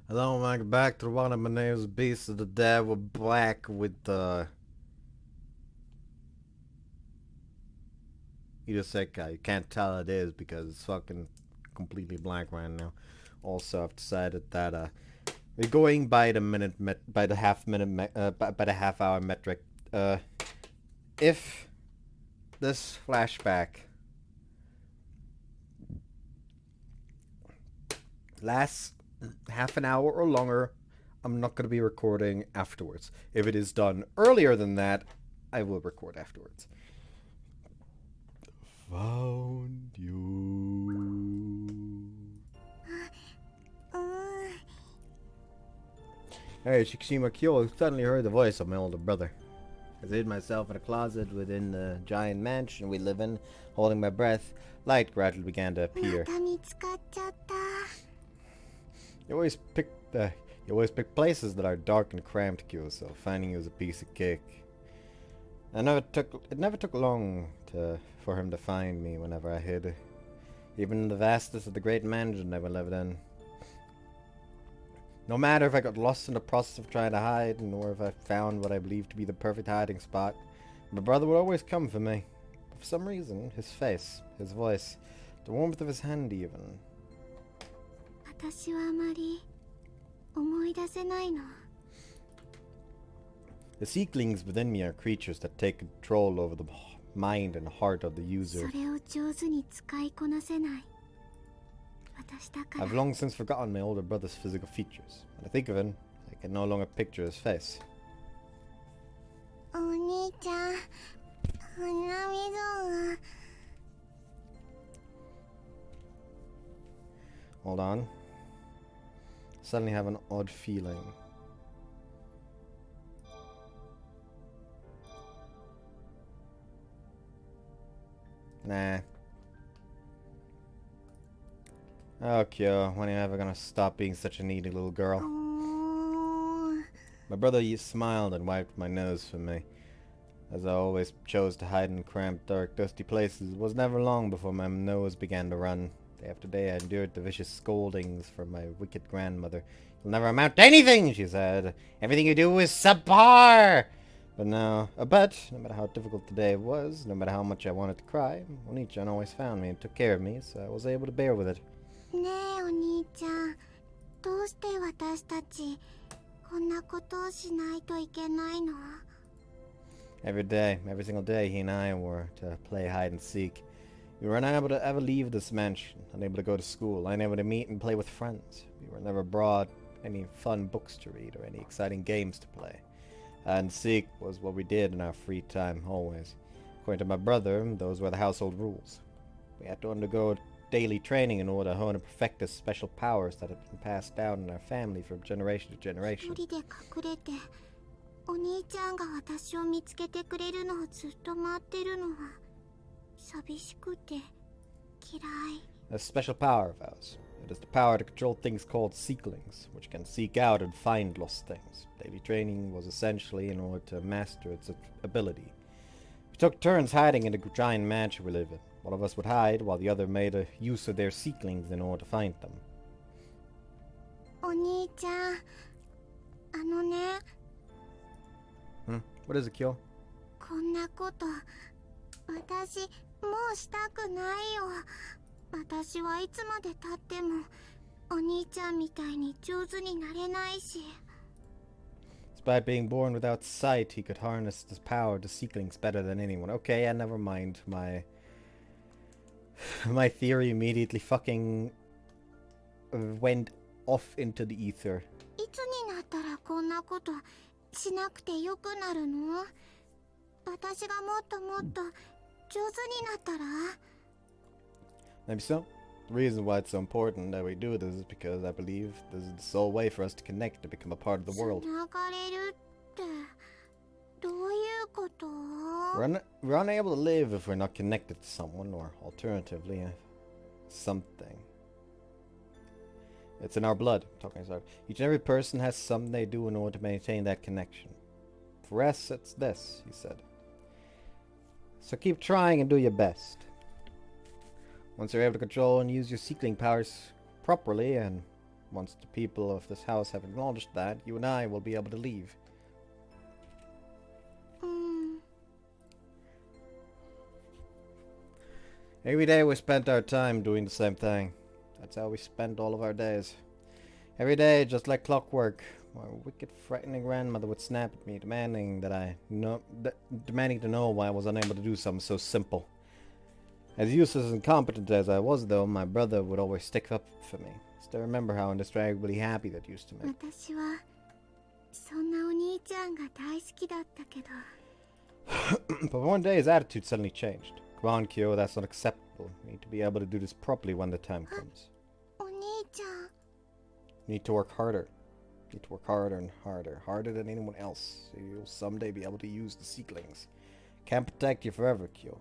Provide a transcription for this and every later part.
Hello, welcome back to one of my name's Beast of the Dead. We're back with IroSekai. You can't tell it is because it's fucking completely blank right now. Also, I've decided that we're going by the by the by the half hour metric. If this flashback lasts half an hour or longer, I'm not going to be recording afterwards. If it is done earlier than that, I will record afterwards. Found you. Hey, Shikishima Kyo suddenly heard the voice of my older brother. As I hid myself in a closet within the giant mansion we live in, holding my breath, light gradually began to appear. You always pick places that are dark and cramped, Kyo, so finding you was a piece of cake. It never took long for him to find me whenever I hid. Even in the vastness of the great mansion I lived in. No matter if I got lost in the process of trying to hide, nor if I found what I believed to be the perfect hiding spot, my brother would always come for me. But for some reason, his face, his voice, the warmth of his hand even. The seeklings within me are creatures that take control over the mind and heart of the user. I've long since forgotten my older brother's physical features. When I think of him, I can no longer picture his face. Hold on. I suddenly have an odd feeling. Nah. Oh, Kyo, when are you ever gonna stop being such a needy little girl? My brother smiled and wiped my nose for me. As I always chose to hide in cramped, dark, dusty places, it was never long before my nose began to run. Day after day I endured the vicious scoldings from my wicked grandmother. You'll never amount to anything, she said. Everything you do is subpar! But no matter how difficult the day was, no matter how much I wanted to cry, Oni-chan always found me and took care of me, so I was able to bear with it. Every single day, he and I were to play hide and seek. We were unable to ever leave this mansion, unable to go to school, unable to meet and play with friends. We were never brought any fun books to read or any exciting games to play. Hide and seek was what we did in our free time, always. According to my brother, those were the household rules. We had to undergo daily training in order to hone and perfect the special powers that had been passed down in our family from generation to generation. A special power of ours. It is the power to control things called seeklings, which can seek out and find lost things. Daily training was essentially in order to master its ability. We took turns hiding in the giant mansion we live in. One of us would hide, while the other made a use of their seeklings in order to find them. What is it, Kyo? Despite being born without sight, he could harness his power to seeklings better than anyone. Okay, yeah, never mind. My theory immediately fucking went off into the ether. Maybe so. The reason why it's so important that we do this is because I believe this is the sole way for us to connect, to become a part of the world. We're unable to live if we're not connected to someone, or alternatively, something. It's in our blood. Each and every person has something they do in order to maintain that connection. For us, it's this, he said. So keep trying and do your best. Once you're able to control and use your seekling powers properly, and Once the people of this house have acknowledged that, you and I will be able to leave. Every day we spent our time doing the same thing. That's how we spent all of our days. Every day, just like clockwork, my wicked, frightening grandmother would snap at me, demanding to know why I was unable to do something so simple. As useless and incompetent as I was, though, my brother would always stick up for me. Still remember how indescribably happy that used to make me. But one day his attitude suddenly changed. Come on, Kyo, that's unacceptable. You need to be able to do this properly when the time comes. You need to work harder. You need to work harder and harder. Harder than anyone else. So you'll someday be able to use the seedlings. Can't protect you forever, Kyo.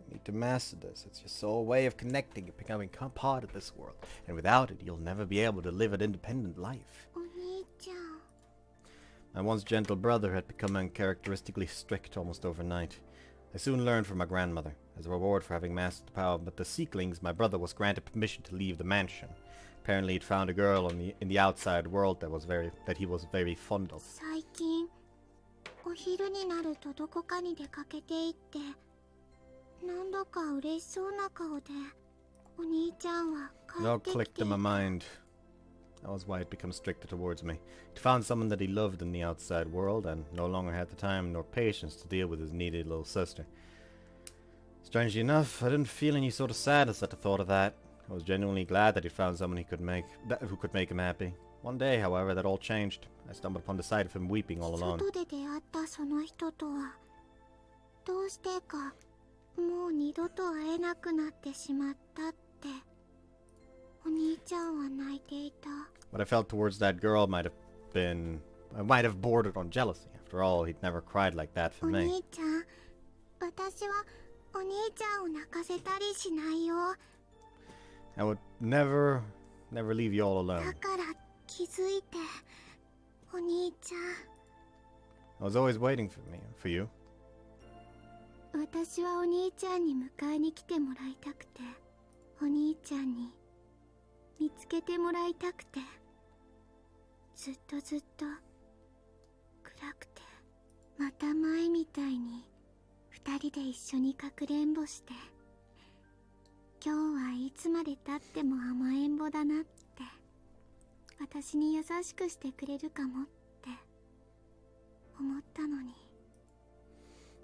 You need to master this. It's your sole way of connecting and becoming part of this world. And without it, you'll never be able to live an independent life. My once gentle brother had become uncharacteristically strict almost overnight. I soon learned from my grandmother. As a reward for having mastered the power but the seedlings, my brother was granted permission to leave the mansion. Apparently he'd found a girl in the outside world that he was very fond of. It all clicked in my mind. That was why he'd become stricter towards me. He'd found someone that he loved in the outside world and no longer had the time nor patience to deal with his needy little sister. Strangely enough, I didn't feel any sort of sadness at the thought of that. I was genuinely glad that he'd found someone who could make him happy. One day, however, that all changed. I stumbled upon the sight of him weeping all alone. What I felt towards that girl might have bordered on jealousy. After all, he'd never cried like that for me. I would never leave you all alone. I was always waiting for you.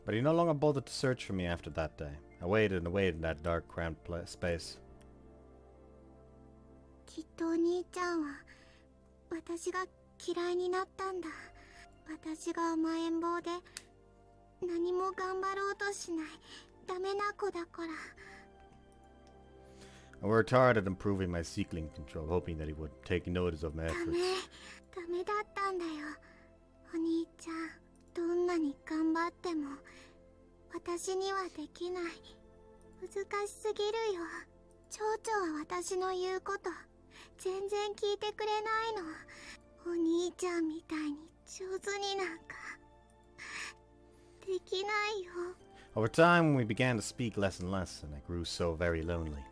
But he no longer bothered to search for me after that day. I waited and waited in that dark, cramped space. I worked hard at improving my seedling control, hoping that he would take notice of my efforts. Over time, we began to speak less and less, and I grew so very lonely.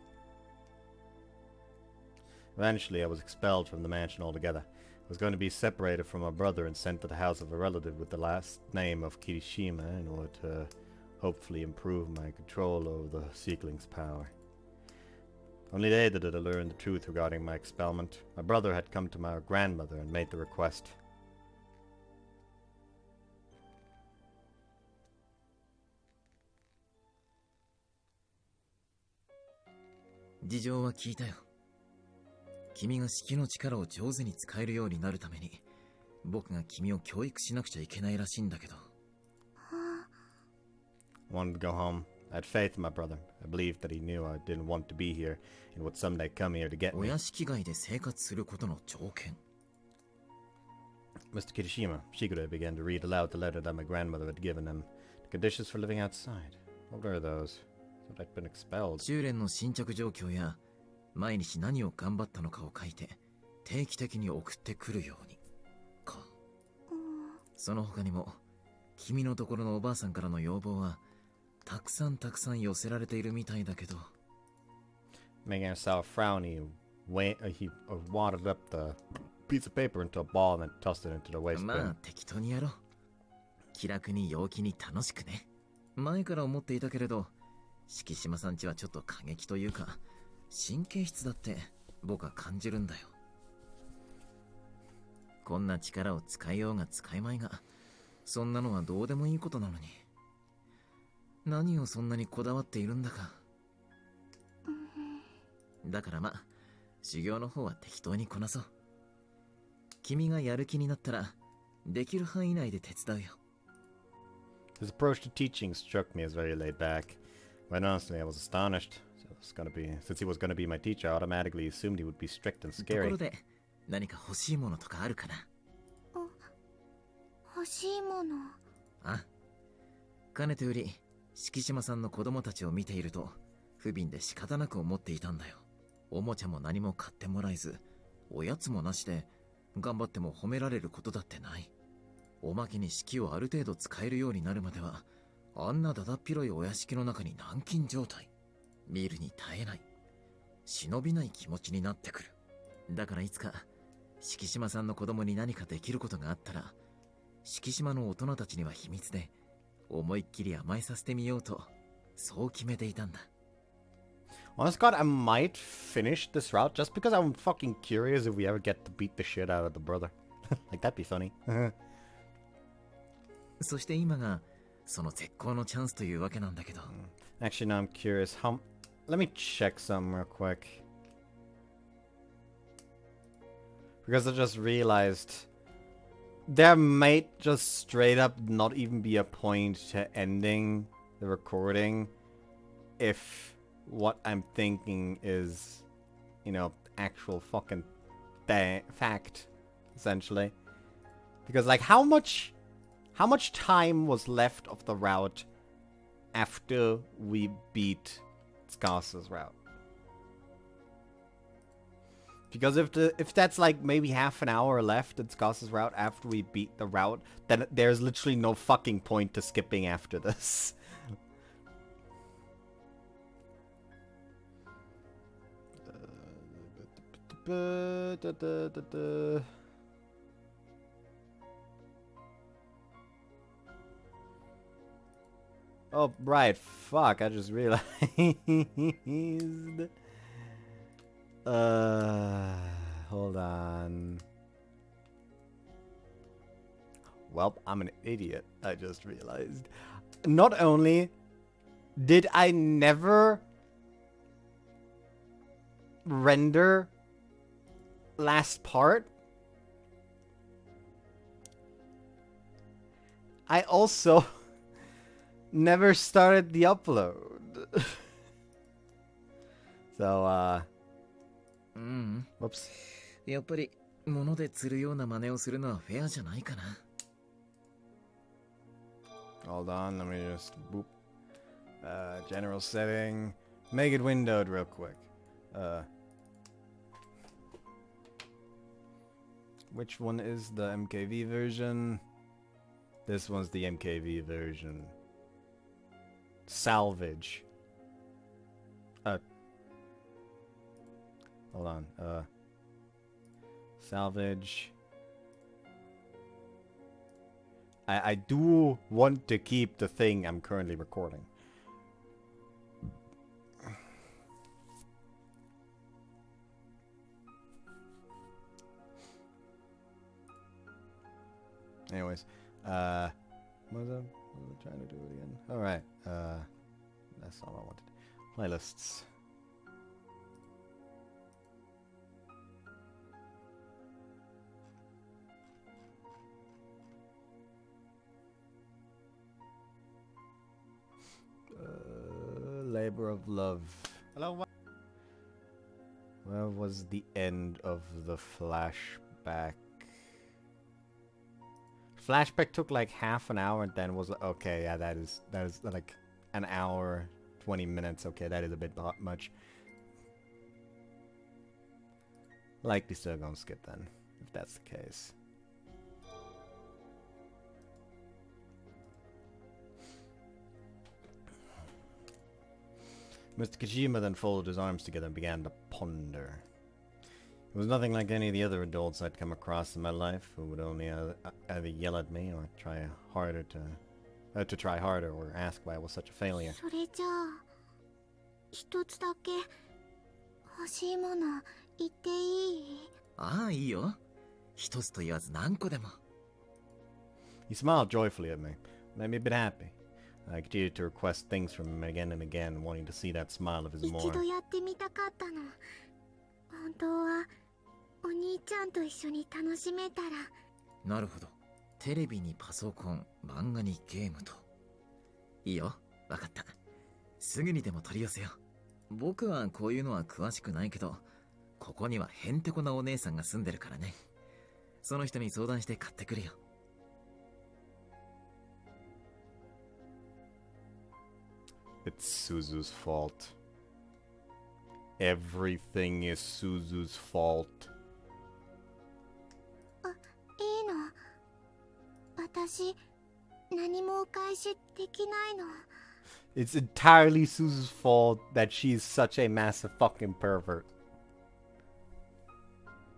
Eventually, I was expelled from the mansion altogether. I was going to be separated from my brother and sent to the house of a relative with the last name of Kirishima in order to hopefully improve my control over the seedling's power. Only later did I learn the truth regarding my expelment. My brother had come to my grandmother and made the request. I wanted to go home. I had faith in my brother. I believed that he knew I didn't want to be here and would someday come here to get me. Mr. Kirishima, Shigure began to read aloud the letter that my grandmother had given him. The conditions for living outside. What were those? I thought I'd been expelled. 毎日何を頑張ったのかを書いて定期的に送ってくるようにか。その他にも君のところのおばあさんからの要望はたくさん寄せられているみたいだけど。Making a sour frowny he wadded up the piece of paper into a ball and then tossed it into the waste ま bin. あ適当にやろう。気楽に陽気に楽しくね。前から思っていたけれど、敷島さんちはちょっと過激というか、神経質だって僕は感じるんだよ。こんな力を使いようが使いまいが、そんなのはどうでもいいことなのに。何をそんなにこだわっているんだか。だからまあ、修行の方は適当にこなそう。君がやる気になったら、できる範囲内で手伝うよ。His approach to teaching struck me as very laid back. Quite honestly, I was astonished. Since he was going to be my teacher, I automatically assumed he would be strict and とこ scary. ろで、何か欲しいものとかあるかな？欲しいもの。あ、かねてより、敷島さんの子供たちを見ていると、不憫で仕方なく思っていたんだよ。おもちゃも何も買ってもらえず、おやつもなしで、頑張っても褒められることだってない。おまけに式をある程度使えるようになるまでは、あんなだだっ広いお屋敷の中に軟禁状態。見るに耐えない。忍びない気持ちになってくる。だからいつか、敷島さんの子供に何かできることがあったら、敷島の大人たちには秘密で、思いっきり甘えさせてみようと、そう決めていたんだ。Honest God, I might finish this route just because I'm fucking curious if we ever get to beat the shit out of the brother. Like, that'd be funny. そして今が、その絶好のチャンスというわけなんだけど。Actually, now I'm curious. Let me check some real quick. Because I just realized there might just straight up not even be a point to ending the recording if what I'm thinking is, you know, actual fucking fact, essentially. Because, like, how much time was left of the route after we beat Sasa's route? Because if that's like maybe half an hour left in Sasa's route after we beat the route, then there's literally no fucking point to skipping after this. Oh, right. Fuck, I just realized. Hold on. Well, I'm an idiot, I just realized. Not only did I never render last part, I also never started the upload. So, whoops. やっぱり、物で釣るような真似をするのはフェアじゃないかな。Hold on, let me just boop. General setting. Make it windowed real quick. Which one is the MKV version? This one's the MKV version. Salvage. Hold on. Salvage. I do want to keep the thing I'm currently recording. Anyways, what was I trying to do it again? Alright, that's all I wanted. Playlists. Labor of Love. Hello. Where was the end of the flashback? Flashback took like half an hour and then was okay, yeah, that is like an hour, 20 minutes. Okay, that is a bit much. Likely still gonna skip then, if that's the case. Mr. Kojima then folded his arms together and began to ponder. It was nothing like any of the other adults I'd come across in my life who would only either yell at me or try harder or ask why I was such a failure. それじゃあ一つだけ欲しいもの言っていい？ああ、いいよ。一つと言わず何個でも。He smiled joyfully at me, made me a bit happy. I continued to request things from him again and again, wanting to see that smile of his 一 more. 度やってみたかったの。本当はお兄ちゃんと一緒に楽しめたら。なるほど。テレビにパソコン、漫画にゲームと。いいよ、わかった。すぐにでも取り寄せよう。僕はこういうのは詳しくないけど、ここにはへんてこなお姉さんが住んでるからね。その人に相談して買ってくるよ。It's Suzu's fault. Everything is Suzu's fault. いいの。私何もお返しできないの。It's entirely Suzu's fault that she's such a massive fucking pervert.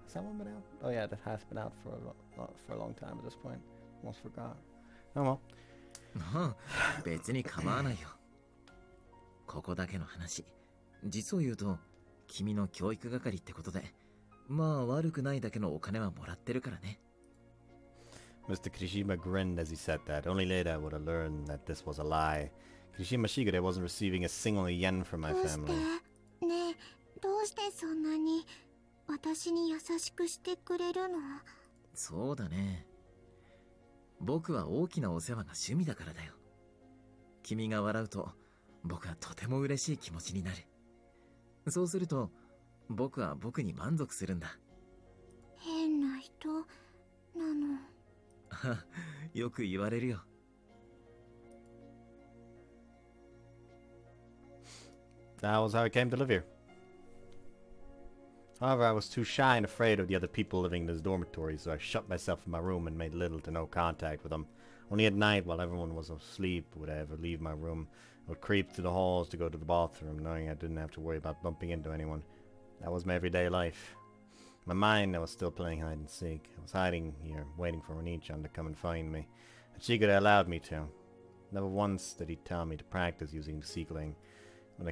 Has that one been out? Oh yeah, that has been out for a long time at this point. Almost forgot. Oh well. 別に構わないよ。ここだけの話。実を言うと、君の教育係ってことで、まあ悪くないだけのお金はもらってるからね。Mr. Kirishima grinned as he said that. Only later I would have learned that this was a lie. Kirishima Shigure wasn't receiving a single yen from my どうして？ family. ねえ、どうしてそんなに私に優しくしてくれるの？そうだね。僕は大きなお世話が趣味だからだよ。君が笑うと、僕はとても嬉しい気持ちになる。そうすると、僕は僕に満足するんだ。変な人なの。よく言われるよ。That was how I came to live here. However, I was too shy and afraid of the other people living in this dormitory, so I shut myself in my room and made little to no contact with them. Only at night, while everyone was asleep, would I ever leave my room. I would creep through the halls to go to the bathroom, knowing I didn't have to worry about bumping into anyone. That was my everyday life. In my mind, I was still playing hide and seek. I was hiding here, waiting for Onichan to come and find me. And Shigure allowed me to. Never once did he tell me to practice using the seekling. When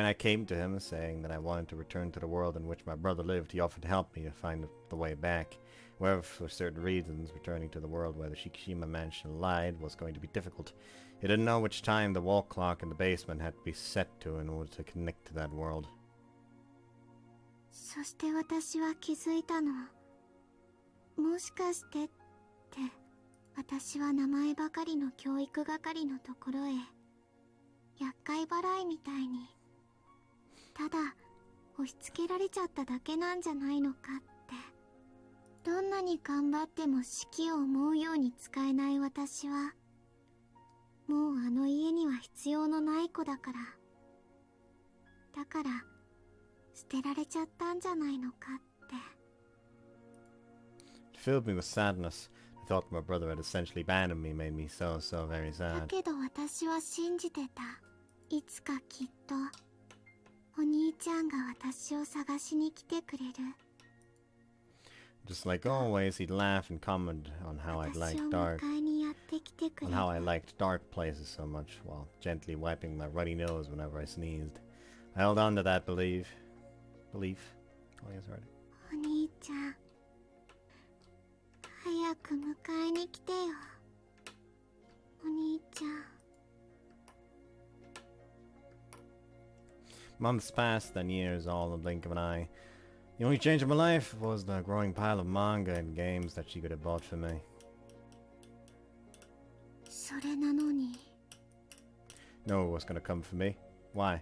I came to him saying that I wanted to return to the world in which my brother lived, he offered to help me to find the way back. However, for certain reasons, returning to the world where the Shikishima mansion lied was going to be difficult. He didn't know which time the wall clock in the basement had to be set to in order to connect to that world. そして私は気づいたの。もしかしてって、私は名前ばかりの教育係のところへ、厄介払いみたいに、ただ押し付けられちゃっただけなんじゃないのかって。どんなに頑張っても式を思うように使えない私は、もうあの家には必要のない子だから。だから、捨てられちゃったんじゃないのかって。It filled me with sadness. The thought that my brother had essentially abandoned me made me so very だ sad. けど私は信じてた。いつかきっと、お兄ちゃんが私を探しに来てくれる。Just like always, he'd laugh and comment on how I 私 liked を dark, 迎えにやってきてくれ on る。 how I liked dark places so much, while gently wiping my ruddy nose whenever I sneezed. I held on to that belief. Oh yes, right. お兄ちゃん、早く迎えに来てよ。お兄ちゃん。Months passed, then years, all in the blink of an eye. The only change in my life was the growing pile of manga and games that she could have bought for me. それなのに。 No one was going to come for me. Why?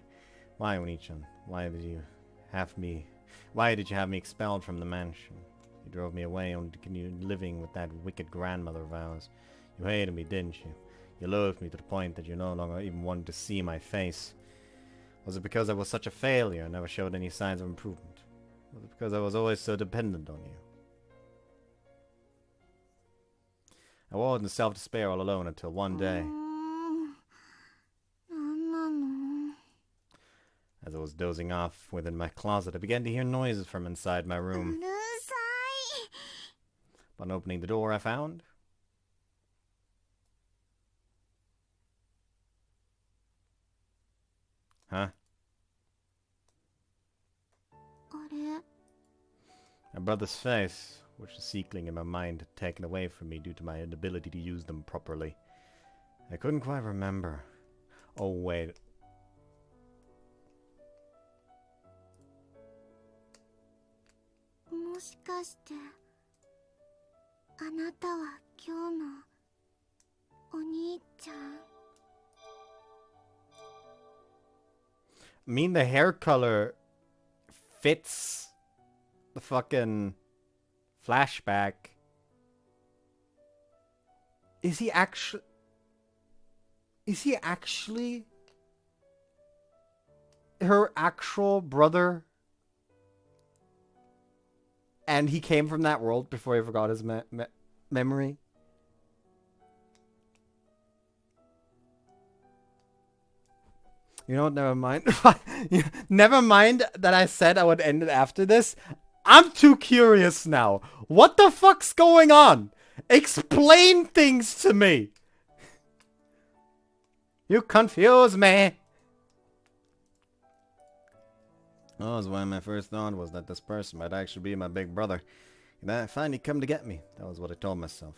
Why, Oni-chan? Why did you have me expelled from the mansion? You drove me away only to continue living with that wicked grandmother of ours. You hated me, didn't you? You loathed me to the point that you no longer even wanted to see my face. Was it because I was such a failure and never showed any signs of improvement? Was it because I was always so dependent on you? I wallowed in self-despair all alone until one day, なんなの？ as I was was dozing off within my closet, I began to hear noises from inside my room. Upon opening the door, I found... Huh? My brother's face, which the seekling in my mind had taken away from me due to my inability to use them properly. I couldn't quite remember. Oh, wait. I mean, the hair color fits the fucking flashback. Is he actually her actual brother? And he came from that world before he forgot his memory? You know what, never mind. Never mind that I said I would end it after this. I'm too curious now. What the fuck's going on? Explain things to me. You confuse me. Oh, that's why my first thought was that this person might actually be my big brother. And I finally come to get me. That was what I told myself.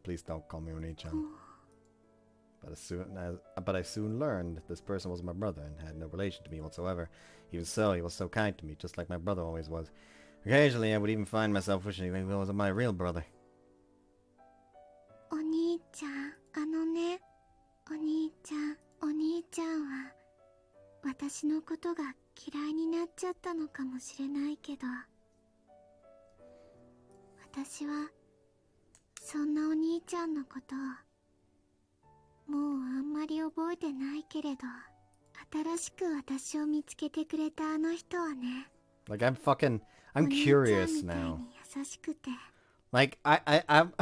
Please don't call me Oni-chan. But I soon learned that this person was my brother and had no relation to me whatsoever. Even so, he was so kind to me, just like my brother always was. Occasionally, I would even find myself wishing he wasn't my real brother. Oni-chan, 私のことが嫌いになっちゃったのかもしれないけど、私はそんなお兄ちゃんのことをもうあんまり覚えてないけれど、新しく私を見つけてくれたあの人はね。Like I'm curious now. 優しくて。Like I'm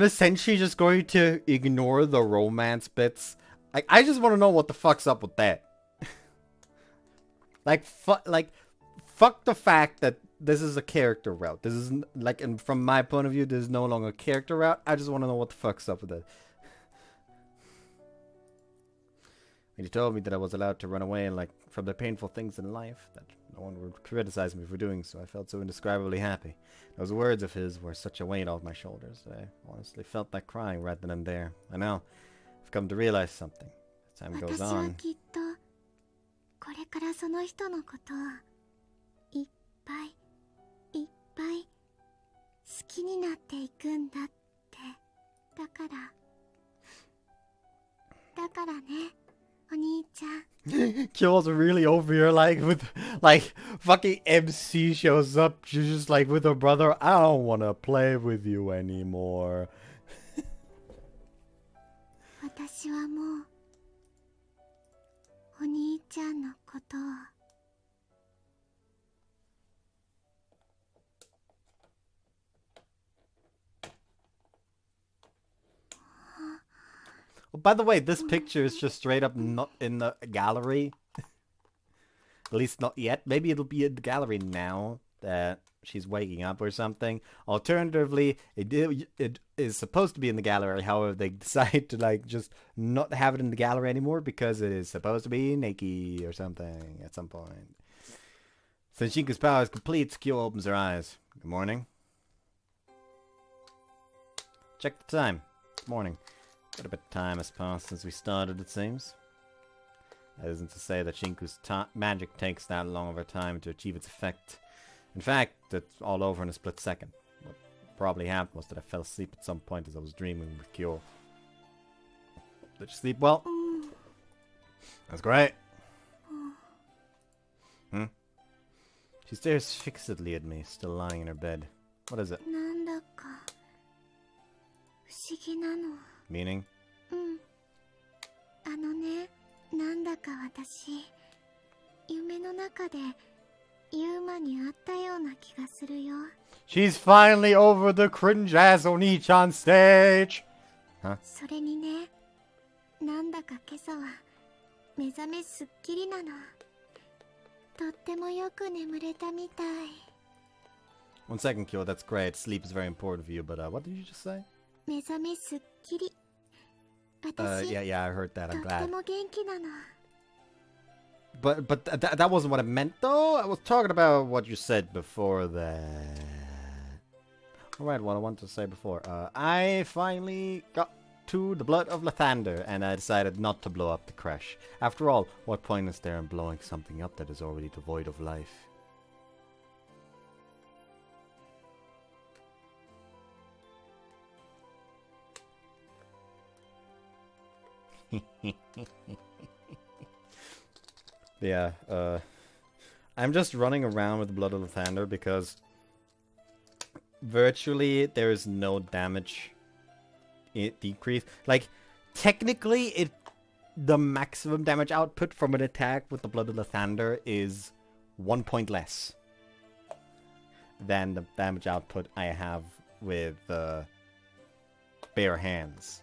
essentially just going to ignore the romance bits. Like, I just want to know what the fuck's up with that. Fuck the fact that this is a character route. This is, like, and from my point of view, this is no longer a character route. I just want to know what the fuck's up with it. When he told me that I was allowed to run away, like, from the painful things in life, that no one would criticize me for doing so, I felt so indescribably happy. Those words of his were such a weight off my shoulders. I honestly felt like crying right then and there. I know. I've come to realize something as time goes on. これからその人のことをいっぱいいっぱい好きになっていくんだって。だからね、お兄ちゃん。Kyo's really over here, like, with, like, fucking MC shows up, she's just like, with her brother, I don't want to play with you anymore. 私はもうお兄ちゃんのことをWell, by the way, this picture is just straight up not in the gallery. At least not yet. Maybe it'll be in the gallery now that she's waking up or something. Alternatively, it is supposed to be in the gallery. However, they decide to like just not have it in the gallery anymore because it is supposed to be Nikki or something at some point. Since Shinku's power is complete, Kyo opens her eyes. Good morning. Check the time. Good morning. Quite a bit of time has passed since we started, it seems. That isn't to say that Shinku's magic takes that long of a time to achieve its effect. In fact, it's all over in a split second. What probably happened was that I fell asleep at some point as I was dreaming with Kyo. Did you sleep well? That's great. She stares fixedly at me, still lying in her bed. What is it? なんだか不思議なの。 Meaning? ね、なんだか私、夢の中でユーマに会ったような気がするよ。She's finally over the cringe ass Oni-chan stage! Huh? それにね、なんだか今朝は目覚めすっきりなの。とってもよく眠れたみたい。 1 second, Kyo, that's great. Sleep is very important for you, but what did you just say? 目覚めすっきり。私、yeah, I heard that. と I'm って glad. も元気なの。 But that wasn't what I meant, though. I was talking about what you said before that. Alright, what I wanted to say before. I finally got to the blood of Lathander, and I decided not to blow up the crash. After all, what point is there in blowing something up that is already devoid of life? Yeah, I'm just running around with the Blood of Lathander because virtually there is no damage decrease. Like, technically, the maximum damage output from an attack with the Blood of Lathander is 1 point less than the damage output I have with bare hands.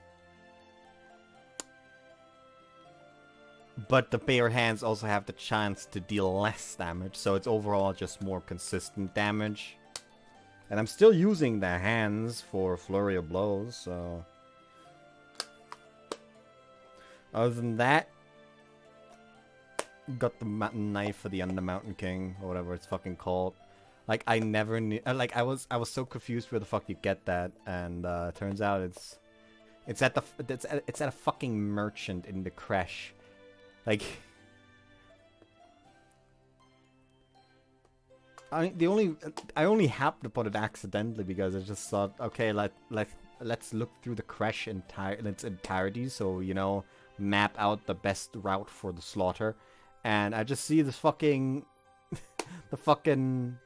But the bare hands also have the chance to deal less damage, so it's overall just more consistent damage. And I'm still using the hands for Flurry of Blows, so... Other than that, got the knife for the Undermountain King, or whatever it's fucking called. Like, I never knew... Like, I was so confused where the fuck you get that, and turns out it's at a fucking merchant in the crash. Like, I only happened upon it accidentally because I just thought, okay, let's look through the crash in its entirety, so, you know, map out the best route for the slaughter, and I just see this fucking the fucking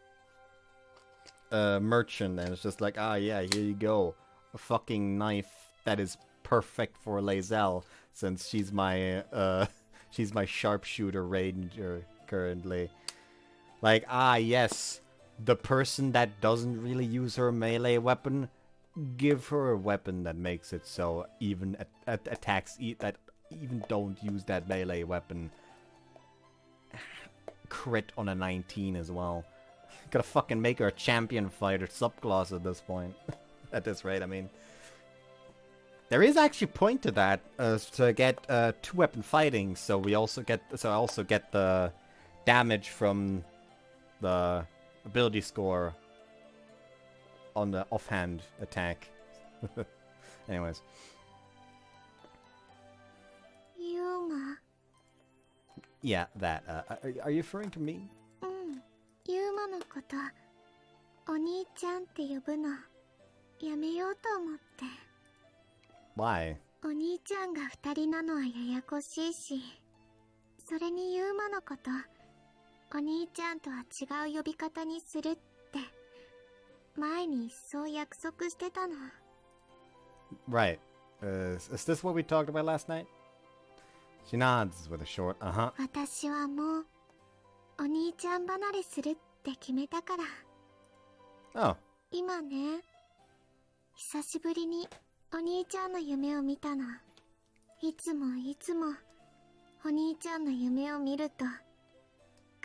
merchant, and it's just like, ah, yeah, here you go, a fucking knife that is perfect for Lae'zel, since she's my she's my sharpshooter ranger currently. Like, ah, yes, the person that doesn't really use her melee weapon, give her a weapon that makes it so even attacks that even don't use that melee weapon crit on a 19 as well. Gotta fucking make her a champion fighter subclass at this point. At this rate, I mean. There is actually point to that, to get 2-weapon fighting, so I also get the damage from the ability score on the offhand attack. Anyways. Yuma. Yeah, that. Are you referring to me? ユーマのこと、お兄ちゃんって呼ぶの、やめようと思って。 Why? お兄ちゃんが2人なのはややこしいし、それにユーマのこと、お兄ちゃんとは違う呼び方にするって、前にそう約束してたの。 Right. Is this what we talked about last night? She nods with a short, uh-huh. 私はもう、お兄ちゃん離れするって決めたから。 Oh. 今ね、久しぶりにお兄ちゃんの夢を見たの。いつもお兄ちゃんの夢を見ると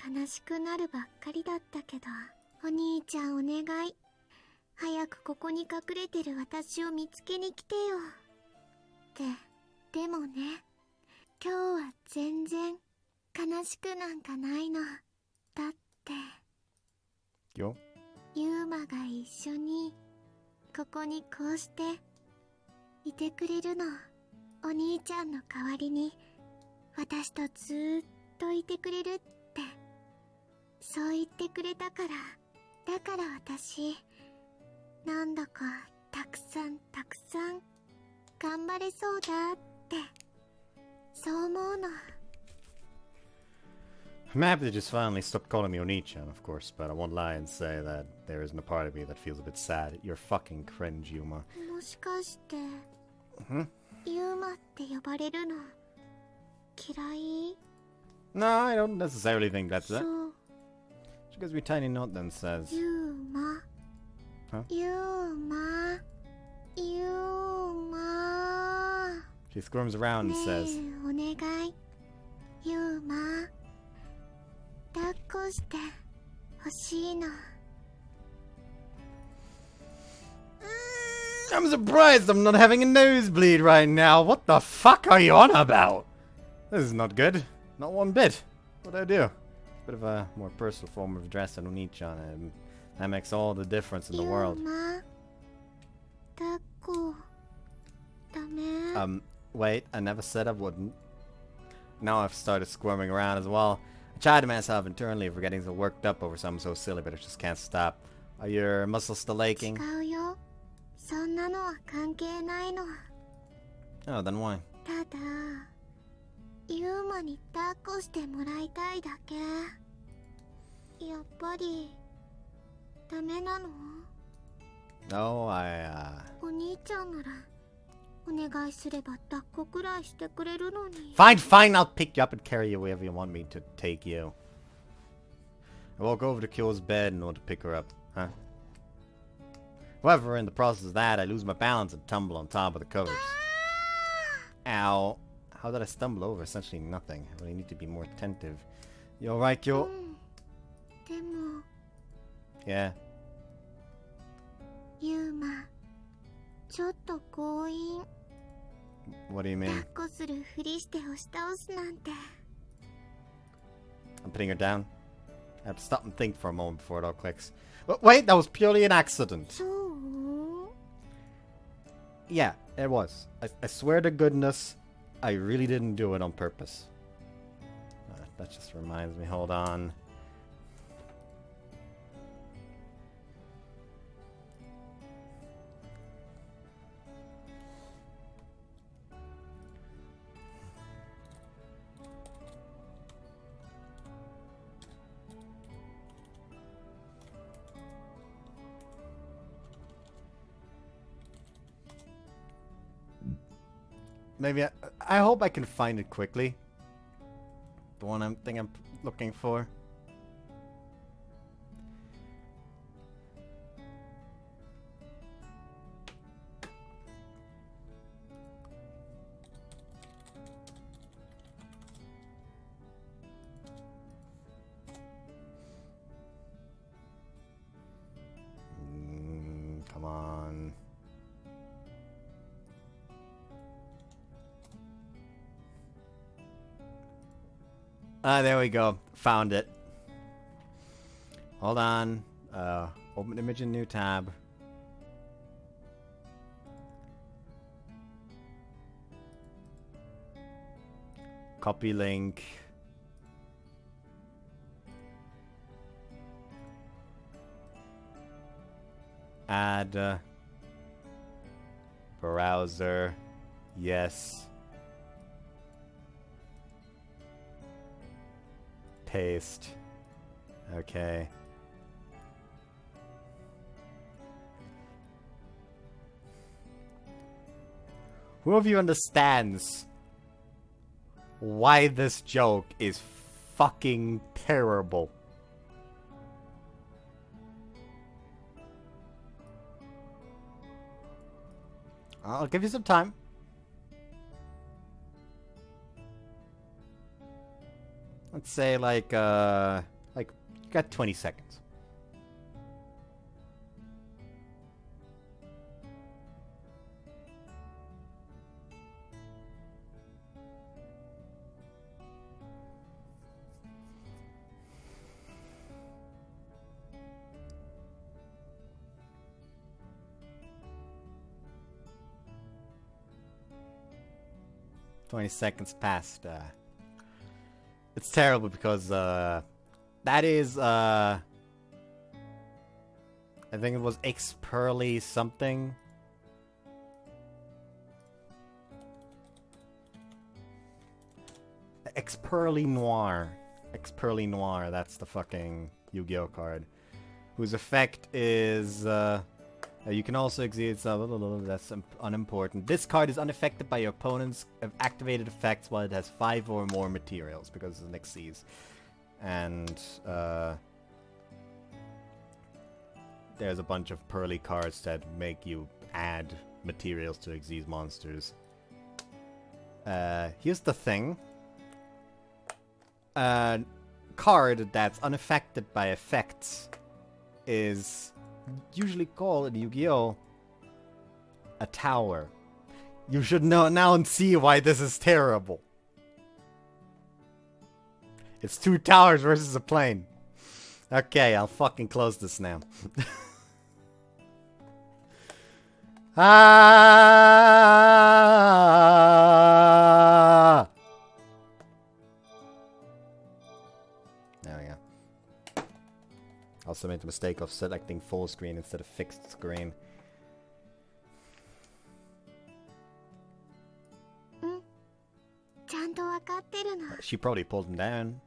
悲しくなるばっかりだったけど、お兄ちゃんお願い、早くここに隠れてる私を見つけに来てよって。でもね、今日は全然悲しくなんかないの。だってよ、ユーマが一緒にここにこうしていてくれるの。お兄ちゃんの代わりに私とずーっといてくれるって、そう言ってくれたから。だから私、なんだかたくさん頑張れそうだって、そう思うの。 I'm happy to just finally stop calling me Oni-chan, of course, but I won't lie and say that there isn't a part of me that feels a bit sad. You're fucking cringe, Yuma. もしかして、ユーマって呼ばれるの嫌い？ No, I don't necessarily think that's it. そう。 She gives me a tiny note then says... ユーマ。Huh? ユーマ。ユーマ。 She squirms around and ね says... え、お願い。ユーマ、抱っこしてほしいの。I'm surprised I'm not having a nosebleed right now. What the fuck are you on about? This is not good. Not one bit. What'd I do? Bit of a more personal form of dress than Onichan, and that makes all the difference in the world. ユーマ、抱っこダメ。 Wait, I never said I wouldn't. Now I've started squirming around as well. I tried to myself internally for getting so worked up over something so silly, but I just can't stop. Are your muscles still aching? 違うよ。そんなのは関係ないの。 Oh, then why? ただ、ユーマに抱っこしてもらいたいだけ。やっぱりダメなの？ No, お兄ちゃんならお願いすれば抱っこくらいしてくれるのに。 Fine, fine, I'll pick you up and carry you wherever you want me to take you. I walk over to Kyo's bed in order to pick her up, huh? However, in the process of that, I lose my balance and tumble on top of the covers. Ow. How did I stumble over? Essentially nothing. I really need to be more attentive. You alright, Kyo? でも Yeah. ユーマ、ちょっと強引。 What do you 抱 mean? っこするふりして押し倒すなんて。 I'm putting her down. I have to stop and think for a moment before it all clicks. Wait, that was purely an accident. そう？ Yeah, it was. I swear to goodness, I really didn't do it on purpose. That just reminds me, hold on. Maybe I hope I can find it quickly. The one I'm looking for. Come on. Ah, there we go. Found it. Hold on. Open image in new tab. Copy link. Add. Browser. Yes. Paste. Okay. Who of you understands why this joke is fucking terrible? I'll give you some time. Let's say like you got 20 seconds. $20 passed. It's terrible because that is I think it was X Pearly something. X Pearly Noir. X Pearly Noir, that's the fucking Yu-Gi-Oh card. Whose effect is you can also exceed that's unimportant. This card is unaffected by your opponent's activated effects while it has 5 or more materials because it's an Xyz. And there's a bunch of pearly cards that make you add materials to Xyz monsters. Here's the thing. card that's unaffected by effects is usually called in Yu-Gi-Oh! A tower. You should know now and see why this is terrible. It's 2 towers versus a plane. Okay, I'll fucking close this now. Ah! There we go. Also made the mistake of selecting full screen instead of fixed screen. She probably pulled him down.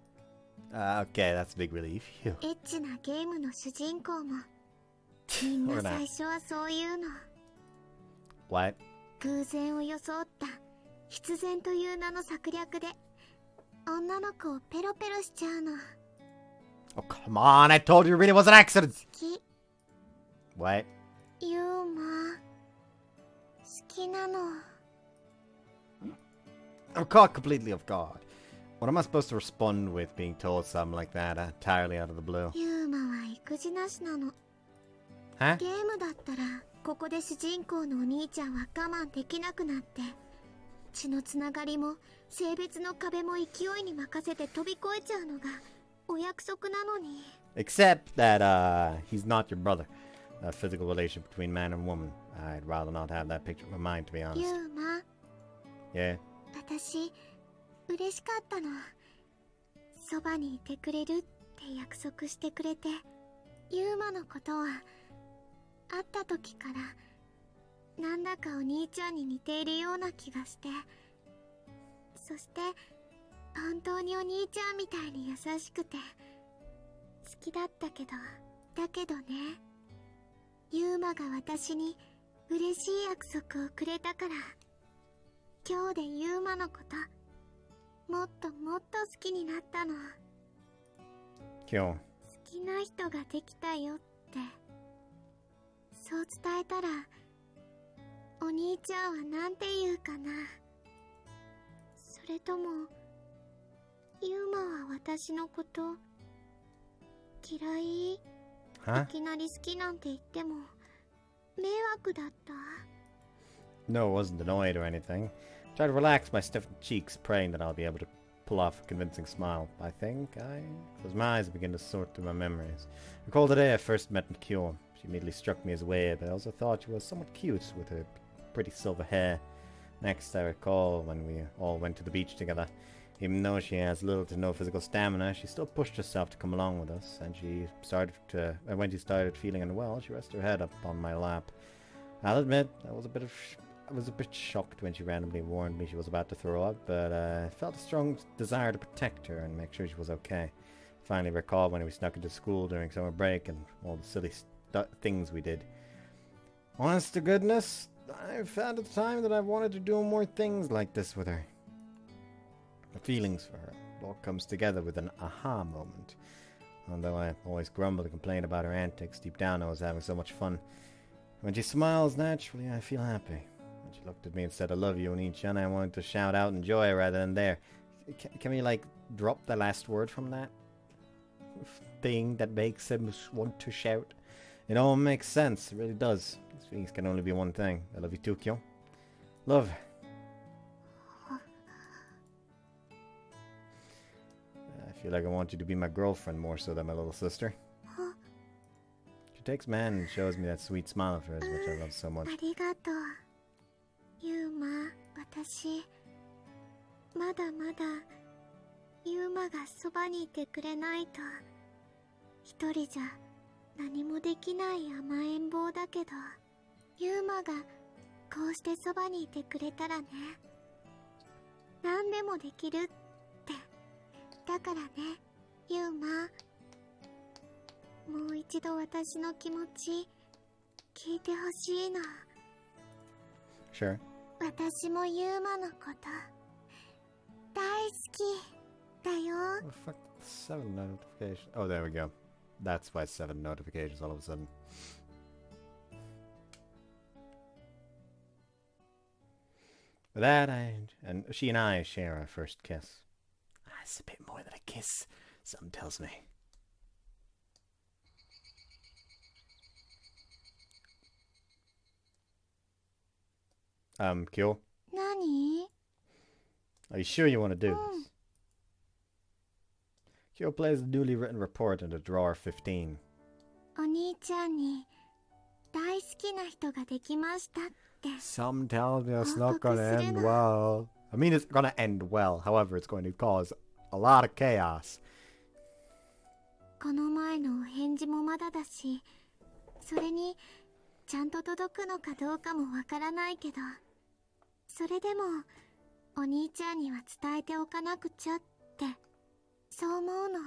Okay, that's a big relief. Phew. エッチなゲームの主人公もみんな最初はそういうの。 What? 偶然を装った必然という名の策略で女の子をペロペロしちゃうの。 Oh, come on, I told you it really was an accident! 好き。 What? ユーマ好きなの。 I'm caught completely off guard. What am I supposed to respond with being told something like that entirely out of the blue? ユーマは育児なしなの。 Huh? ゲームだったらここで主人公のお兄ちゃんは我慢できなくなって血のつながりも性別の壁も勢いに任せて飛び越えちゃうのがお約束なのに。 Except that he's not your brother. A physical relation between man and woman. I'd rather not have that picture in my mind, to be ユ honest. ーマ Yeah? 私嬉しかったの。そばにいてくれるって約束してくれて、ユーマのことは会った時からなんだかお兄ちゃんに似ているような気がして、そして本当にお兄ちゃんみたいに優しくて好きだったけど、だけどね、ユーマが私に嬉しい約束をくれたから、今日でユーマのこともっともっと好きになったの。 Kyo. 好きな人ができたよってそう伝えたら、お兄ちゃんはなんて言うかな。それともユーマは私のこと嫌い？ Huh? いきなり好きなんて言っても迷惑だった？ No, I wasn't annoyed or anything. Tried to relax my stiffened cheeks, praying that I'll be able to pull off a convincing smile. I closed my eyes and began to sort through my memories. I recall the day I first met Kyou. She immediately struck me as weird, but I also thought she was somewhat cute with her pretty silver hair. Next, I recall when we all went to the beach together. Even though she has little to no physical stamina, she still pushed herself to come along with us, and when she started feeling unwell, she rested her head up on my lap. I'll admit, I was a bit shocked when she randomly warned me she was about to throw up, but I felt a strong desire to protect her and make sure she was okay. Finally recalled when we snuck into school during summer break and all the silly things we did. Honest to goodness, I found at the time that I wanted to do more things like this with her. The feelings for her all comes together with an aha moment. Although I always grumble and complain about her antics, deep down I was having so much fun. When she smiles naturally, I feel happy. When she looked at me and said, "I love you, Oni-chan," I wanted to shout out in joy rather than there. Can we, like, drop the last word from that thing that makes him want to shout? It all makes sense. It really does. These feelings can only be one thing. I love you too, Kyo. Love. I feel like I want you to be my girlfriend more so than my little sister. She takes man and shows me that sweet smile of hers, which I love so much. ありがとうユーマ。私まだまだユーマがそばにいてくれないと一人じゃ何もできない甘えん坊だけど、ユーマがこうしてそばにいてくれたらね、何でもできるって。だからね、ユーマ、もう一度私の気持ち聞いてほしいの。 Sure. 私もユーマのこと大好きだよ。 Oh, fuck, 7 notifications. Oh, there we go. That's why 7 notifications all of a sudden. With that, she and I share our first kiss. it's a bit more than a kiss, something tells me. Kyo? 何？ Are you sure you want to do this? Kyo plays the newly written report into drawer 15. お兄ちゃんに大好きな人ができましたって。 Some tells me it's not gonna end well. I mean, it's gonna end well. However, it's going to cause a lot of chaos. この前のお返事もまだだし、それにちゃんと届くのかどうかもわからないけど、それでもお兄ちゃんには伝えておかなくちゃって、そう思うの。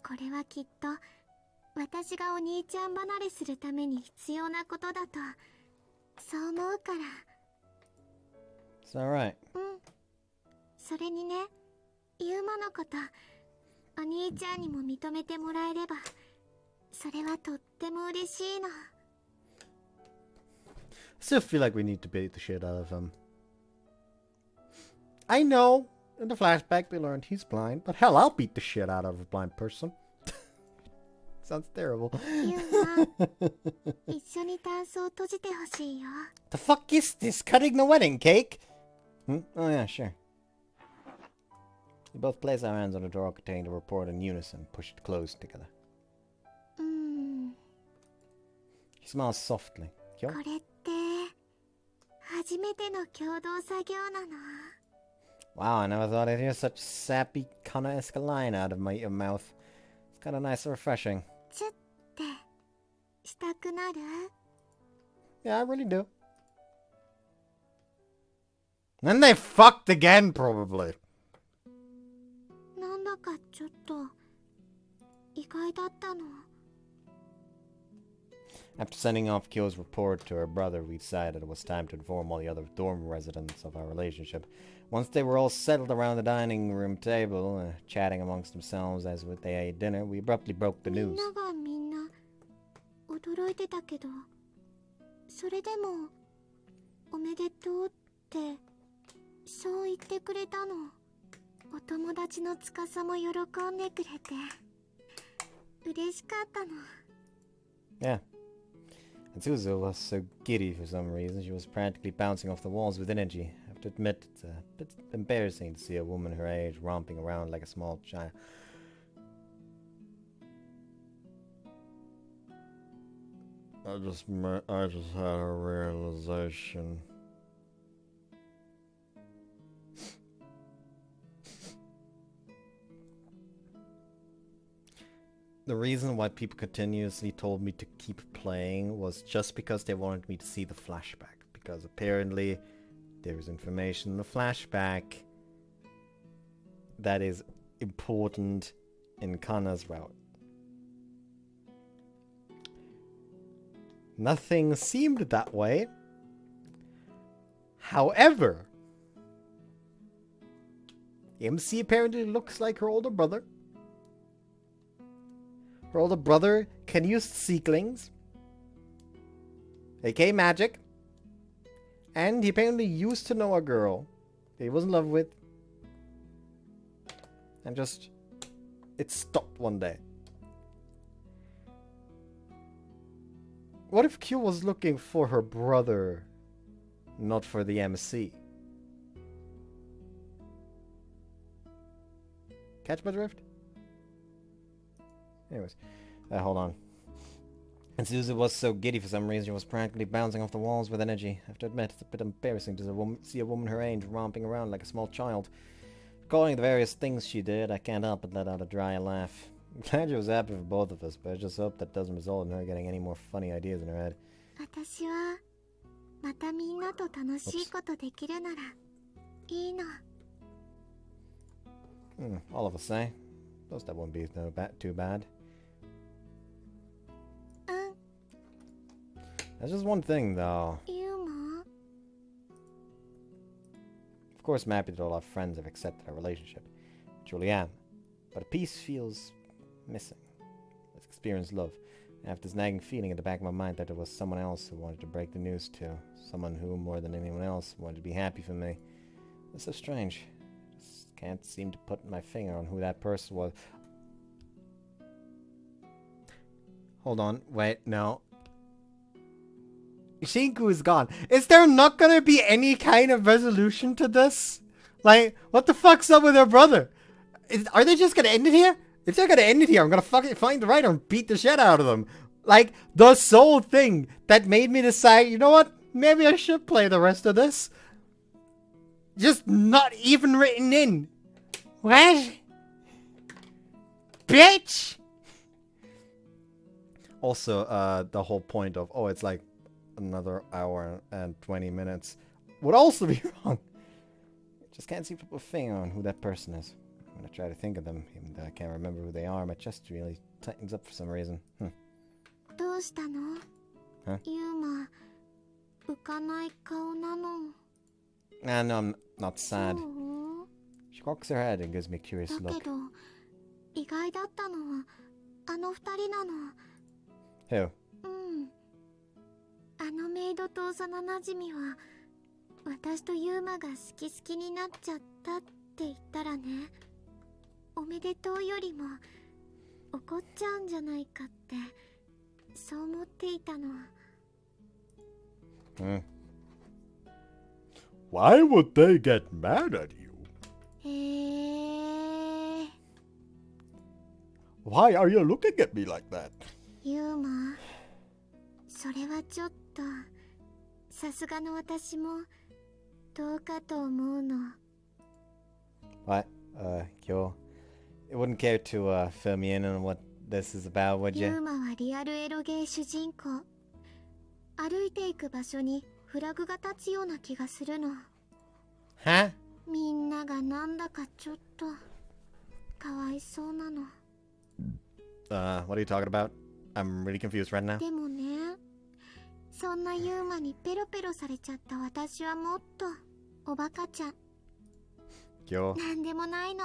これはきっと私がお兄ちゃん離れするために必要なことだと、そう思うから。 It's alright. うん。それにね、ユーマのことお兄ちゃんにも認めてもらえれば、それはとっても嬉しいの。 I still feel like we need to beat the shit out of him. I know, in the flashback we learned he's blind, but hell, I'll beat the shit out of a blind person. Sounds terrible. ユーマ、一緒にタンスを閉じてほしいよ。 The fuck is this? Cutting the wedding cake? Oh yeah, sure. We both place our hands on the drawer containing the report in unison and push it closed together. うん。 He smiles softly. これって初めての共同作業なの。 Wow, I never thought I'd hear such sappy, Connor-esque line out of your mouth. It's kinda nice and refreshing. チュってしたくなる？ Yeah, I really do. And they fucked again, probably. なんだかちょっと意外だったの。 After sending off Kyo's report to her brother, we decided it was time to inform all the other dorm residents of our relationship. Once they were all settled around the dining room table, chatting amongst themselves as they ate dinner, we abruptly broke the み news. んながみんな驚いてたけど、それでもおめでとうってそう言ってくれたの。お友達の司も喜んでくれて嬉しかったの。 Yeah. And Suzu was so giddy for some reason, she was practically bouncing off the walls with energy. I have to admit, it's a bit embarrassing to see a woman her age romping around like a small child. I just had a realization. The reason why people continuously told me to keep playing was just because they wanted me to see the flashback. Because apparently there is information in the flashback that is important in Kana's route. Nothing seemed that way. However, MC apparently looks like her older brother. Her older brother can use seeklings, aka magic, and he apparently used to know a girl that he was in love with, and just it stopped one day. What if Q was looking for her brother, not for the MC? Catch my drift? Anyways, hold on. And Suzu was so giddy for some reason, she was practically bouncing off the walls with energy. I have to admit, it's a bit embarrassing to see a woman her age romping around like a small child. Recalling the various things she did, I can't help but let out a dry laugh. I'm glad she was happy for both of us, but I just hope that doesn't result in her getting any more funny ideas in her head. 私はまたみんなと楽しいことできるならいいの。 All of us, eh? Those that won't be too bad. うん。 That's just one thing, though. ユーマ？ Of course, I'm happy that all our friends have accepted our relationship. I truly am. But a piece feels missing. Let's experience love. I have this nagging feeling in the back of my mind that there was someone else who wanted to break the news to. Someone who, more than anyone else, wanted to be happy for me. That's so strange. Just can't seem to put my finger on who that person was. Hold on, wait, no. Shinku is gone. Is there not gonna be any kind of resolution to this? Like, what the fuck's up with her brother? Are they just gonna end it here? If they're gonna end it here, I'm gonna fucking find the writer and beat the shit out of them. Like, the sole thing that made me decide, you know what? Maybe I should play the rest of this. Just not even written in. What? Bitch! Also, the whole point of, oh, it's like another hour and 20 minutes would also be wrong. Just can't seem to put a finger on who that person is. I'm gonna try to think of them, even though I can't remember who they are. My chest really tightens up for some reason. どうしたの? Huh? ユーマ、浮かない顔なの。 Ah, no, I'm not sad. そう? She cocks her head and gives me a curious だ look. けど、意外だったのは、あの二人なの。 Who? うん。あのメイドと幼馴染は、私とユーマが好き好きになっちゃったって言ったらね、おめでとうよりも怒っちゃうんじゃないかって、そう思っていたの。Why would they get mad at you? へえ。 Why are you looking at me like that? ユーマ、それはちょっと、さすがの私もどうかと思うの。 What? Kyo? You wouldn't care to, fill me in on what this is about, would ユ you? ーマはリアルエロゲー主人公。歩いていく場所にフラグが立つような気がするの。 Huh? みんながなんだかちょっとかわいそうなの。 What are you talking about? I'm really confused right now. でもね、そんなユーマにペロペロされちゃった私はもっとおバカちゃん。 Kyo. なんでもないの。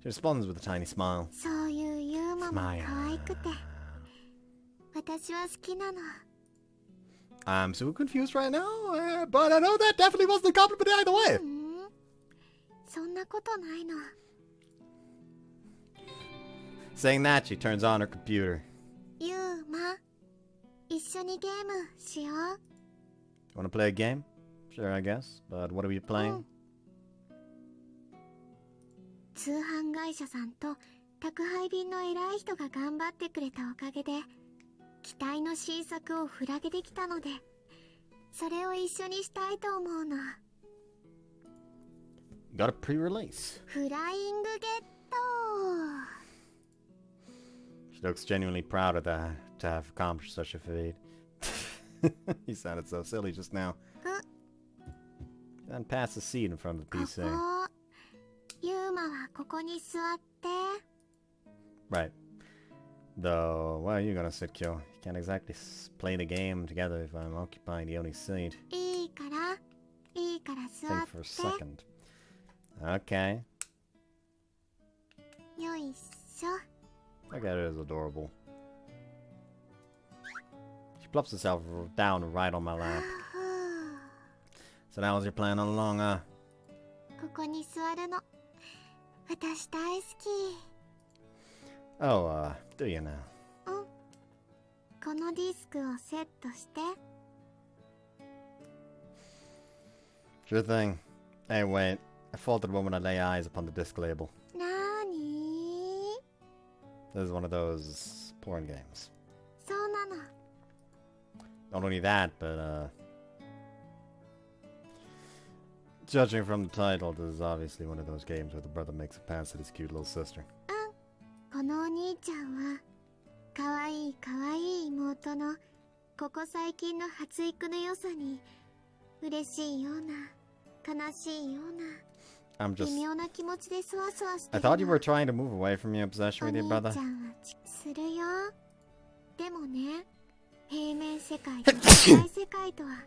She responds with a tiny smile. そういうユーマも可愛くて、私は好きなの。 I'm super confused right now, but I know that definitely wasn't a compliment either way. そんなことないの。 Saying that, she turns on her computer. ユーマ、一緒にゲームしよう。 Wanna play a game? Sure, I guess. But what are we playing? 通販会社さんと宅配便の偉い人が頑張ってくれたおかげで、期待の新作をフラゲできたので、それを一緒にしたいと思うの。 You got a pre-release. フライングゲット。 She looks genuinely proud of that, to have accomplished such a feat. You sounded so silly just now. Then pass the seat in front of the こ PC. こ。ユーマはここに座って。 Right. Though, where are you gonna sit, Kyo? You can't exactly play the game together if I'm occupying the only seat. いいから、いいから座 Think っ for a て。 second. Okay. よいしょ。 Look at it as adorable. She plops herself down right on my lap. So that was your plan all along, huh? ここに座るの。私大好き。 Oh, do you now? このディスクをセットして。 Sure thing. Hey, wait. I faltered when I lay eyes upon the disc label. なーに This is one of those porn games. そうなの。 Not only that, but, judging from the title, this is obviously one of those games where the brother makes a pass at his cute little sister. このお兄ちゃんは、かわいいかわいい妹の、ここ最近の発育の良さに、嬉しいような、悲しいような、 I'm just... 微妙な気持ちでそわそわして I るの。 thought you were trying to move away from your obsession お with 兄 your ちゃ brother. んはするよ。でもね、平面世界と実際世界とは、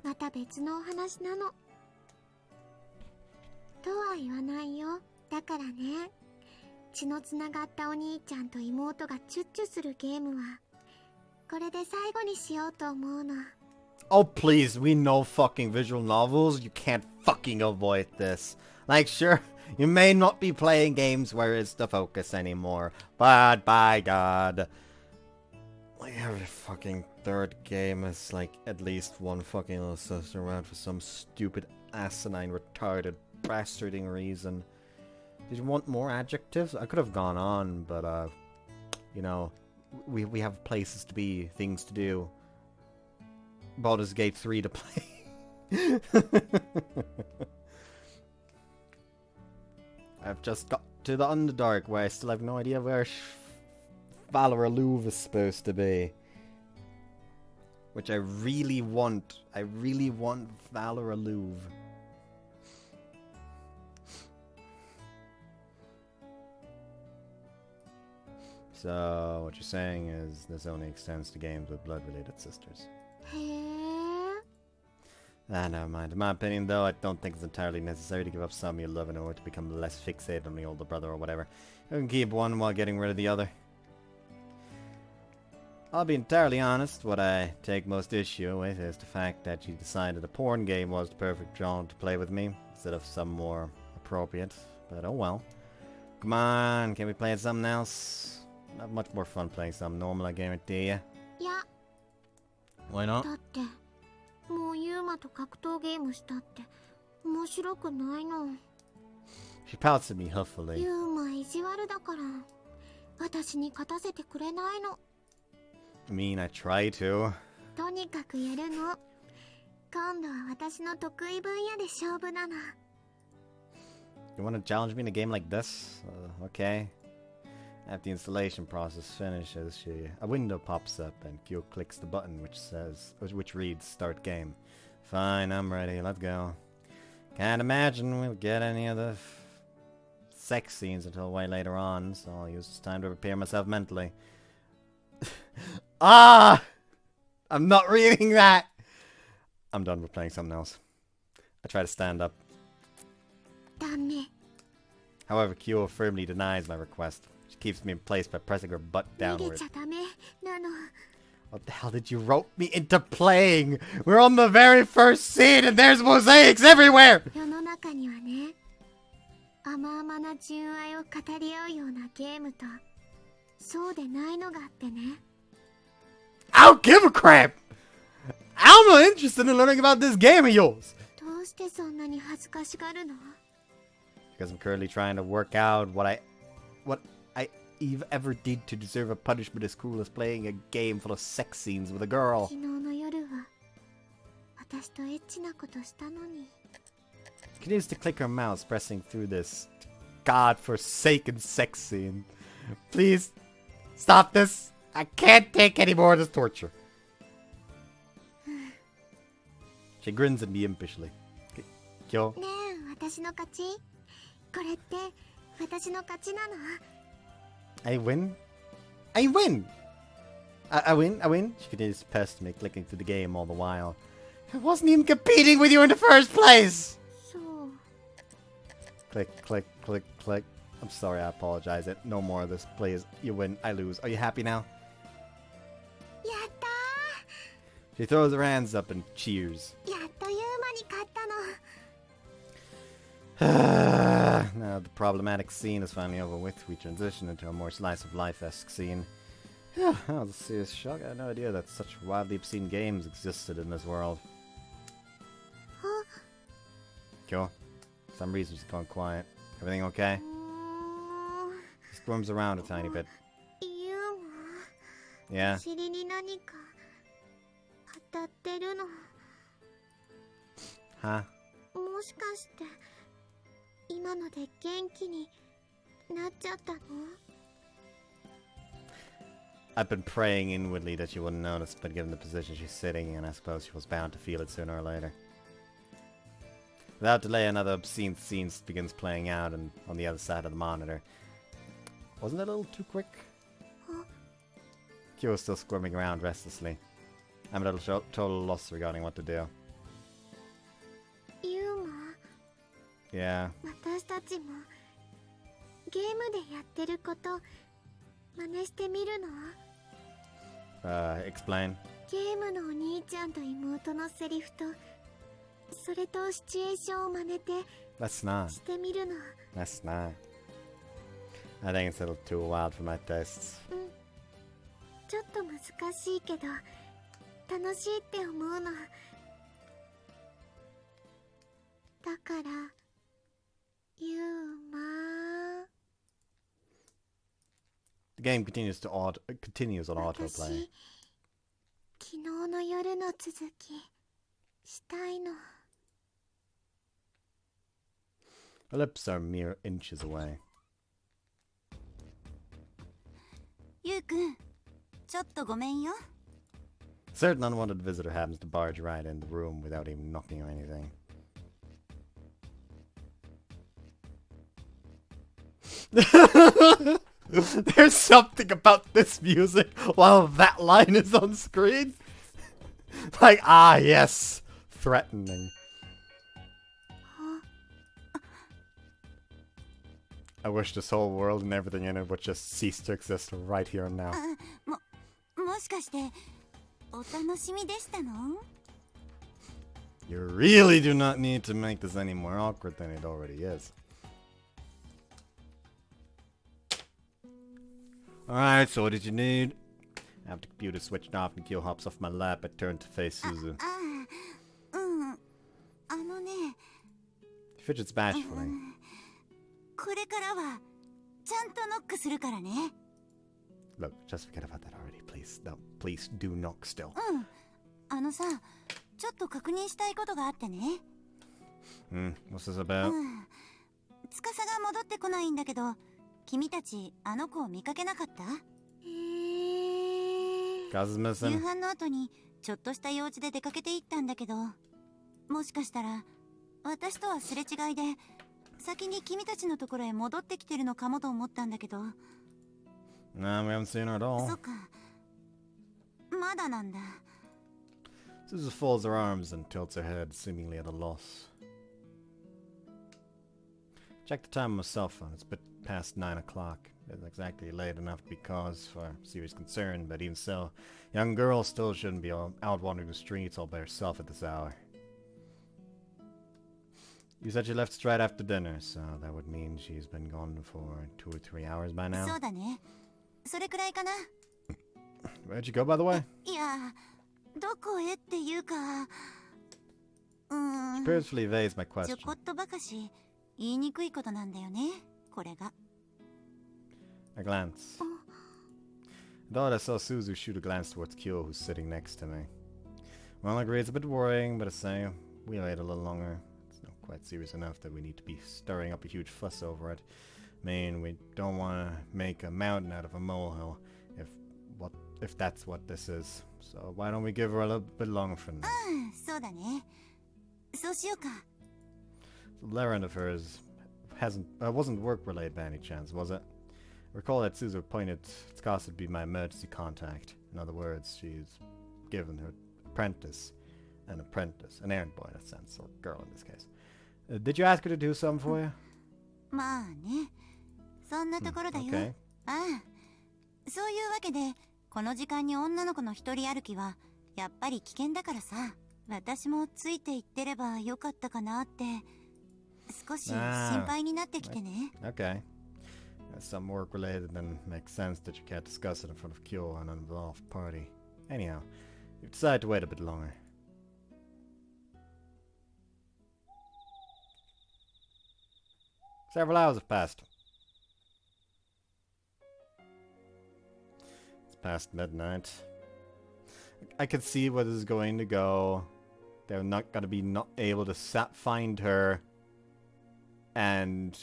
また別のお話なの。とは言わないよ。だからね、血のつながったお兄ちゃんと妹がチュッチュするゲームは、これで最後にしようと思うの。 Oh, please, we know fucking visual novels. You can't fucking avoid this. Like, sure, You may not be playing games where it's the focus anymore, but by God, like every fucking third game is like at least one fucking little sister around for some stupid, asinine, retarded, bastarding reason. Did you want more adjectives? I could have gone on, but you know, we have places to be, things to do. Baldur's Gate 3 to play. I've just got to the Underdark where I still have no idea where Valor Louvre is supposed to be. Which I really want. I really want Valor Louvre. So, what you're saying is this only extends to games with blood-related sisters. Never mind. In my opinion, though, I don't think it's entirely necessary to give up some you love in order to become less fixated on the older brother or whatever. You can keep one while getting rid of the other. I'll be entirely honest, what I take most issue with is the fact that you decided a porn game was the perfect genre to play with me, instead of some more appropriate, but oh well. Come on, can we play something else? Not much more fun playing something normal, I guarantee you. Yeah. Why not? だって、もうユーマと格闘ゲームしたって面白くないの。She pouts at me huffily. ユーマ意地悪だから、私に勝たせてくれないの。I mean, I try to. とにかくやるの。今度は私の得意分野で勝負だな。You want to challenge me in a game like this? Okay. After the installation process finishes, a window pops up and Kyou clicks the button which reads Start Game. Fine, I'm ready. Let's go. Can't imagine we'll get any of the sex scenes until way later on, so I'll use this time to prepare myself mentally. Ah! I'm not reading that! I'm done with playing something else. I try to stand up. ダメ。 However, Kyou firmly denies my request. She keeps me in place by pressing her butt 逃げ downward. ちゃダメなの。 What the hell did you rope me into playing? We're on the very first scene and there's mosaics everywhere! 世の中にはね、甘々な純愛を語り合うようなゲームと、そうでないのがあってね。I don't give a crap! I'm not interested in learning about this game of yours! どうしてそんなに恥ずかしがるの？ Because I'm currently trying to work out what I ever did to deserve a punishment as cruel as playing a game full of sex scenes with a girl. 昨日の夜は、私とエッチなことしたのに。 Continues to click her mouse, pressing through this god-forsaken sex scene. Please, stop this! I can't take any more of this torture. She grins at me impishly. Kyou? ねえ、私の勝ち？これって私の勝ちなの？ I win? I win! I win? She continues to pester me, clicking through the game all the while. I wasn't even competing with you in the first place! そう。 Click, click, click, click. I'm sorry, I apologize. No more of this, please. You win, I lose. Are you happy now? やったー！ She throws her hands up and cheers. やっとユーマに勝ったの。 Now the problematic scene is finally over with. We transition into a more slice-of-life-esque scene. That was a serious shock. I had no idea that such wildly obscene games existed in this world. Huh? Kyou? For some reason she's gone quiet. Everything okay? She squirms around a tiny bit. ユーマ。 Yeah? 尻に何か当たってるの。 Huh? もしかして今ので元気になっちゃったの？ I've been praying inwardly that she wouldn't notice, but given the position she's sitting in, I suppose she was bound to feel it sooner or later. Without delay, another obscene scene begins playing out and on the other side of the monitor. Wasn't that a little too quick? Huh? Kyou is still squirming around restlessly. I'm at a total loss regarding what to do. ユーマ。 Yeah. 私たちもゲームでやってること真似してみるの？ Explain. ゲームのお兄ちゃんと妹のセリフとそれとシチュエーションを真似て Let's not. してみるの。That's not. I think it's a little too wild for my tastes. ちょっと難しいけど楽しいって思うの。だからユーマ The game continues on autoplay. 私昨日の夜の続きしたいの。 Her lips are mere inches away. ゆうくん、ちょっとごめんよ。 Certain unwanted visitor happens to barge right in the room without even knocking or anything. There's something about this music while that line is on screen. Like, ah, yes. Threatening. I wish this whole world and everything in it would just cease to exist right here and now. もしかしてお楽しみでしたの？ You really do not need to make this any more awkward than it already is. Alright, so what did you need? After the computer switched off and Kyo hops off my lap, I turned to face Suzu. ね。 She fidgets bashfully. これからはちゃんとノックするからね。 Look, just forget about that already, please. No, please do knock still. さ、ちょっと確認したいことがあってね。What's this about? 司が戻ってこないんだけど、君たちあの子を見かけなかった？ Kaz is 夕 missing. 飯の後にちょっとした用事で出かけて行ったんだけど、もしかしたら私とはすれ違いで先に君たちのところへ戻ってきてるのかもと思ったんだけど。 Nah, we haven't seen her at そ all. っか、まだなんだ。 Suzu folds her arms and tilts her head, seemingly at a loss. Check the time on my cell phone. It's a bit past 9 o'clock. It's exactly late enough to be cause for serious concern, but even so, young girl still shouldn't be out wandering the streets all by herself at this hour. You said she left straight after dinner, so that would mean she's been gone for 2 or 3 hours by now. そうだね。それくらいかな。 Where'd you go, by the way? いや、どこへっていうか、She purposefully evades my ちょ question. こっとばかし言いにくいことなんだよね、これが。 I glance. I thought I saw Suzu shoot a glance towards Kyo, who's sitting next to me. Well, I agree it's a bit worrying, but I say, we wait a little longer. It's not quite serious enough that we need to be stirring up a huge fuss over it. I mean, we don't want to make a mountain out of a molehill, if that's what this is. So why don't we give her a little bit longer for now? そうだね。そうしようか。 The errand of hers wasn't work-related by any chance, was it? Recall that Suzu appointed Sasa to be my emergency contact. In other words, she's given her apprentice, an errand boy in a sense, or girl in this case. Did you ask her to do something for you? まあね。そんなところだよ。 Okay. そういうわけで、この時間に女の子の一人歩きはやっぱり危険だからさ、私もついて行ってればよかったかなって少し心配になってきてね。 Okay. That's some work related, then makes sense that you can't discuss it in front of Kyo and an involved party. Anyhow, you've decided to wait a bit longer. Several hours have passed. It's past midnight. I can see where this is going to go. They're not going to be not able to find her. And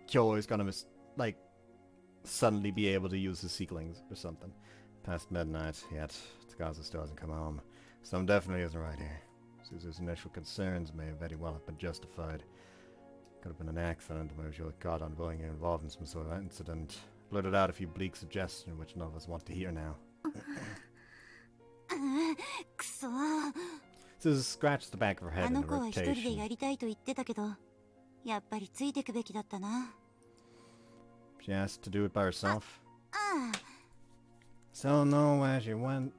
Kyo is going to like suddenly be able to use his seeklings or something. Past midnight, yet Sasa still hasn't come home. Something definitely isn't right here. Suzu's initial concerns may very well have been justified. Could have been an accident, or maybe she was caught unwillingly involved in some sort of incident. Blurted out a few bleak suggestions which none of us want to hear now. くそ。 Suzu scratched the back of her head あ in の子は一人で irritation. やりたいと言ってたけど、やっぱりついてくべきだったな。 She asked to do it by herself. ああ、 Still don't know where she went.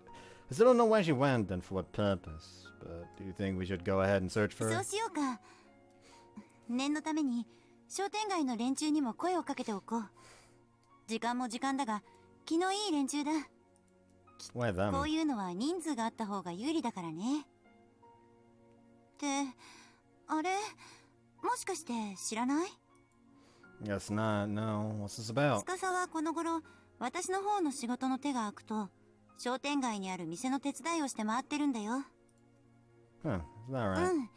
I still don't know where she went and for what purpose. But do you think we should go ahead and search for そ her? うしようか。念のために商店街の連中にも声をかけておこう。時間も時間だが、気のいい連中だ。Why こ them? ういうのは人数があった方が有利だからね。ってあれ、もしかして知らない？ Guess not. No. What's this about? 司はこの頃、私の方の仕事の手が空くと、商店街にある店の手伝いをして回ってるんだよ。Huh. Is that right? うん。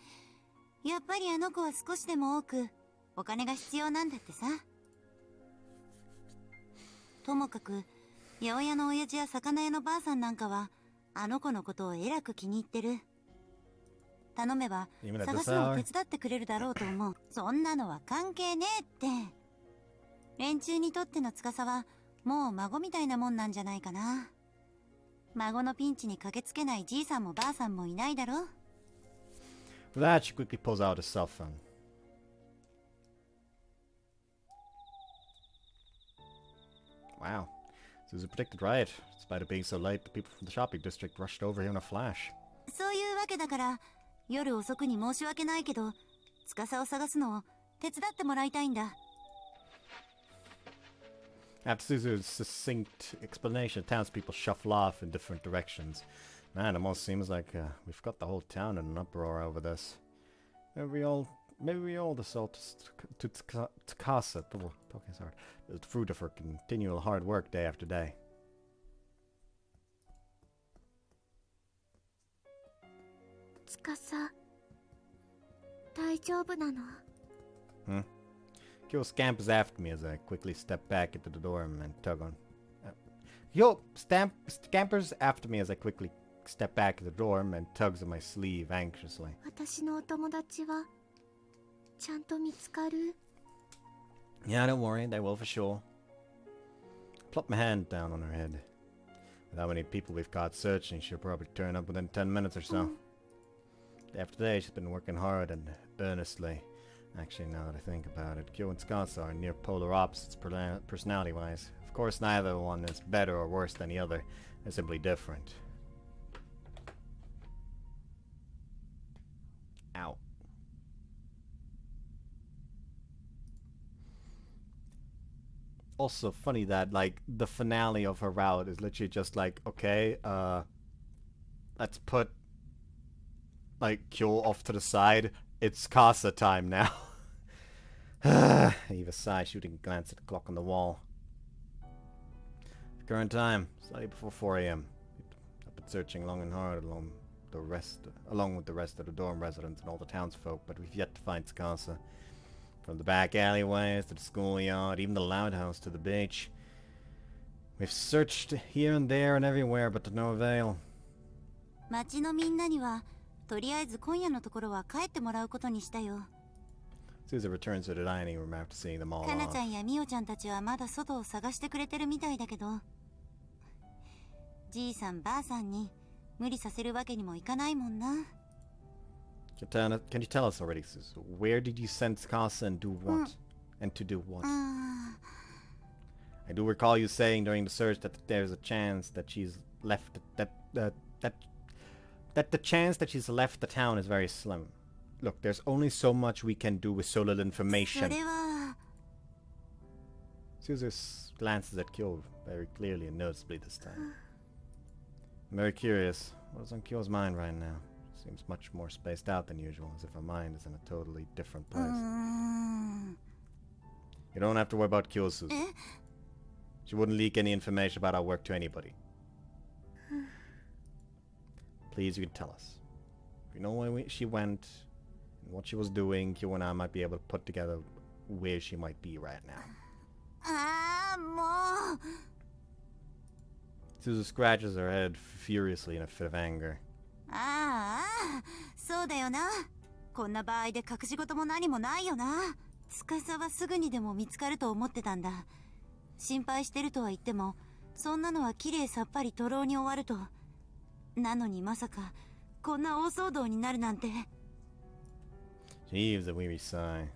やっぱりあの子は少しでも多くお金が必要なんだってさ。ともかく八百屋の親父や魚屋のばあさんなんかはあの子のことをえらく気に入ってる。頼めば Even at 探 this すのを hour? 手伝ってくれるだろうと思う。そんなのは関係ねえって。連中にとっての司はもう孫みたいなもんなんじゃないかな。孫のピンチに駆けつけないじいさんもばあさんもいないだろ。 With that, she quickly pulls out a cell phone. Wow. Suzu predicted right. Despite it being so late, the people from the shopping district rushed over here in a flash. そういうわけだから夜遅くに申し訳ないけど司を探すのを手伝ってもらいたいんだ。 After Suzu's succinct explanation, townspeople shuffle off in different directions. Man, it almost seems like we've got the whole town in an uproar over this. Maybe we all deserve to Tsukasa, talking hard, the fruit of her continual hard work day after day. 司、大丈夫なの？ Kyo scampers after me as I quickly step back into the dorm and tug on. Scampers after me as I quickly step back into the dorm and tugs on my sleeve anxiously. 私のお友達はちゃんと見つかる？ Yeah, don't worry, they will for sure. Plop my hand down on her head. With how many people we've got searching, she'll probably turn up within 10 minutes or so. Day after day, she's been working hard and earnestly. Actually, now that I think about it, Kyo and Sasa are near polar opposites personality-wise. Of course, neither one is better or worse than the other. They're simply different. Ow. Also funny that, like, the finale of her route is literally just like, okay, let's put, like, Kyo off to the side. It's Casa time now. Eva sighed, shooting a glance at the clock on the wall. The current time, slightly before 4 a.m. I've been searching long and hard along with the rest of the dorm residents and all the townsfolk, but we've yet to find Casa. From the back alleyways to the schoolyard, even the loud house to the beach. We've searched here and there and everywhere, but to no avail. 町のみんなにはとりあえず今夜のところは帰ってもらうことにしたよ。 Susan returns to the dining room after seeing them all かな off. ちゃんやみおちゃんたちはまだ外を探してくれてるみたいだけど、じいさんばあさんに無理させるわけにもいかないもんな。 Can you tell us already, Susan? Where did you send Casa and do what? And to do what? I do recall you saying during the search that there's a chance that she's left that the chance that she's left the town is very slim. Look, there's only so much we can do with so little そ information. れは Susan glances at Kyo very clearly and noticeably this time. I'm very curious. What is on Kyo's mind right now? Seems much more spaced out than usual, as if her mind is in a totally different place. You don't have to worry about Kyo, Susan. She wouldn't leak any information about our work to anybody. Please, you can tell us. If you know where she went and what she was doing, Kyo and I might be able to put together where she might be right now. ああもう Susan scratches her head furiously in a fit of anger. ああそうだよな。こんな場合で隠し事も何もないよな。司はすぐにでも見つかると思ってたんだ。心配してるとは言ってもそんなのはきれいさっぱり徒労に終わると。なのにまさかこんな大騒動になるなんて。 She heaves a weary sigh.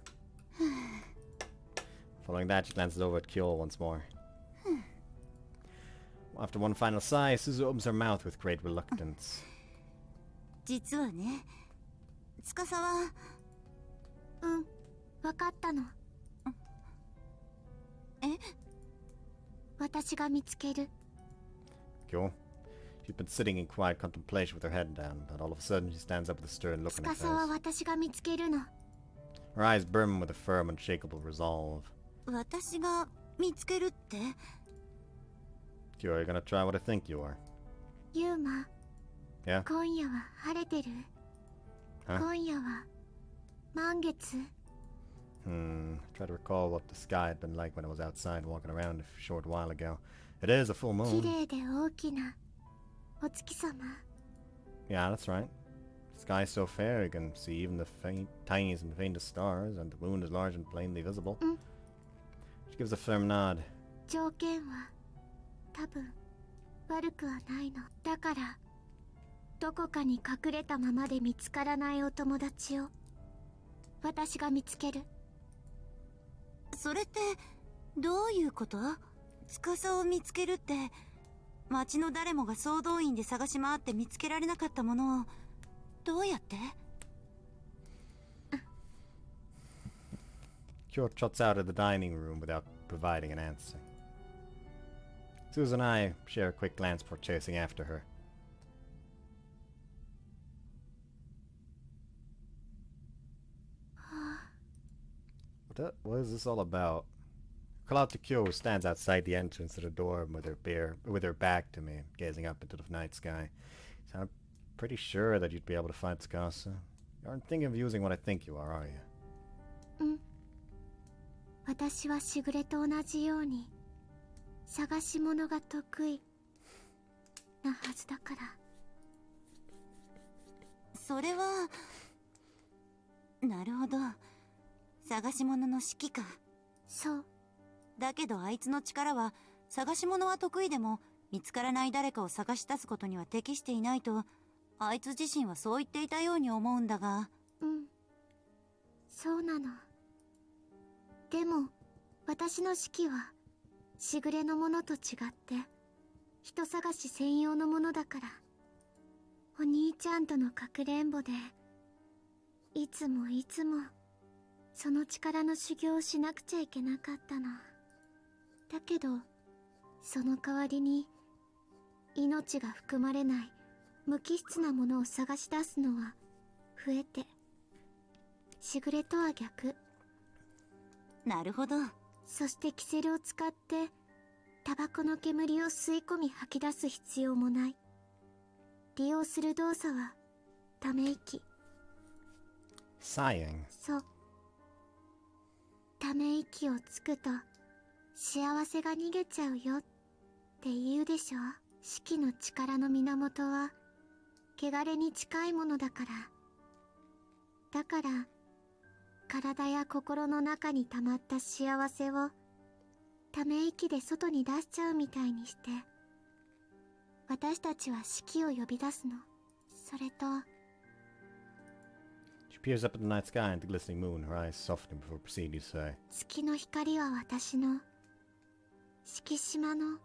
Following that, she glances over at Kyo once more. After one final sigh, Suzu opens her mouth with great reluctance. 実はね、司はわかったの。私が見つける。 Kyo. She's been sitting in quiet contemplation with her head down, but all of a sudden she stands up with a stern look 司 in her は face. 私が見つけるの。 Her eyes brim with a firm, unshakable resolve. 私が見つけるって？ Kyo, are you gonna try what I think you are? ユーマ、 Yeah? 今夜は晴れてる？ Huh? 今夜は満月？ I try to recall what the sky had been like when I was outside walking around a short while ago. It is a full 綺 moon. 麗で大きなお月様。 Yeah, that's right. The sky is so fair you can see even the tiniest and faintest stars, and the moon is large and plainly visible. She gives a firm nod. 条件は多分悪くはないの。だからどこかに隠れたままで見つからないお友達を私が見つける。それってどういうこと？司を見つけるって、町の誰もが総動員で探し回って見つけられなかったものをどうやって？ Kyo trots out of the dining room without providing an answer. Susan and I share a quick glance before chasing after her. What is this all about? I call out to Kyo, who stands outside the entrance to the door with her back to me, gazing up into the night sky. So I'm pretty sure that you'd be able to find Sasa. You aren't thinking of using what I think you are you? 私はしぐれと同じように探し物が得意なはずだから。それは、なるほど。探し物の指揮か。そう。だけどあいつの力は、探し物は得意でも見つからない誰かを探し出すことには適していないと、あいつ自身はそう言っていたように思うんだが。そうなの。でも私の指揮はしぐれのものと違って人探し専用のものだから、お兄ちゃんとのかくれんぼでいつもその力の修行をしなくちゃいけなかったの。だけどその代わりに命が含まれない無機質なものを探し出すのは増えて、しぐれとは逆。なるほど。そしてキセルを使ってタバコの煙を吸い込み吐き出す必要もない。利用する動作はため息。Sighing. そう。ため息をつくと幸せが逃げちゃうよって言うでしょ。四季の力の源は汚れに近いものだから。だから体や心の中に溜まった幸せをため息で外に出しちゃうみたいにして、私たちは四季を呼び出すの。それと She peers up at the night sky and the glistening moon, her eyes softening before proceeding to say, 月の光は私の敷島の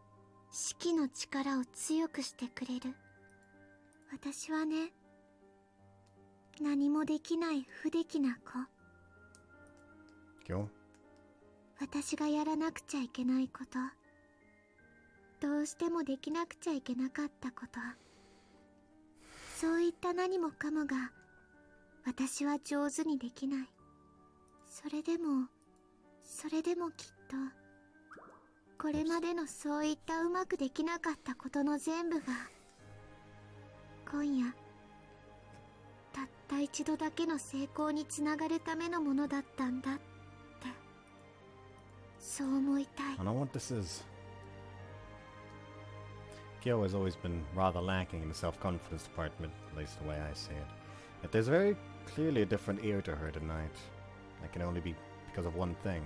四季の力を強くしてくれる。私はね、何もできない不出来な子。Kyo? 私がやらなくちゃいけないこと、どうしてもできなくちゃいけなかったこと、そういった何もかもが私は上手にできない。それでもきっとこれまでのそういったうまくできなかったことの全部が今夜たった一度だけの成功につながるためのものだったんだって、そう思いたい。 I know what this is. Kyo has always been rather lacking in the self-confidence department, at least the way I see it. Yet there's very clearly a different ear to her tonight. That can only be because of one thing.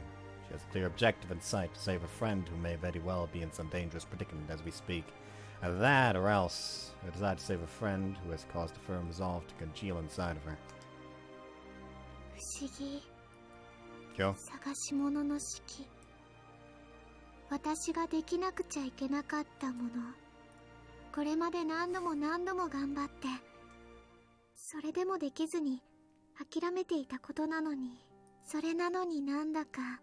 She has a clear objective in sight to save a friend who may very well be in some dangerous predicament as we speak. Either that, or else a desire to save a friend who has caused a firm resolve to congeal inside of her. 不思議。 Kyo? 探し物の式。私ができなくちゃいけなかったもの、これまで何度も頑張って、それでもできずに諦めていたことなのに、それなのになんだか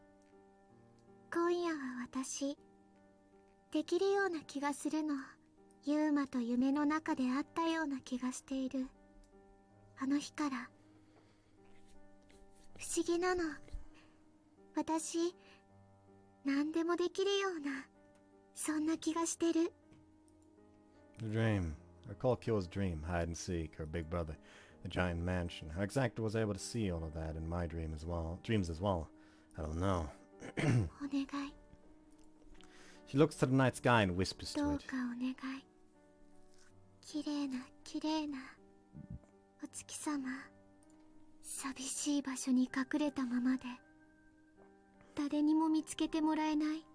今夜は私できるような気がするの。ユーマと夢の中であったような気がしている。あの日から。不思議なの。私何でもできるような、そんな気がしてる。 The dream. I recall Kyo's dream, hide and seek, her big brother, the giant mansion. How exactly was I able to see all of that in my dreams as well? I don't know. お願い。 She looks to the night sky and whispers ど to う it. かお願い。綺麗な綺麗なお月様。寂しい場所に隠れたままで誰にも見つけてもらえない、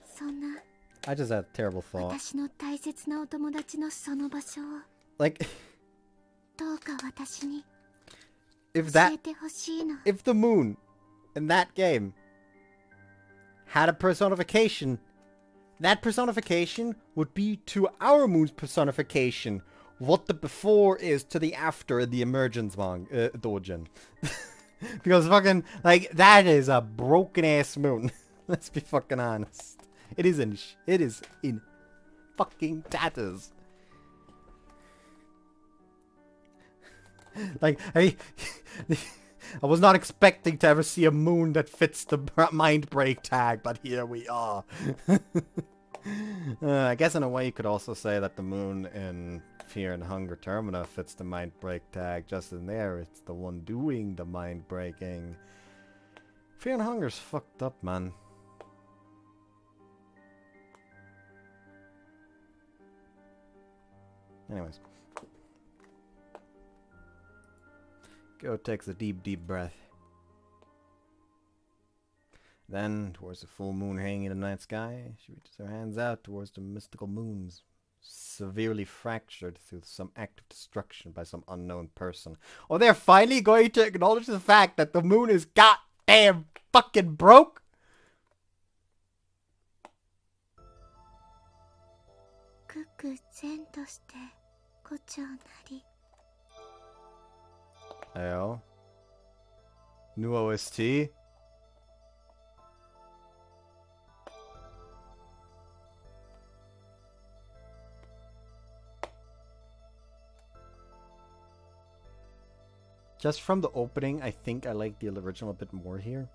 そんな I just had a terrible thought. 私の大切なお友達のその場所を Like, どうか私に if 教 that, えてほしいの。 if the moon in that game had a personification, that personification would be to our moon's personification what the before is to the after in the emergence doujin. Because fucking, like, that is a broken ass moon. Let's be fucking honest. It is in fucking tatters. Like, I was not expecting to ever see a moon that fits the mind break tag, but here we are. I guess in a way you could also say that the moon in Fear and Hunger Termina fits the mind break tag. Just in there, it's the one doing the mind breaking. Fear and Hunger's fucked up, man. Anyways. Go takes a deep, deep breath. Then, towards the full moon hanging in the night sky, she reaches her hands out towards the mystical moons, severely fractured through some act of destruction by some unknown person. Oh, they're finally going to acknowledge the fact that the moon is goddamn fucking broke? Ayo. New OST? Just from the opening, I think I like the original a bit more here.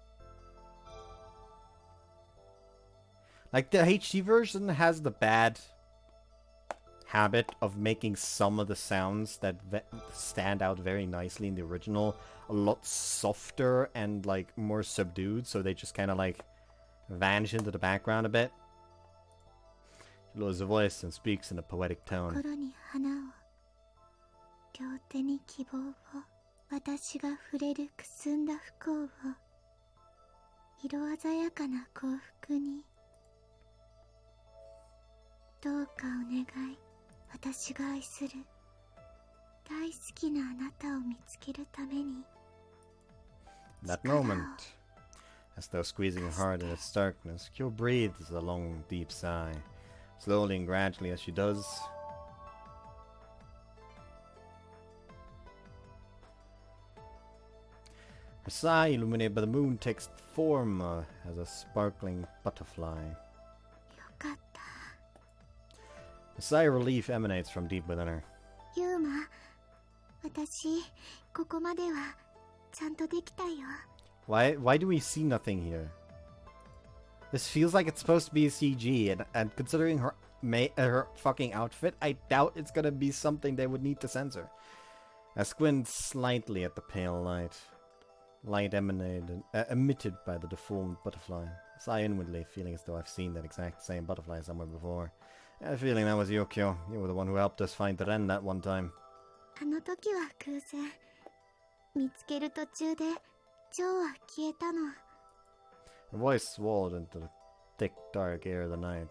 Like, the HD version has the bad habit of making some of the sounds that stand out very nicely in the original a lot softer and, like, more subdued, so they just kind of, like, vanish into the background a bit. She lowers her voice and speaks in a poetic tone. 私が触れるくすんだ不幸を色鮮やかな幸福にどうかお願い。私が愛する大好きなあなたを見つけるために That moment, as though squeezing her heart in its darkness, Kyo breathes a long, deep sigh. Slowly and gradually as she does, her sigh, illuminated by the moon, takes form as a sparkling butterfly. よかった。 A sigh of relief emanates from deep within her. ユーマ、私ここまではちゃんとできたよ。 Why do we see nothing here? This feels like it's supposed to be a CG, and considering her fucking outfit, I doubt it's gonna be something they would need to censor. I squint slightly at the pale light. Light emitted by the deformed butterfly. I sigh inwardly, feeling as though I've seen that exact same butterfly somewhere before. I have a feeling that was you, Kyo. You were the one who helped us find the Ren that one time. あの時は偶然。見つける途中でジョーは消えたの。 Her voice swelled into the thick, dark air of the night.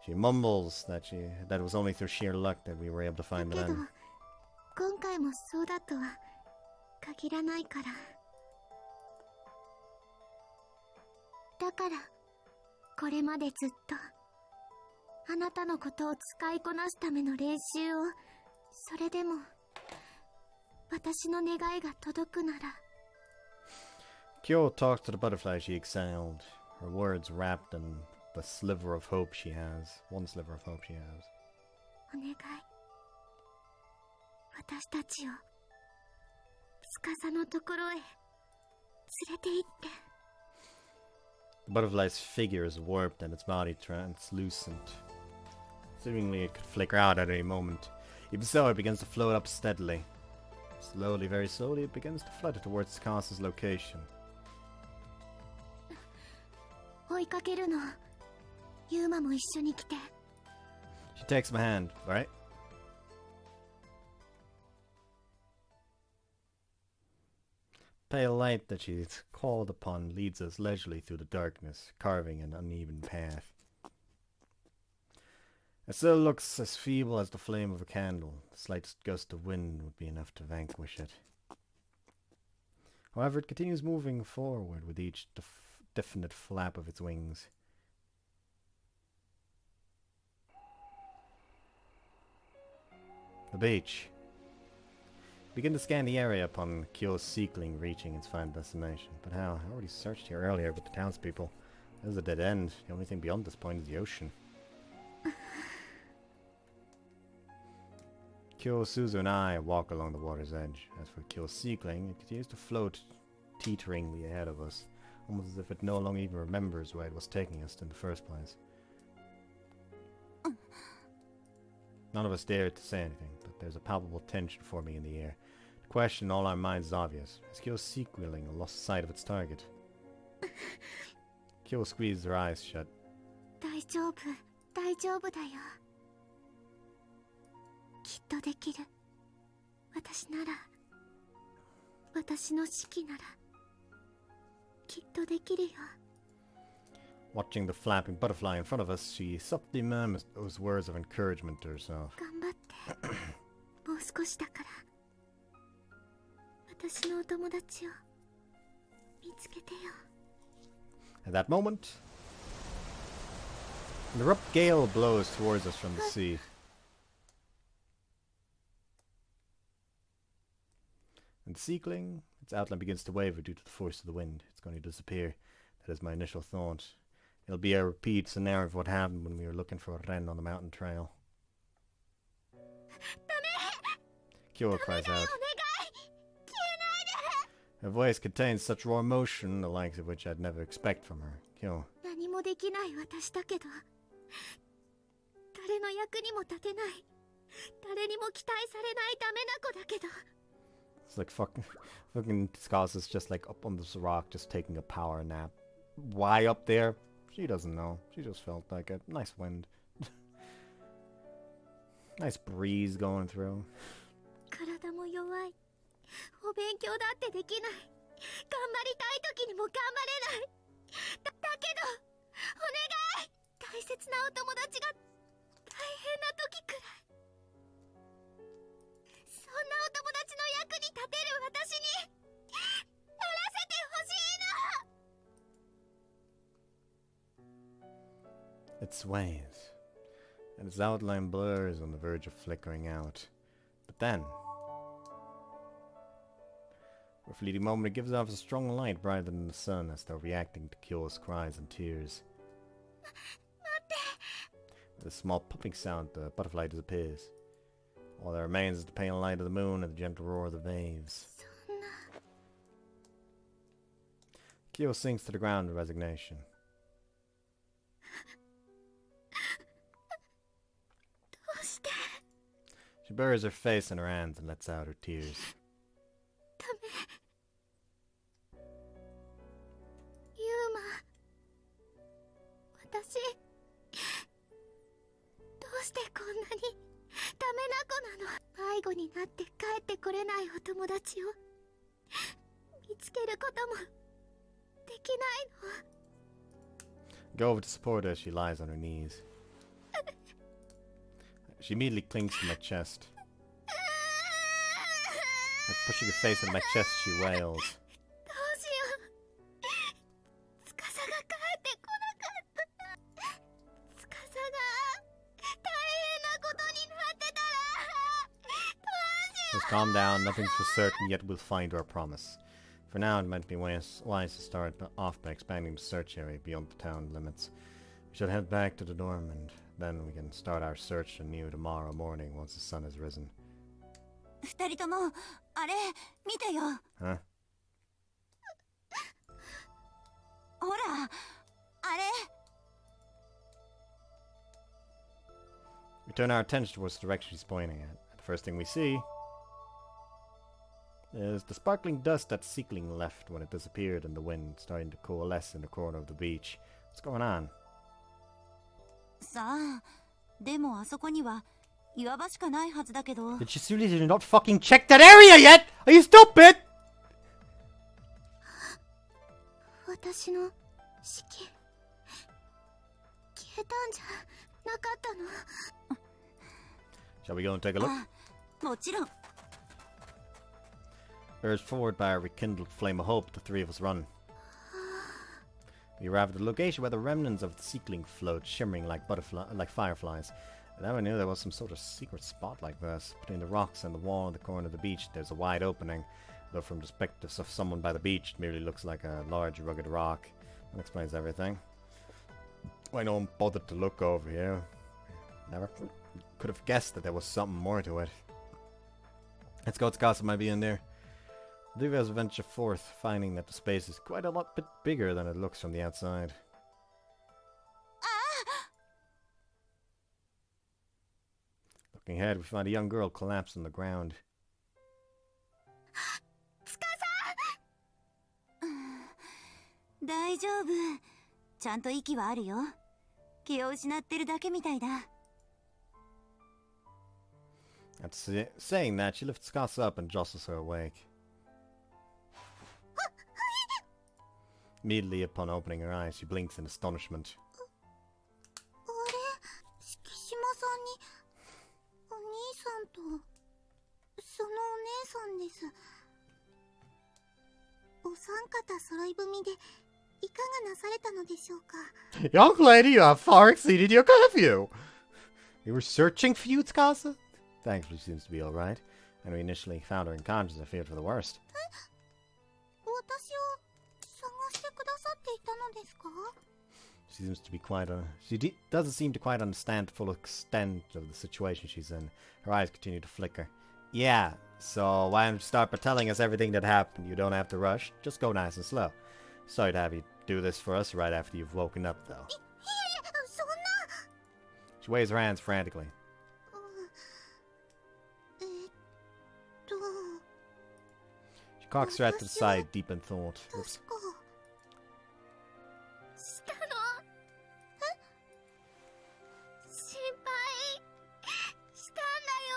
She mumbles that it was only through sheer luck that we were able to find the だけど Ren. 今回もそうだとは限らないから。だからこれまでずっとあなたのことを使いこなすための練習を、それでも私の願いが届くなら。Kyo talks to the butterfly she exiled, her words wrapped in the sliver of hope she has. One sliver of hope she has. お願い。私たちを司のところへ連れて行って。 The butterfly's figure is warped and its body translucent. Seemingly it could flicker out at any moment. Even so, it begins to float up steadily. Slowly, very slowly, it begins to flutter towards Sasa's location. 追いかけるの。ユーマも一緒に来て。 She takes my hand, right? Pale light that she's called upon leads us leisurely through the darkness, carving an uneven path. It still looks as feeble as the flame of a candle. The slightest gust of wind would be enough to vanquish it. However, it continues moving forward with each definite flap of its wings. The beach. Begin to scan the area upon Kyo's seekling reaching its final destination. But how? I already searched here earlier with the townspeople. This is a dead end. The only thing beyond this point is the ocean. Kyo, Suzu, and I walk along the water's edge. As for Kyo's seekling, it continues to float teeteringly ahead of us, almost as if it no longer even remembers where it was taking us in the first place. None of us dare to say anything, but there's a palpable tension forming in the air. The question in all our minds is obvious. Has Kyo's seekling lost sight of its target? Kyo squeezed her eyes shut. 大丈夫、大丈夫だよ。きっとできる。私なら、私の指揮なら、きっとできるよ。 Watching the flapping butterfly in front of us, she softly murmurs those words of encouragement to herself. 頑張って。もう少しだから。私のお友達を見つけてよ。 At that moment, an abrupt gale blows towards us from the sea. And the seekling, its outline begins to waver due to the force of the wind. It's going to disappear. That is my initial thought. It'll be a repeat scenario of what happened when we were looking for a Ren on the mountain trail. Kyo cries out. Her voice contains such raw emotion, the likes of which I'd never expect from her. Kyo. 何もできない私だけど、誰の役にも立てない、誰にも期待されないダメな子だけど。 It's like fucking Sasa is just like up on this rock, just taking a power nap. Why up there? She doesn't know. She just felt like a nice wind. Nice breeze going through. 体も弱い。お勉強だってできない。頑張りたい時にも頑張れない。だけど、お願い。大切なお友達が大変な時くらい。そんなお友達の役に立てる私にならせてほしいの。 It sways, and its outline blurs on the verge of flickering out. But then, for a fleeting moment, it gives off a strong light brighter than the sun as though reacting to Kyo's cries and tears. With a small popping sound, the butterfly disappears. All that remains is the pale light of the moon and the gentle roar of the waves. Kyo sinks to the ground in resignation. She buries her face in her hands and lets out her tears. ダメ。ユーマ。私、どうしてこんなにダメな子なの。迷子になって帰ってこれないお友達を見つけることもできないの。 Go over to support her as she lies on her knees. She immediately clings to my chest. And pushing her face on my chest, she wails. どうしよう。司が帰ってこなかった。司が大変なことになってたら。どうしよう。 Just calm down, nothing's for certain, yet we'll find our promise. For now, it might be wise to start off by expanding the search area beyond the town limits. We should head back to the dorm, and then we can start our search anew tomorrow morning once the sun has risen. 二人とも、あれ、見てよ。Huh? ほら、あれ。We turn our attention towards the direction she's pointing at. The first thing we see is the sparkling dust that Seekling left when it disappeared in the wind, starting to coalesce in the corner of the beach. What's going on? さあ、でもあそこには岩場しかないはずだけど。 Did you seriously not fucking check that area yet? Are you stupid? 私の式消えたんじゃなかったの。 Shall we go and take a look? もちろん。 Urged forward by a rekindled flame of hope, the three of us run. We arrive at the location where the remnants of the Seekling float, shimmering like fireflies. I never knew there was some sort of secret spot like this. Between the rocks and the wall at the corner of the beach, there's a wide opening. Though from the perspective of someone by the beach, it merely looks like a large, rugged rock. That explains everything. Why no one bothered to look over here? Never could have guessed that there was something more to it. Let's go, Sasa might be in there. The three of us venture forth, finding that the space is quite a lot bit bigger than it looks from the outside. Looking ahead, we find a young girl collapsed on the ground. 大丈夫。ちゃんと息はあるよ。気を失ってるだけみたいだ。After saying that, she lifts Sasa up and jostles her awake. Immediately upon opening her eyes, she blinks in astonishment. あれ、敷島さんにお兄さんとそのお姉さんです。お三方揃い踏みでいかがなされたのでしょうか。 Young lady, you have far exceeded your curfew! We were searching for you, Sasa? Thankfully, she seems to be alright. And we initially found her unconscious and feared for the worst. 私を探してくださっていたのですか？ She seems to be doesn't seem to quite understand the full extent of the situation she's in. Her eyes continue to flicker. Yeah, so why don't you start by telling us everything that happened? You don't have to rush. Just go nice and slow. Sorry to have you do this for us right after you've woken up, though. そんな。 She waves her hands frantically. She cocks her head to the side, deep in thought. Oops. 確かしたの？心配したんだよ、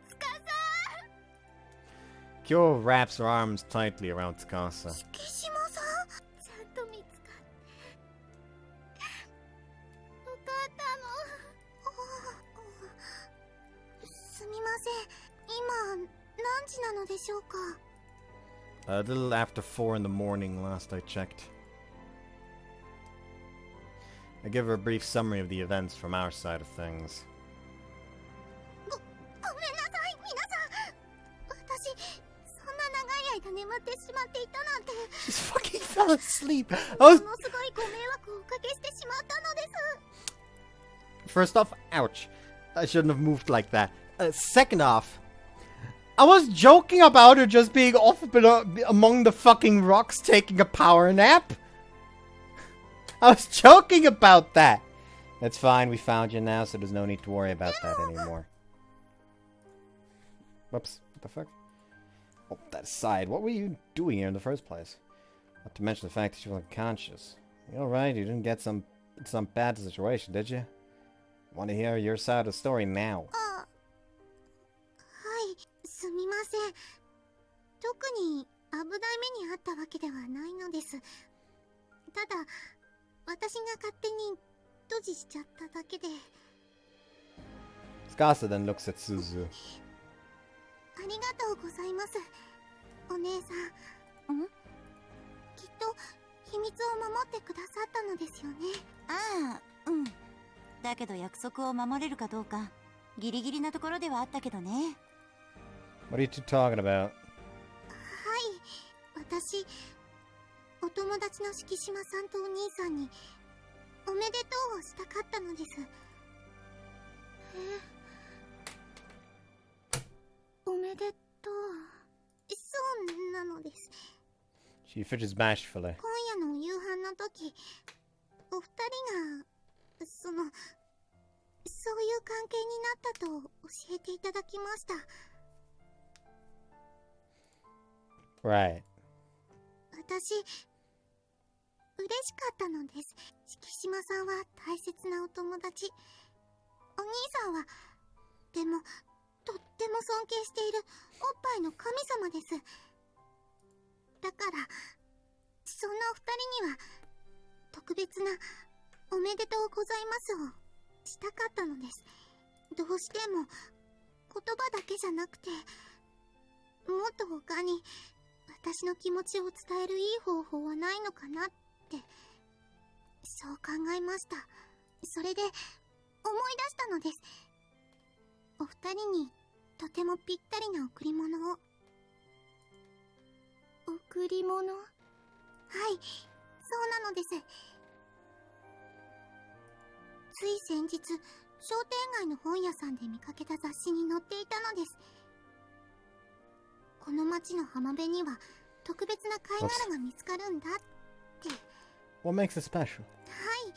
スカさん。 Kyo wraps her arms tightly around Sasa. 敷島さん、ちゃんと見つかってよかったの。すみません、今何時なのでしょうか。 A little after 4 in the morning, last I checked. I give her a brief summary of the events from our side of things. ごめんなさい、皆さん。私、そんな長い間眠ってしまっていたなんて。 She fucking fell asleep. I was ものすごいご迷惑をおかけしてしまったのです。 First off, ouch. I shouldn't have moved like that. Second off, I was joking about her just being off among the fucking rocks taking a power nap. I was joking about that. That's fine, we found you now, so there's no need to worry about that anymore. Whoops, what the fuck? Oh, that aside, what were you doing here in the first place? Not to mention the fact that you were unconscious. You alright? You didn't get some bad situation, did you? Want to hear your side of the story now. はい、すみません。特に危ない目にあったわけではないのです。ただ、私が勝手に閉じしちゃっただけで。 Sasa then looks at Suzu. ありがとうございます。お姉さん。きっと秘密を守ってくださったのですよね。ああ、うん。だけど約束を守れるかどうかギリギリなところではあったけどね。 What are you two talking about? はい、私私、お友達の敷島さんとお兄さんにおめでとうをしたかったのです。おめでとう。そうなのです。She finishes bashfully. 今夜のお夕飯の時、お二人がそういう関係になったと教えていただきました。Right. 私、嬉しかったのです。敷島さんは大切なお友達。お兄さんは、でも、とっても尊敬しているおっぱいの神様です。だから、そんなお二人には、特別なおめでとうございますをしたかったのです。どうしても、言葉だけじゃなくて、もっと他に、私の気持ちを伝えるいい方法はないのかなって、そう考えました。それで、思い出したのです。お二人に、とてもぴったりな贈り物を。贈り物？はい、そうなのです。つい先日、商店街の本屋さんで見かけた雑誌に載っていたのです。この町の浜辺には特別な貝殻が見つかるんだって。What makes it special? はい。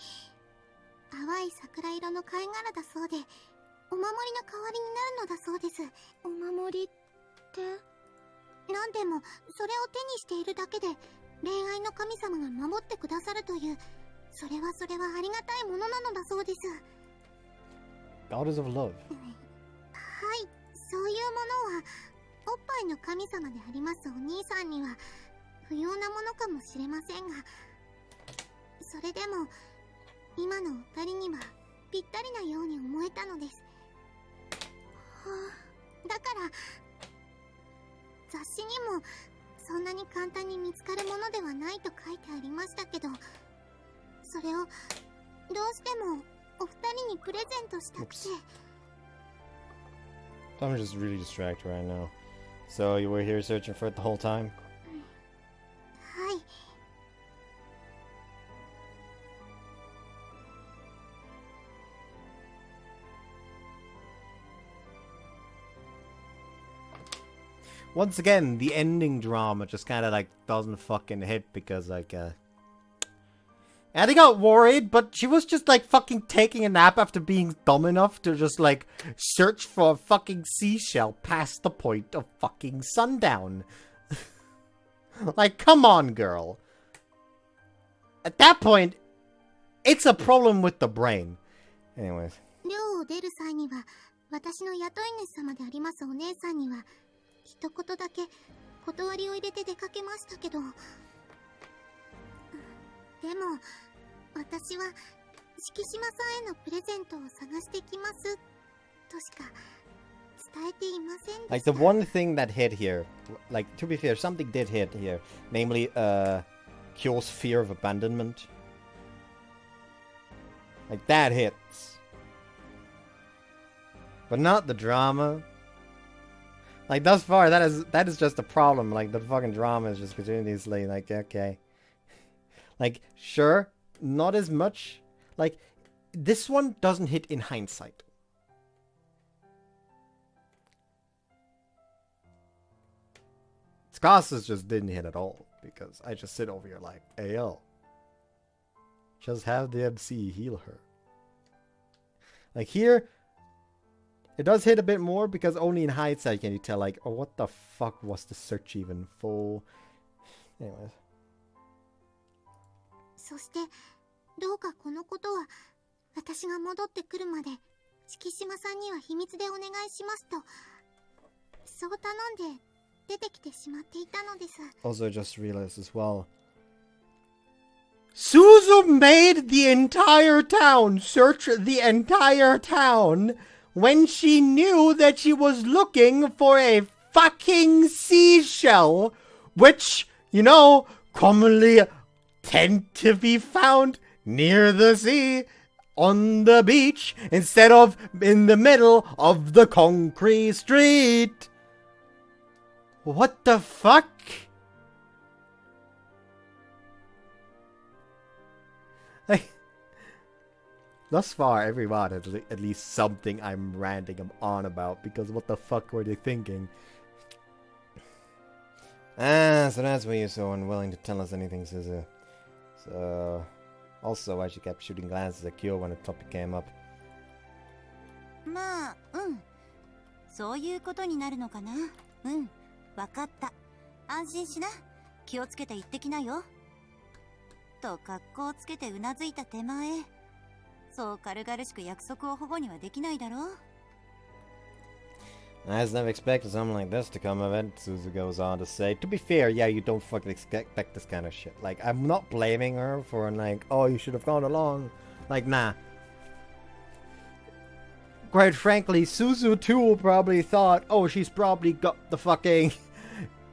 淡い桜色の貝殻だそうで、お守りの代わりになるのだそうです。お守りって？なんでも、それを手にしているだけで、恋愛の神様が守ってくださるという、それはありがたいものなのだそうです。Goddess of Love. はい、そういうものは、おっぱいの神様でありますお兄さんには不要なものかもしれませんが、それでも今のお二人にはぴったりなように思えたのです。だから雑誌にもそんなに簡単に見つかるものではないと書いてありましたけど、それをどうしてもお二人にプレゼントしたくて。I'm just really distracted right now. So you were here searching for it the whole time? はい。Once again, the ending drama just kind of like doesn't fucking hit because and I got worried, but she was just like fucking taking a nap after being dumb enough to just like search for a fucking seashell past the point of fucking sundown. Like, come on, girl. At that point, it's a problem with the brain. Anyways. 寮を出る際には、私の雇い主様でありますお姉さんには、一言だけ断りを入れて出かけましたけど、でも、私は敷島さんへのプレゼントを探してきますとしか伝えていませんでした。Like the one thing that hit here, like to be fair, something did hit here, namely Kyo's fear of abandonment. Like that hits. But not the drama. Like thus far, that is just a problem. Like the fucking drama is just continuously like, okay. Like, sure, not as much. Like, this one doesn't hit in hindsight. Sasa's just didn't hit at all. Because I just sit over here like, hey yo. Just have the MC heal her. Like here, it does hit a bit more because only in hindsight can you tell like, oh, what the fuck was the search even for? Anyways. そして、どうかこのことは、私が戻ってくるまで、敷島さんには秘密でお願いしますと、そう頼んで、出てきてしまっていたのです。Also just realized as well. Suzu made the entire town search the entire town when she knew that she was looking for a fucking seashell, which, you know, commonly tend to be found near the sea, on the beach, instead of in the middle of the concrete street. What the fuck? Thus far, every mod has at least something I'm ranting on about, because what the fuck were they thinking? Ah, so that's why you're so unwilling to tell us anything, Suzu. So, also why she kept shooting glances at Kyo when the topic came up. まあ、うん。そういうことになるのかな。うん、わかった。安心しな。気をつけて行ってきなよ。と格好をつけてうなずいた手前、そう軽々しく約束を保護にはできないだろう。I just never expected something like this to come of it, Suzu goes on to say. To be fair, yeah, you don't fucking expect this kind of shit. Like, I'm not blaming her for, like, oh, you should have gone along. Like, nah. Quite frankly, Suzu too probably thought, oh, she's probably got the fucking,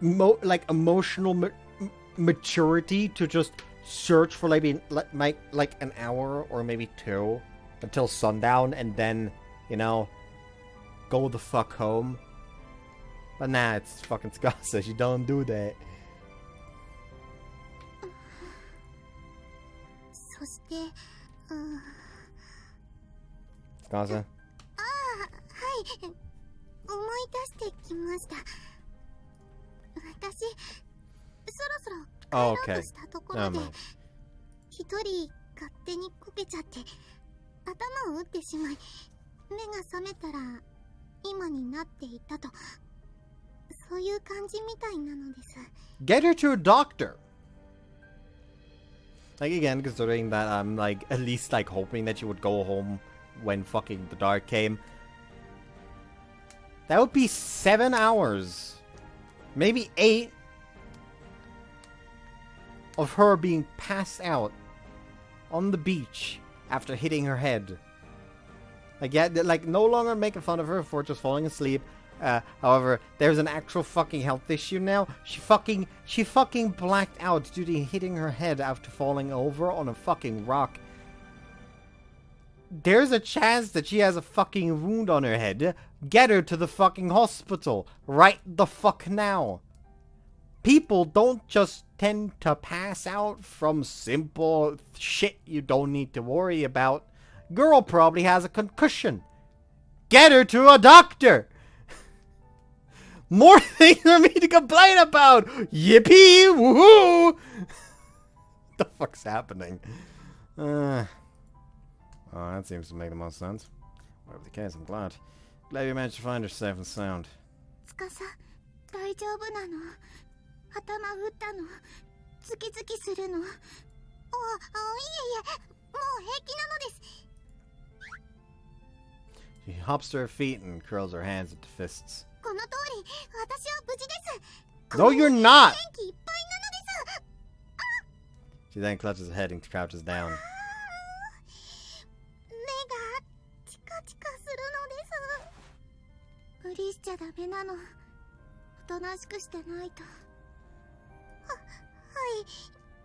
emotional maturity to just search for maybe, like an hour or maybe 2 until sundown and then, you know, go the fuck home. But nah, it's fucking Sasa. She don't do that. そして、Sasa? はい、思い出してきました。私、そろそろ帰ろうとしたところで、一人勝手にこけちゃって、頭を打ってしまい、目が覚めたら、今になっていたと、そういう感じみたいなのです。Get her to a doctor! Like, again, considering that I'm, like, at least, like, hoping that she would go home when fucking the dark came. That would be 7 hours. Maybe 8 of her being passed out on the beach after hitting her head. Like, yeah, like, no longer making fun of her for just falling asleep. However, there's an actual fucking health issue now. She fucking blacked out due to hitting her head after falling over on a fucking rock. There's a chance that she has a fucking wound on her head. Get her to the fucking hospital. Right the fuck now. People don't just tend to pass out from simple shit you don't need to worry about. Girl probably has a concussion. Get her to a doctor. More things for me to complain about. Yippee! Woohoo! What the fuck's happening? Oh, that seems to make the most sense. Whatever the case, I'm glad. Glad you managed to find her safe and sound. つかさ、大丈夫なの？頭打ったの？ズキズキするの？いえいえ、もう平気なのです。She hops to her feet and curls her hands into fists. この通り、私は無事です。No, you're not! 元気いっぱいなのです。She then clutches her head and crouches down. 目がチカチカするのです。無理しちゃダメなの。おとなしくしてないと。はい、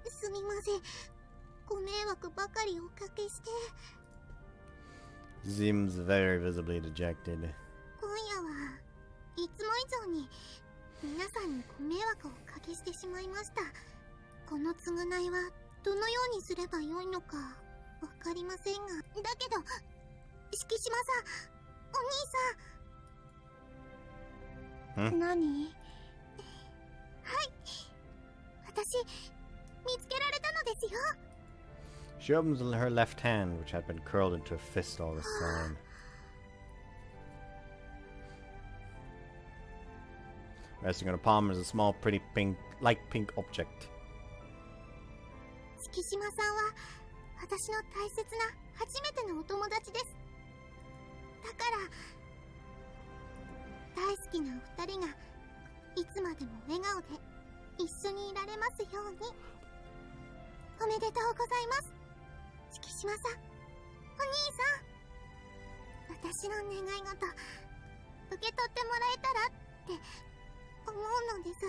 すみません。ご迷惑ばかりおかけして。She seems very visibly dejected. 今夜はいつも以上に皆さんにご迷惑をおかけしてしまいました。この償いはどのようにすればよいのかわかりませんが、だけど敷島さん、お兄さん。何？はい、私見つけられたのですよ。She opens her left hand, which had been curled into a fist all this time. Resting on her palm is a small, pretty light pink object. 敷島さんは私の大切な初めてのお友達です。だから大好きなお二人がいつまでも笑顔で一緒にいられますように。おめでとうございます、敷島さん、お兄さん。私の願い事受け取ってもらえたらって思うのです。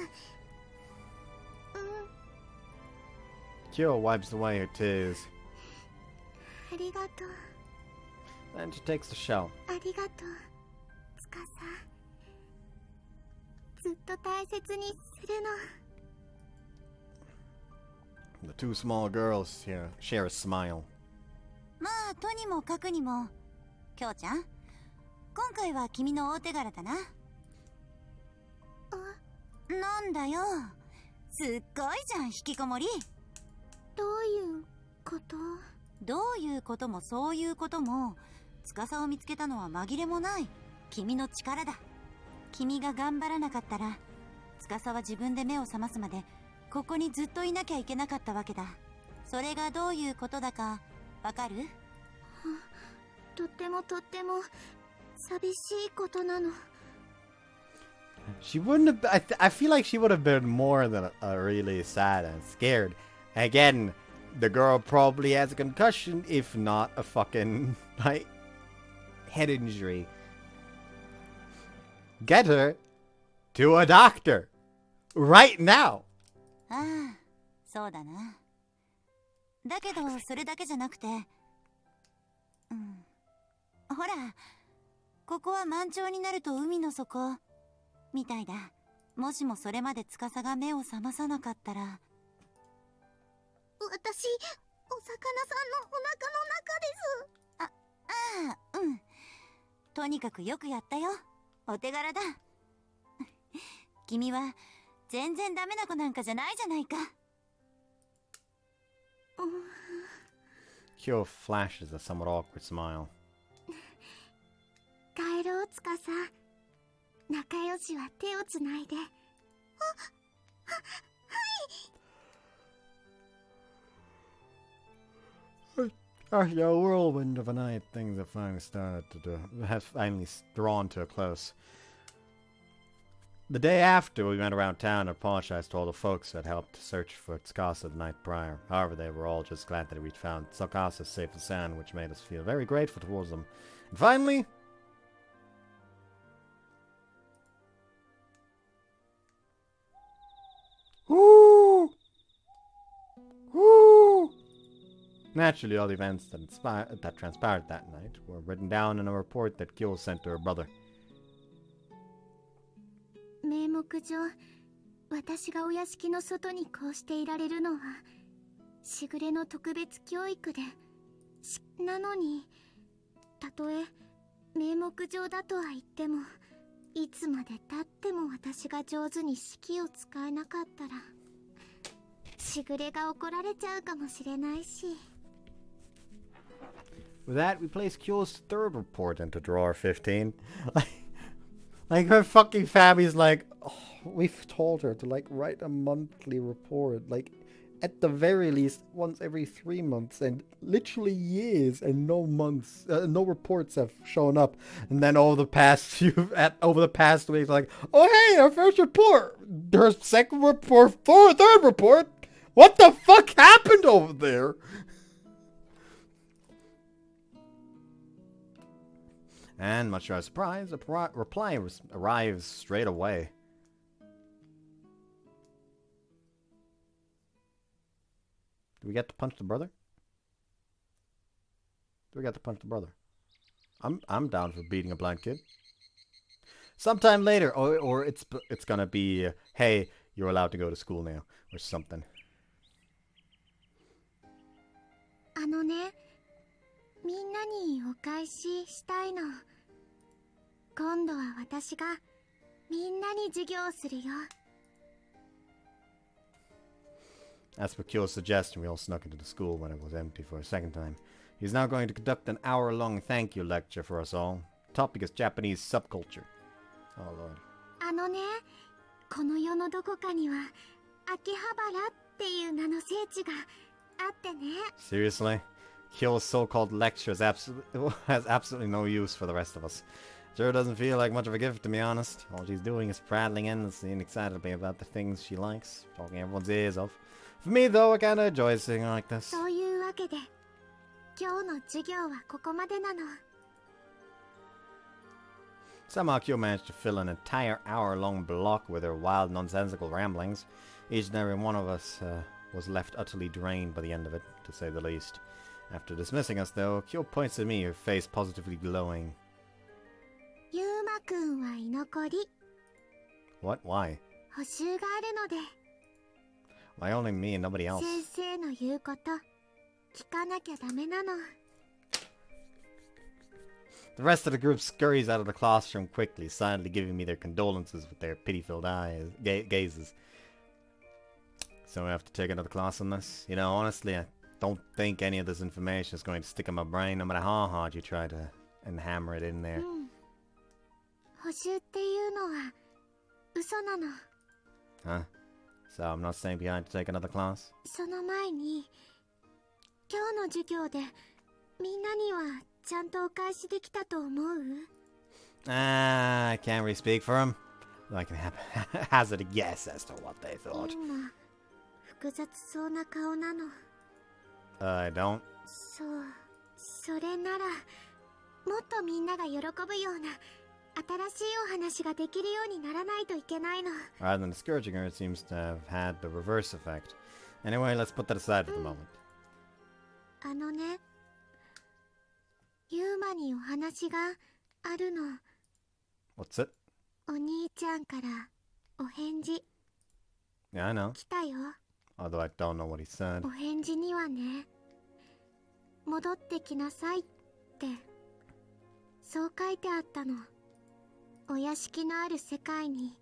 Kyo wipes away her tears. ありがとう。 Then she takes the shell. ありがとう、つかさ。ずっと大切にするの。 The two small girls share a smile. まあとにもかくにも、きょうちゃん、今回は君の大手柄だな。なんだよ、すっごいじゃん引きこもり。どういうこと？どういうこともそういうことも、司を見つけたのは紛れもない君の力だ。君が頑張らなかったら、司は自分で目を覚ますまでここにずっといなきゃいけなかったわけだ。それがどういうことだかわかる？とっても寂しいことなの。She wouldn't have. I feel like she would have been more than really sad and scared. Again, the girl probably has a concussion, if not a fucking like head injury. Get her to a doctor right now. ああ、そうだな。だけどそれだけじゃなくて、ほら、ここは満潮になると海の底みたいだ。もしもそれまで司が目を覚まさなかったら。私、お魚さんのお腹の中です。とにかくよくやったよ。お手柄だ。君は全然ダメな子なんかじゃないじゃないか。Kyo flashes a somewhat awkward smile. 帰ろう、司。仲良しは手をつないで。After a whirlwind of a night, things have finally drawn to a close. The day after, we went around town and apologized to all the folks that helped search for Tsukasa the night prior. However, they were all just glad that we'd found Tsukasa safe and sound, which made us feel very grateful towards them. And finally... Woo! Woo! Naturally, all the events that transpired that night were written down in a report that Kyou sent to her brother. 名目上、私がお屋敷の外にこうしていられるのはしぐれの特別教育で、なのにたとえ名目上だとは言っても、いつまでたっても私が上手に式を使えなかったらしぐれが怒られちゃうかもしれないし。With that, we place Kyou's third report into drawer 15. Like her fucking family's like, oh, we've told her to like write a monthly report, like at the very least once every 3 months, and literally years and no months, no reports have shown up. And then over the past week, like, oh hey, our first report, their second report, third report. What the fuck happened over there? And much to our surprise, a reply arrives straight away. Do we get to punch the brother? I'm down for beating a blind kid. Sometime later, or it's gonna be, hey, you're allowed to go to school now, or something. みんなにお返ししたいの。今度は私がみんなに授業するよ。As per Kyo's suggestion, we all snuck into the school when it was empty for a second time. He's now going to conduct an hour-long thank you lecture for us all. The topic is Japanese subculture. Oh lord. この世のどこかには秋葉原っていう名の聖地があってね。 Seriously? Kyo's so-called lecture has absolutely no use for the rest of us. Sure doesn't feel like much of a gift, to be honest. All she's doing is prattling endlessly and excitedly about the things she likes, talking everyone's ears off. For me, though, I kinda enjoy seeing her like this. そういうわけで、今日の授業はここまでなの。 Somehow Kyo managed to fill an entire hour-long block with her wild, nonsensical ramblings. Each and every one of us was left utterly drained by the end of it, to say the least. After dismissing us, though, Kyo points at me, her face positively glowing. ゆうまくんは居残り。 What? Why? 補習があるので。 Why only me and nobody else? 先生の言うこと聞かなきゃダメなの。The rest of the group scurries out of the classroom quickly, silently giving me their condolences with their pity-filled gazes. So I have to take another class on this? You know, honestly, I don't think any of this information is going to stick in my brain, no matter how hard you try to and hammer it in there. 補習っていうのは嘘なの。 Huh? So I'm not staying behind to take another class? その前に今日の授業でみんなにはちゃんとお返しできたと思う？ I can't really speak for them. I can hazard a guess as to what they thought. 今複雑そうな顔なの。 I don't. そう、それならもっとみんなが喜ぶような新しいお話ができるようにならないといけないの。 Rather than discouraging her, it seems to have had the reverse effect. Anyway, let's put that aside for the moment. あのね、ユーマにお話があるの。 What's it? お兄ちゃんからお返事 Yeah, I know. 来たよ。 Although I don't know what he said. お返事にはね、戻ってきなさいってそう書いてあったの。お屋敷のある世界に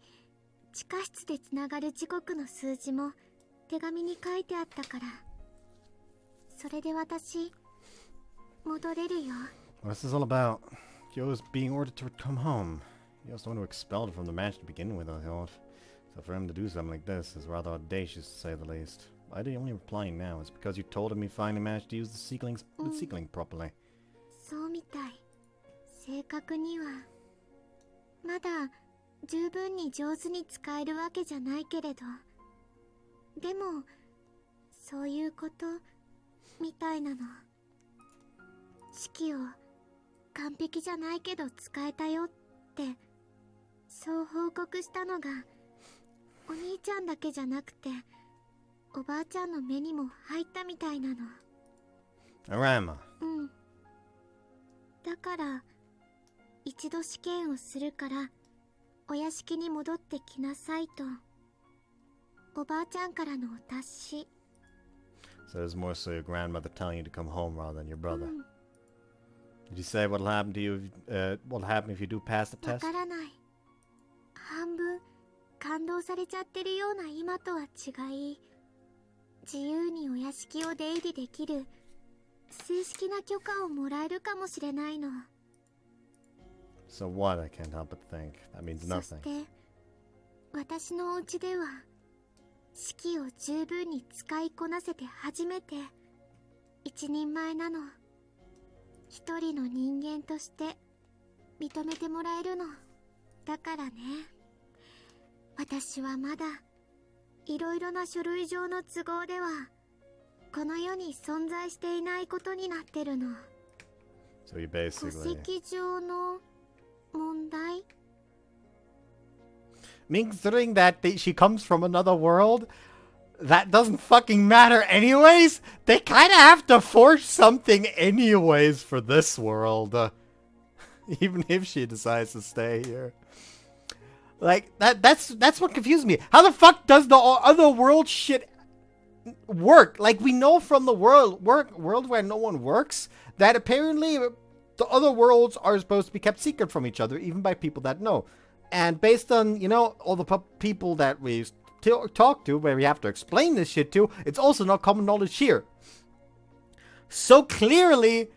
地下室でつながる時刻の数字も手紙に書いてあったから、それで私戻れるよ。 What's this all about? Kyo's being ordered to come home. He was the one who expelled her from the mansion to begin with, I thought. So for him to do something like this is rather audacious, to say the least. Why are you only replying now? Is it because you told him he finally managed to use the sequeling properly? そうみたい。正確にはまだ十分に上手に使えるわけじゃないけれど、でもそういうことみたいなの。式を完璧じゃないけど使えたよってそう報告したのがお兄ちゃんだけじゃなくておばあちゃんの目にも入ったみたいなの。 Arama. うん。だから一度試験をするからお屋敷に戻ってきなさいとおばあちゃんからのお達し。 So it's more so your grandmother telling you to come home rather than your brother. Did you say what'll happen to you? What'll happen if you do pass the わ test? からない。半分感動されちゃってるような今とは違い、自由にお屋敷を出入りできる正式な許可をもらえるかもしれないの。 So what? I can't help but think. That means そし nothing. て私のお家では式を十分に使いこなせて初めて一人前なの。一人の人間として認めてもらえるの。だからね、私はまだいろいろな書類上の都合ではこの世に存在していないことになってるの。 So you 戸 basically... 籍上の問題。 Considering that she comes from another world, that doesn't fucking matter anyways. They kind of have to force something anyways for this world. Even if she decides to stay here. Like, that's what confused me. How the fuck does the other world shit work? Like, we know from the world where no one works that apparently the other worlds are supposed to be kept secret from each other, even by people that know. And based on, you know, all the people that we talk to, where we have to explain this shit to, it's also not common knowledge here. So clearly,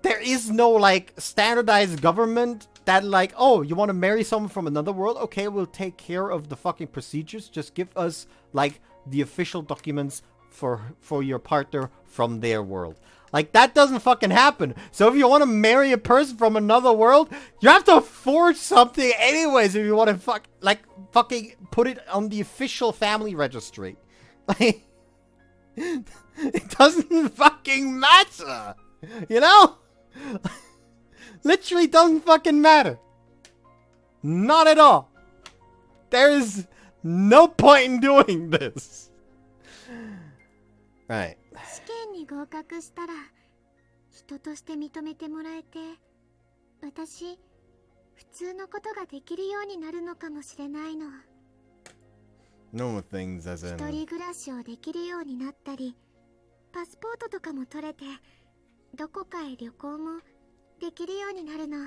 there is no, like, standardized government that, like, oh, you want to marry someone from another world? Okay, we'll take care of the fucking procedures. Just give us, like, the official documents for your partner from their world. Like, that doesn't fucking happen. So if you want to marry a person from another world, you have to forge something anyways if you want to fucking put it on the official family registry. Like, it doesn't fucking matter. You know? Literally doesn't fucking matter. Not at all. There is no point in doing this. Right. 試験に合格したら人として認めてもらえて、私普通のことができるようになるのかもしれないの。 Normal things as in... 一人暮らしをできるようになったり、パスポートとかも取れてどこかへ旅行もできるようになるの。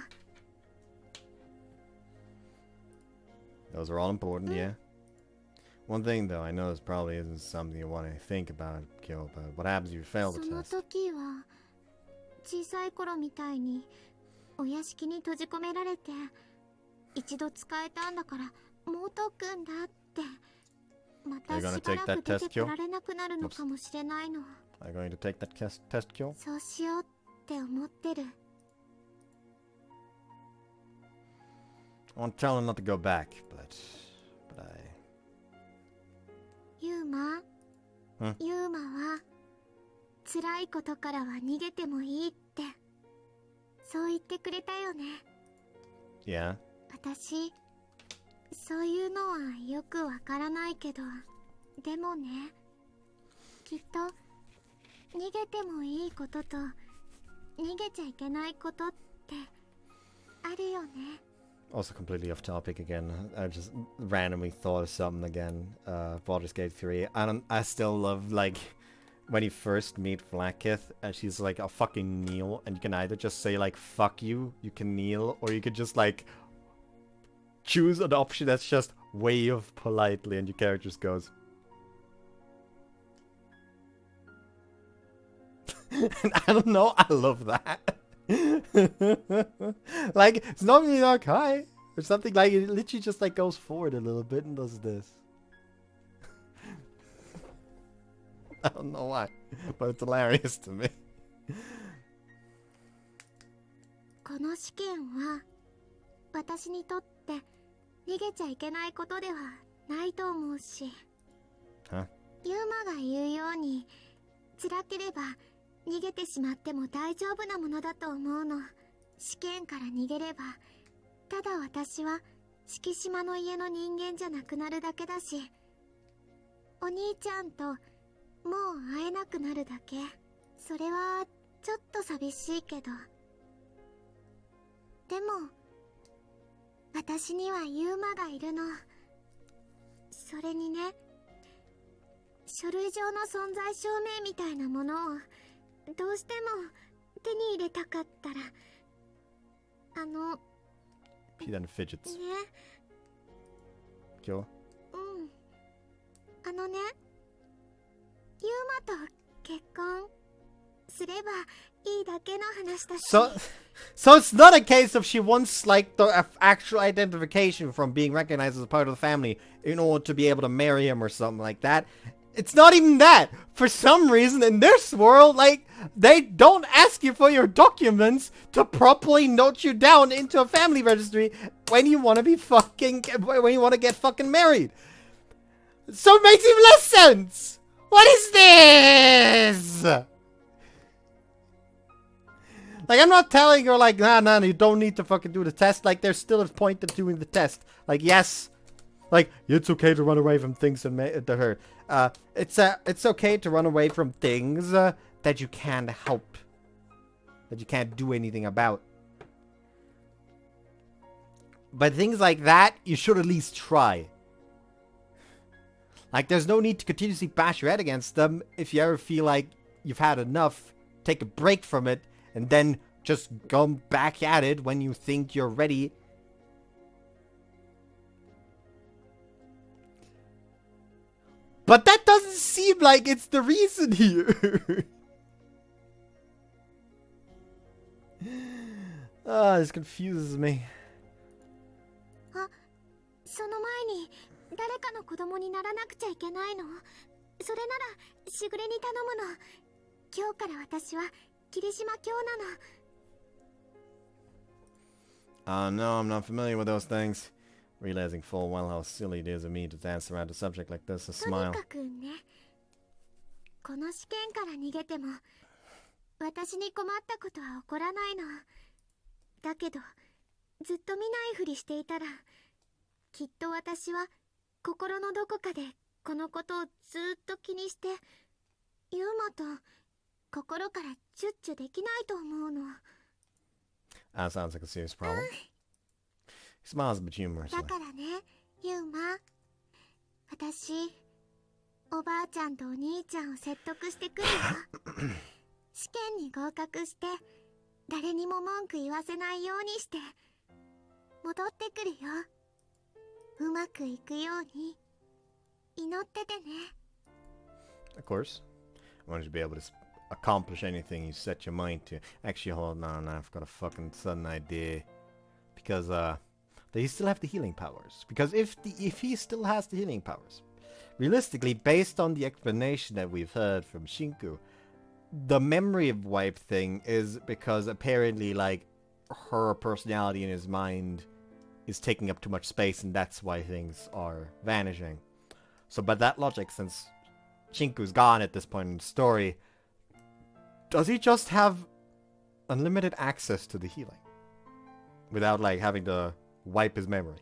Those are all important, yeah. One thing, though, I know this probably isn't something you want to think about, Kyo, but what happens if you fail そ the の test? 時は小さい頃みたいにお屋敷に閉じ込められて、一度使えたんだからもう解くんだって、また Are you gonna しば take ら that く出 test, て Kyo? こられなくなるのかもしれないの。 Are you going to take that test, Kyo? そうしようって思ってる。 I want to tell him not to go back, but I... ユーマ、ユーマは辛いことからは逃げてもいいってそう言ってくれたよね。 Yeah? 私そういうのはよくわからないけど、でもね、きっと逃げてもいいことと逃げちゃいけないことってあるよね。 Also completely off topic again. I just randomly thought of something again. Baldur's Gate 3. I still love, like, when you first meet Flackith, and she's like, I'll fucking kneel, and you can either just say, like, fuck you can kneel, or you could just, like, choose an option that's just wave politely, and your character just goes. And I don't know, I love that. Like, it's not really like hi or something, like it literally just like goes forward a little bit and does this. I don't know why, but it's hilarious to me. この試験は私にとって逃げちゃいけないことではないと思うし、ユーマが言うように辛ければ逃げてしまっても大丈夫なものだと思うの。試験から逃げればただ私は敷島の家の人間じゃなくなるだけだし、お兄ちゃんともう会えなくなるだけ。それはちょっと寂しいけど、でも私にはユーマがいるの。それにね、書類上の存在証明みたいなものをどうしても手に入れたかったら、He then fidgets. ね、 Kyo? うん、ね、ユーマと結婚すればいいだけの話だし。 So it's not a case of she wants like the actual identification from being recognized as a part of the family in order to be able to marry him or something like that. It's not even that. For some reason in this world, like, they don't ask you for your documents to properly note you down into a family registry when you want to be when you want to get fucking married. So it makes even less sense. What is this? Like, I'm not telling her, like, nah, you don't need to fucking do the test. Like, there's still a point to doing the test. Like, yes, like, it's okay to run away from things that hurt. It's okay to run away from things that you can't help, that you can't do anything about. But things like that, you should at least try. Like, there's no need to continuously bash your head against them. If you ever feel like you've had enough, take a break from it, and then just go back at it when you think you're ready. But that doesn't seem like it's the reason here. This confuses me. その前に誰かの子供にならなくちゃいけないの。それならしぐれに頼むの。今日から私は霧島教なの。 No, I'm not familiar with those things. Realizing full well how silly it is of me to dance around a subject like this, a とに smile. かくね、この試験から逃げても私に困ったことは起こらないの。だけどずっと見ないふりしていたら、きっと私は心のどこかでこのことをずっと気にして、ユーマと心からチュッチュできないと思うの。 Sounds like a serious problem. He smiles but humorously. だからね、ユーマ、私おばあちゃんとお兄ちゃんを説得してくるよ。試験に合格して誰にも文句言わせないようにして戻ってくるよ。うまくいくように祈っててね。 Of course. I want you to be able to accomplish anything you set your mind to. Actually, hold on, I've got a fucking sudden idea. Because, they still have the healing powers. Because if he still has the healing powers, realistically, based on the explanation that we've heard from Shinku, the memory of wipe thing is because apparently, like, her personality in his mind is taking up too much space, and that's why things are vanishing. So by that logic, since Shinku's gone at this point in the story, does he just have unlimited access to the healing? Without, like, having to wipe his memory?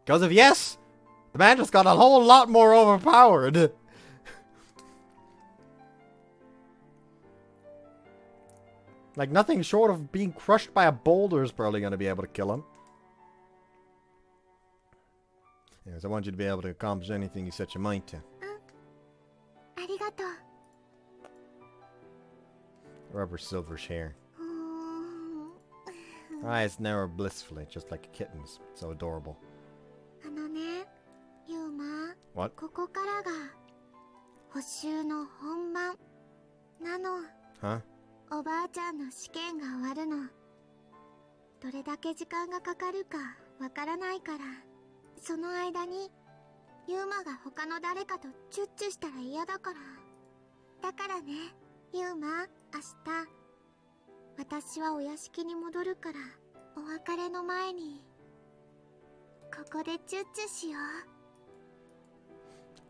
Because if yes, the man just got a whole lot more overpowered. Like, nothing short of being crushed by a boulder is probably going to be able to kill him. Anyways, I want you to be able to accomplish anything you set your mind to. ありがとう。 Rub her silverish hair. Her eyes narrow blissfully, just like a kitten's. So adorable. あのね、ユーマ。 What? ここからが補習の本番なの。 Huh? おばあちゃんの試験が終わるの。どれだけ時間がかかるかわからないから、その間にユーマが他の誰かとチュッチュしたら嫌だから。だからね、ユーマ、明日私はお屋敷に戻るから、お別れの前にここでチュッチュしよ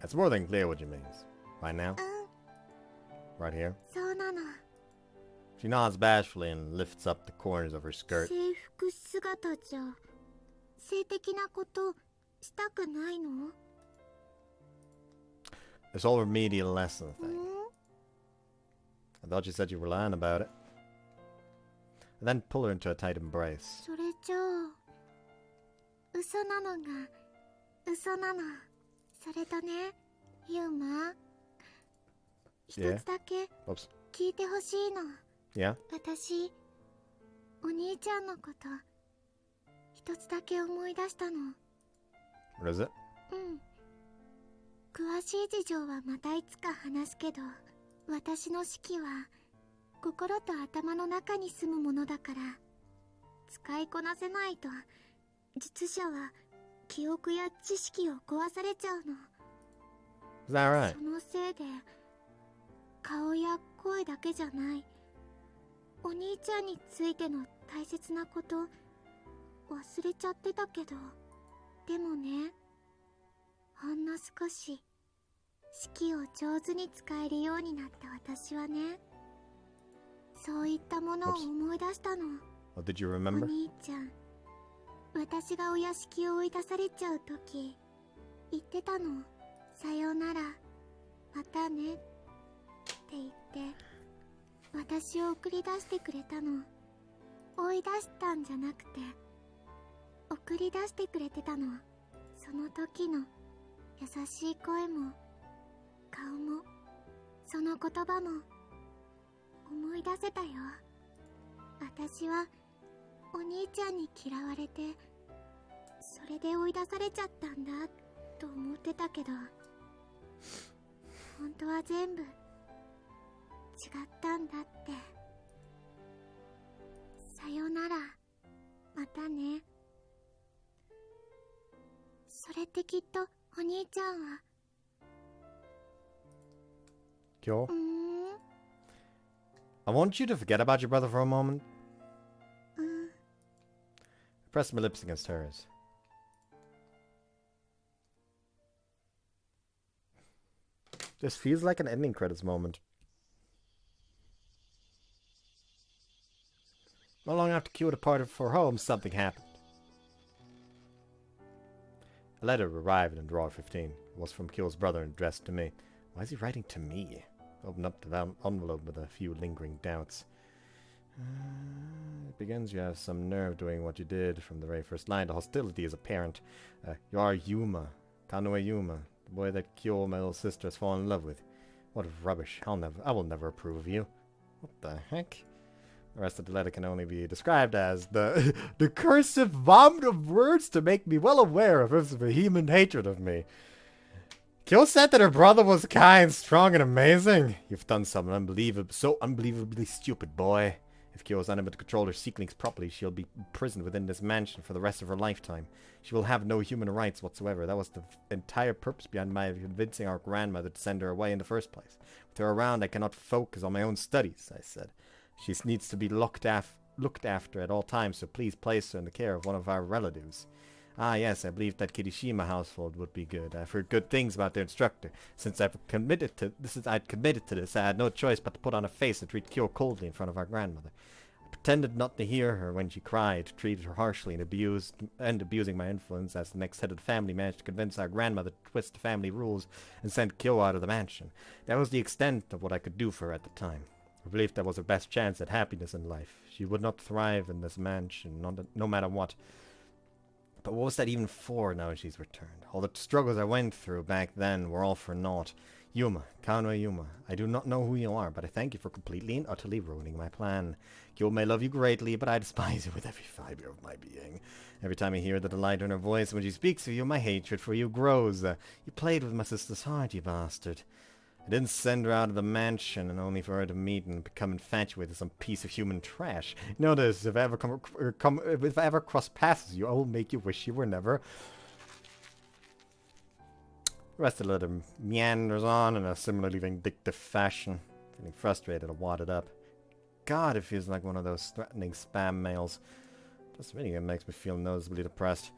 う。 It's more than clear what you mean. Right now? うん、 Right here? そうなの。 She nods bashfully and lifts up the corners of her skirt. 制服姿じゃ性的なことしたくないの？ This whole remedial lesson う thing. ん？ I thought you said you were lying about it. And then pull her into a tight embrace. それじゃあ嘘なのが嘘なの。それとね、ユーマ、一つだけ Oops. 聞いてほしいの。 Yeah? 私、お兄ちゃんのこと一つだけ思い出したの。 What is it? うん。詳しい事情はまたいつか話すけど、私の式は心と頭の中に住むものだから、使いこなせないと術者は記憶や知識を壊されちゃうの。 Is that right? そのせいで顔や声だけじゃない、お兄ちゃんについての大切なこと忘れちゃってたけど、でもね、ほんの少し式を上手に使えるようになった私はね、そういったものを思い出したの。 What did you お remember? 兄ちゃん、私がお屋敷を追い出されちゃうとき言ってたの。さよなら、またねって言って私を送り出してくれたの。追い出したんじゃなくて送り出してくれてたの。その時の優しい声も顔もその言葉も思い出せたよ。私はお兄ちゃんに嫌われてそれで追い出されちゃったんだと思ってたけど、本当は全部違ったんだって。さよなら、またね。それってきっとお兄ちゃんは Kyo? I want you to forget about your brother for a moment. Press my lips against hers. This feels like an ending credits moment. Not long after Kyou departed for home, something happened. A letter arrived in drawer 15. It was from Kyou's brother and addressed to me. Why is he writing to me? Opened up the envelope with a few lingering doubts. It begins, you have some nerve doing what you did. From the very first line, the hostility is apparent. You are Yuma, Kanoe Yuma, the boy that Kyou, my little sister, has fallen in love with. What rubbish. I will never approve of you. What the heck? The rest of the letter can only be described as the cursive vomit of words to make me well aware of his vehement hatred of me. Kyo said that her brother was kind, strong, and amazing. You've done something so unbelievably stupid, boy. If Kyo is unable to control her seeklings properly, she'll be imprisoned within this mansion for the rest of her lifetime. She will have no human rights whatsoever. That was the entire purpose behind my convincing our grandmother to send her away in the first place. With her around, I cannot focus on my own studies, I said. She needs to be looked after at all times, so please place her in the care of one of our relatives. Ah, yes, I believe that Kirishima household would be good. I've heard good things about their instructor. Since I'd committed to this, I had no choice but to put on a face and treat Kyo coldly in front of our grandmother. I pretended not to hear her when she cried, treated her harshly, and abusing my influence as the next head of the family managed to convince our grandmother to twist the family rules and send Kyo out of the mansion. That was the extent of what I could do for her at the time. I believed that was her best chance at happiness in life. She would not thrive in this mansion, no matter what. But what was that even for now she's returned? All the struggles I went through back then were all for naught. Yuma, Kanwa Yuma, I do not know who you are, but I thank you for completely and utterly ruining my plan. Kyo may love you greatly, but I despise you with every fiber of my being. Every time I hear the delight in her voice when she speaks of you, my hatred for you grows. You played with my sister's heart, you bastard. I didn't send her out of the mansion and only for her to meet and become infatuated with some piece of human trash. Notice, if I ever cross paths you, I will make you wish you were never. The rest of the letter meanders on in a similarly vindictive fashion. Feeling frustrated, I wad it up. God, it feels like one of those threatening spam mails. Just reading it makes me feel noticeably depressed.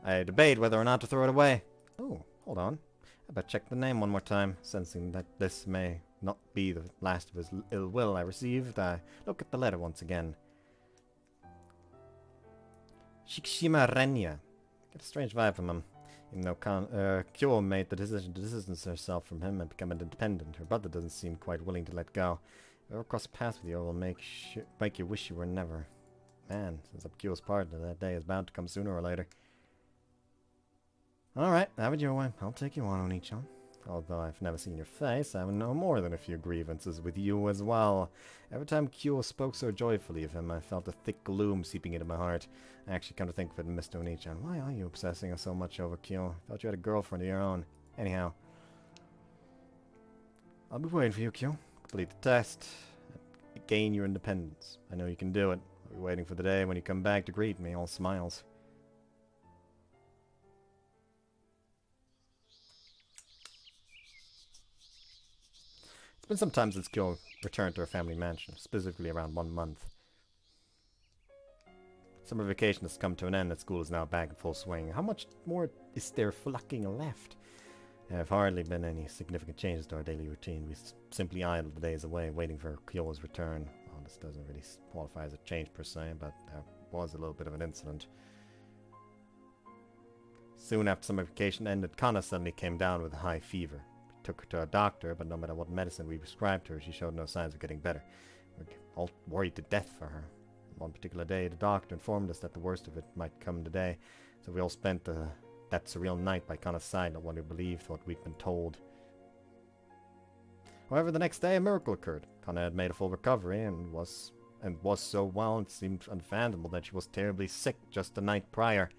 I debate whether or not to throw it away. Oh, hold on. I better check the name one more time, sensing that this may not be the last of his ill will I received. I look at the letter once again. Shikishima Renya. Get a strange vibe from him. Even though Kyo made the decision to distance herself from him and become independent, her brother doesn't seem quite willing to let go. If I ever cross paths with you, I will make you wish you were never. Man, since I'm Kyo's partner, that day is bound to come sooner or later. Alright, have it your way. I'll take you on, Oni-chan. Although I've never seen your face, I have no more than a few grievances with you as well. Every time Kyo spoke so joyfully of him, I felt a thick gloom seeping into my heart. I actually come to think of it, Mr. Oni-chan. Why are you obsessing so much over Kyo? I thought you had a girlfriend of your own. Anyhow. I'll be waiting for you, Kyo. Complete the test. Gain your independence. I know you can do it. I'll be waiting for the day when you come back to greet me, all smiles. It's been some time since Kyo returned to her family mansion, specifically around 1 month. Summer vacation has come to an end and school is now back in full swing. How much more is there fucking left? There have hardly been any significant changes to our daily routine. We simply idle the days away, waiting for Kyo's return. Well, this doesn't really qualify as a change per se, but there was a little bit of an incident. Soon after summer vacation ended, Kana suddenly came down with a high fever. Took her to a doctor, but no matter what medicine we prescribed her, she showed no signs of getting better. We're all worried to death for her. One particular day, the doctor informed us that the worst of it might come today, so we all spent that surreal night by Kana's side, not one who believed what we'd been told. However, the next day a miracle occurred. Kana had made a full recovery and was so well it seemed unfathomable that she was terribly sick just the night prior.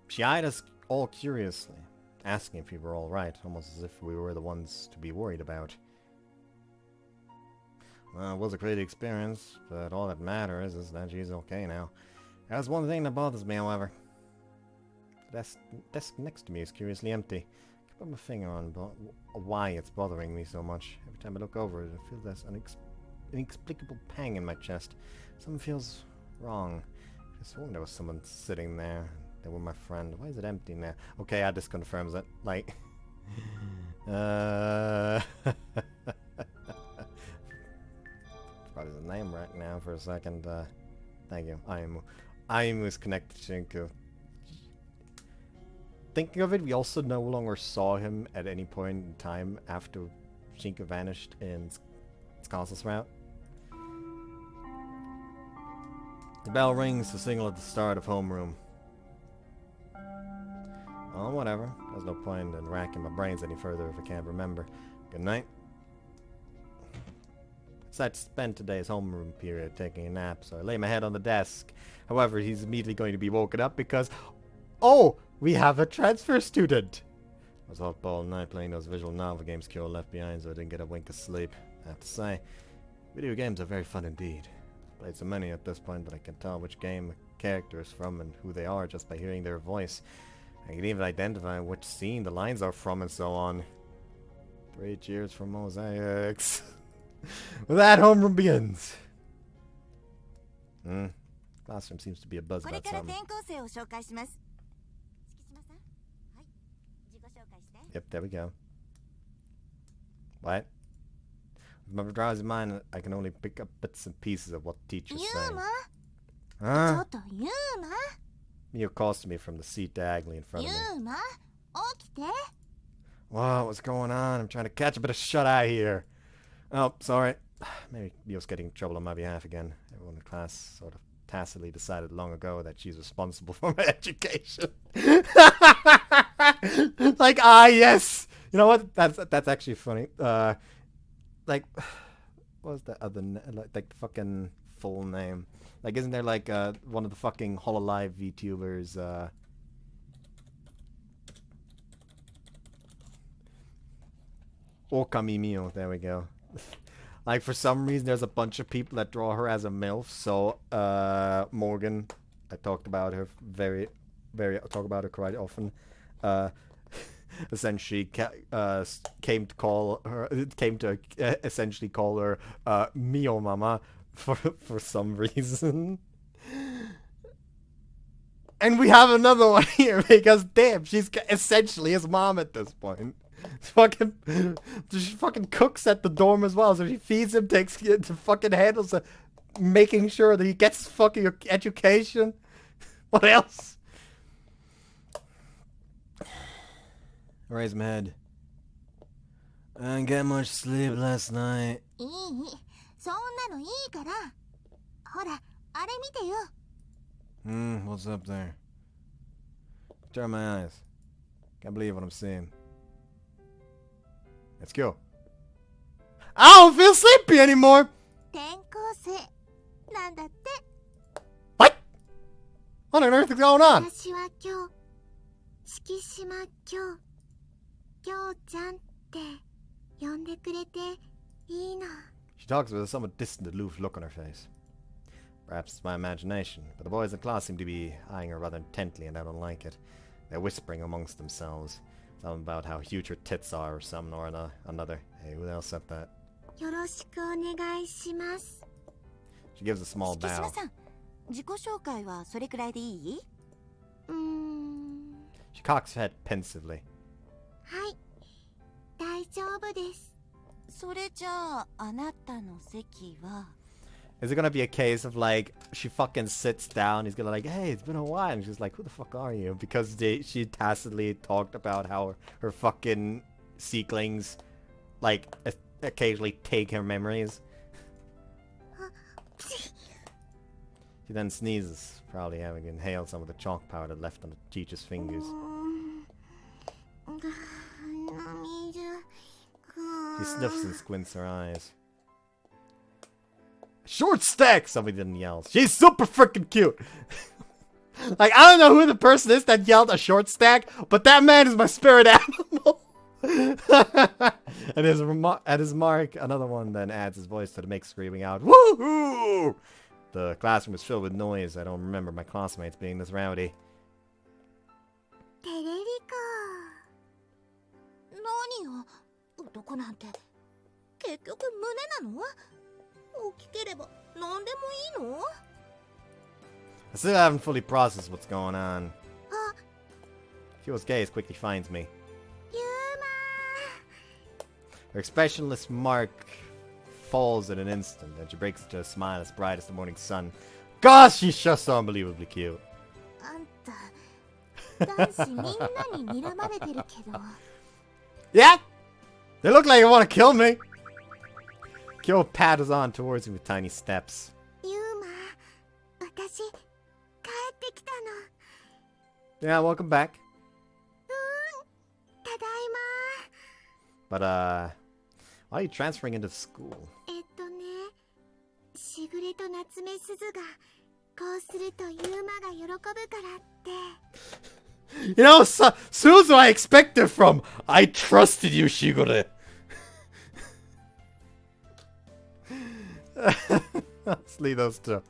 She eyed us all curiously, asking if we were all right, almost as if we were the ones to be worried about. Well, it was a great experience, but all that matters is that she's okay now. There's one thing that bothers me, however. The desk next to me is curiously empty. I can't put my finger on why it's bothering me so much. Every time I look over it, I feel this inexplicable pang in my chest. Something feels wrong. I swore there was someone sitting there. They were my friend. Why is it empty now? Okay, this confirms it. Like, forgot his name right now for a second. Thank you. Aimu is connected to Shinku. Thinking of it, we also no longer saw him at any point in time after Shinku vanished in Sasa's route. The bell rings to signal at the start of homeroom. Well, whatever. There's no point in racking my brains any further if I can't remember. Good night. So I spent today's homeroom period taking a nap, so I lay my head on the desk. However, he's immediately going to be woken up because... Oh! We have a transfer student! I was up all night playing those visual novel games Kyo left behind, so I didn't get a wink of sleep. I have to say, video games are very fun indeed. I've played so many at this point that I can tell which game a character is from and who they are just by hearing their voice. I can even identify which scene the lines are from and so on. 3 cheers for mosaics. Well, that homeroom begins. Classroom seems to be a buzz about something. Yep, there we go. What? With my drowsy mind, I can only pick up bits and pieces of what the teacher's saying. Huh? Mio calls to me from the seat diagonally in front of me. Whoa, what's going on? I'm trying to catch a bit of shut-eye here. Oh, sorry. Maybe Mio's getting in trouble on my behalf again. Everyone in class sort of tacitly decided long ago that she's responsible for my education. Like, yes! You know what? That's actually funny. Like, what was the other like the fucking full name? Like, isn't there like one of the fucking Hololive VTubers? Okami Mio. There we go. Like, for some reason, there's a bunch of people that draw her as a MILF. So, Morgan, I talked about her I talk about her quite often. Essentially, came to essentially call her Mio Mama for some reason. And we have another one here because damn, she's essentially his mom at this point. She fucking cooks at the dorm as well, so she feeds him, takes the fucking handles making sure that he gets his fucking education. What else? I raise my head. I didn't get much sleep last night. What's up there? Turn my eyes. Can't believe what I'm seeing. Let's go. I don't feel sleepy anymore! What? What on earth is going on? She talks with a somewhat distant, aloof look on her face. Perhaps it's my imagination, but the boys in class seem to be eyeing her rather intently, and I don't like it. They're whispering amongst themselves. Something about how huge her tits are or something or another. Hey, who else said that? She gives a small bow. She cocks her head pensively. Is it gonna be a case of like she fucking sits down, he's gonna like, hey, it's been a while, and she's like, who the fuck are you? Because she tacitly talked about how her fucking seeklings like occasionally take her memories. She then sneezes, probably having inhaled some of the chalk powder left on the teacher's fingers. She sniffs and squints her eyes. Short stack! Somebody didn't yell. She's super freaking cute! Like, I don't know who the person is that yelled a short stack, but that man is my spirit animal! At his mark, another one then adds his voice to the mix, screaming out, woohoo! The classroom is filled with noise. I don't remember my classmates being this rowdy. I still haven't fully processed what's going on. Kyo's gaze quickly finds me. Her expressionless mark falls in an instant, and she breaks into a smile as bright as the morning sun. Gosh, she's just so unbelievably cute. Yeah? They look like they want to kill me. Kyo patters on towards me with tiny steps. Yeah, welcome back. だいま。 But, why are you transferring into school? しぐれと夏目すずがこうするとユーマが喜ぶからって。 You know, Suzu I expected from. I trusted you, Shigure. Let's leave those two.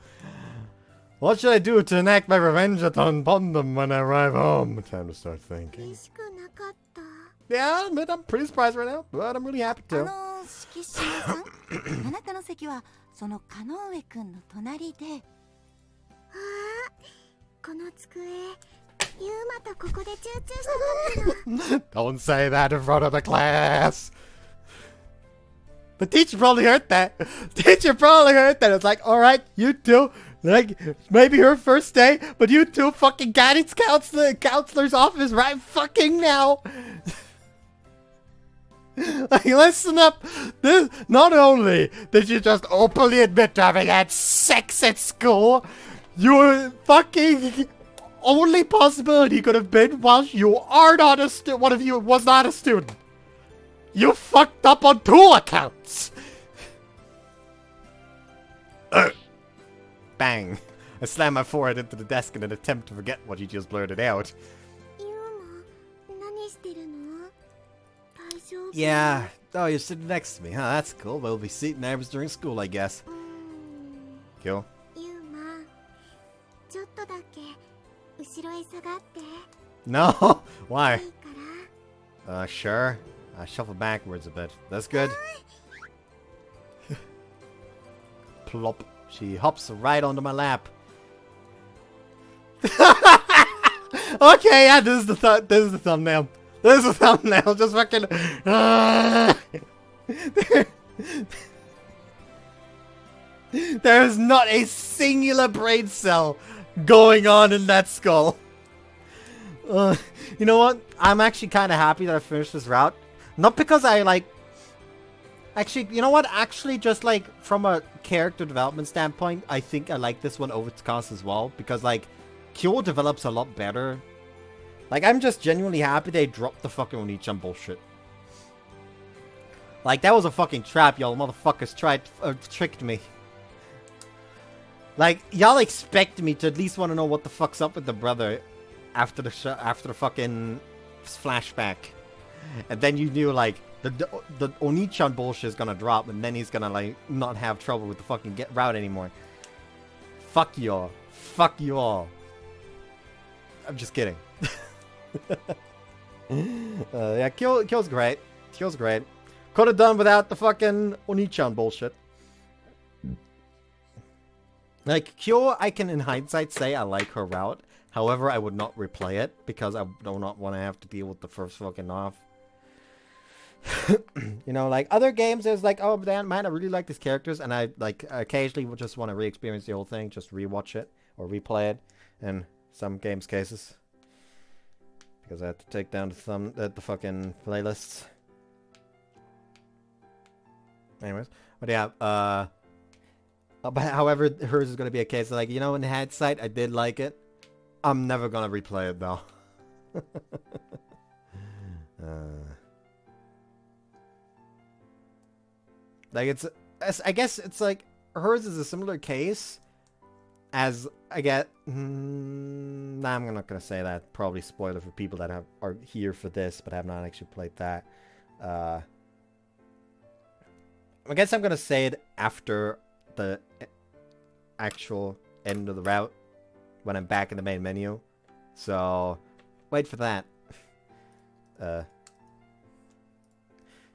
What should I do to enact my revenge upon them when I arrive home? Time to start thinking. 嬉しくなかった。 Yeah, I admit I'm pretty surprised right now, but I'm really happy to. 敷島さんあなたの席はその加納上くんの隣で。ああ、この机、ユーマとここでチューチューした時の。 Don't say that in front of the class. The teacher probably heard that. Teacher probably heard that. It's like, alright, you two, like, maybe her first day, but you two fucking guidance counselor's office right fucking now. Like, listen up. This, not only did you just openly admit to having had sex at school, your fucking only possibility could have been while you are not a student. One of you was not a student. You fucked up on 2 accounts. Bang. I slammed my forehead into the desk in an attempt to forget what you just blurted out. ユーマ、何してるの？大丈夫？ Yeah. Oh, you're sitting next to me, huh? That's cool. We'll be seat neighbors during school, I guess. Cool. ユーマ、ちょっとだけ後ろへ下がって。 No. Why? いいから。 Sure. I shuffle backwards a bit. That's good. Plop. She hops right onto my lap. Okay, yeah, this is the thumbnail. This is the thumbnail. Just fucking. There is not a singular brain cell going on in that skull. You know what? I'm actually kind of happy that I finished this route. Not because I like... Actually, you know what? Actually, just like from a character development standpoint, I think I like this one over Tsukasa as well. Because like, Kyou develops a lot better. Like, I'm just genuinely happy they dropped the fucking Onichan bullshit. Like, that was a fucking trap, y'all motherfuckers tricked me. Like, y'all expect me to at least want to know what the fuck's up with the brother after the fucking flashback. And then you knew, like, the Onichan bullshit is gonna drop, and then he's gonna, like, not have trouble with the fucking route anymore. Fuck y'all. Fuck you all. I'm just kidding. Yeah, Kyo's great. Kyo's great. Could have done without the fucking Onichan bullshit. Like, Kyo, I can in hindsight say I like her route. However, I would not replay it because I do not want to have to deal with the first fucking off. You know, like other games, there's like, oh man, I really like these characters, and I like occasionally would just want to re-experience the whole thing, just rewatch it or replay it. In some games cases, because I have to take down the fucking playlists. Anyways, but yeah, but however, hers is gonna be a case of like, you know, in hindsight, I did like it. I'm never gonna replay it though. Like I guess it's like hers is a similar case as I get. Nah, I'm not gonna say that. Probably spoiler for people that are here for this but have not actually played that. I guess I'm gonna say it after the actual end of the route when I'm back in the main menu. So wait for that.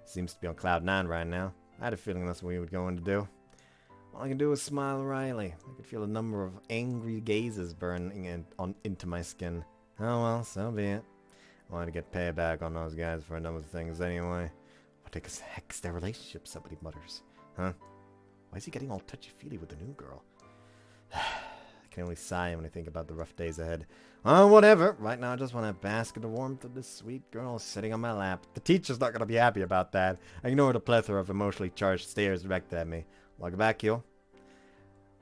Seems to be on cloud 9 right now. I had a feeling that's what we would go in to do. All I can do is smile wryly. I could feel a number of angry gazes burning into my skin. Oh well, so be it. I wanted to get payback on those guys for a number of things anyway. What the heck's their relationship, somebody mutters. Huh? Why is he getting all touchy-feely with the new girl? I can only sigh when I think about the rough days ahead. Oh, whatever. Right now, I just want to bask in the warmth of this sweet girl sitting on my lap. The teacher's not going to be happy about that. I ignore the plethora of emotionally charged stares directed at me. Welcome back, Kyo.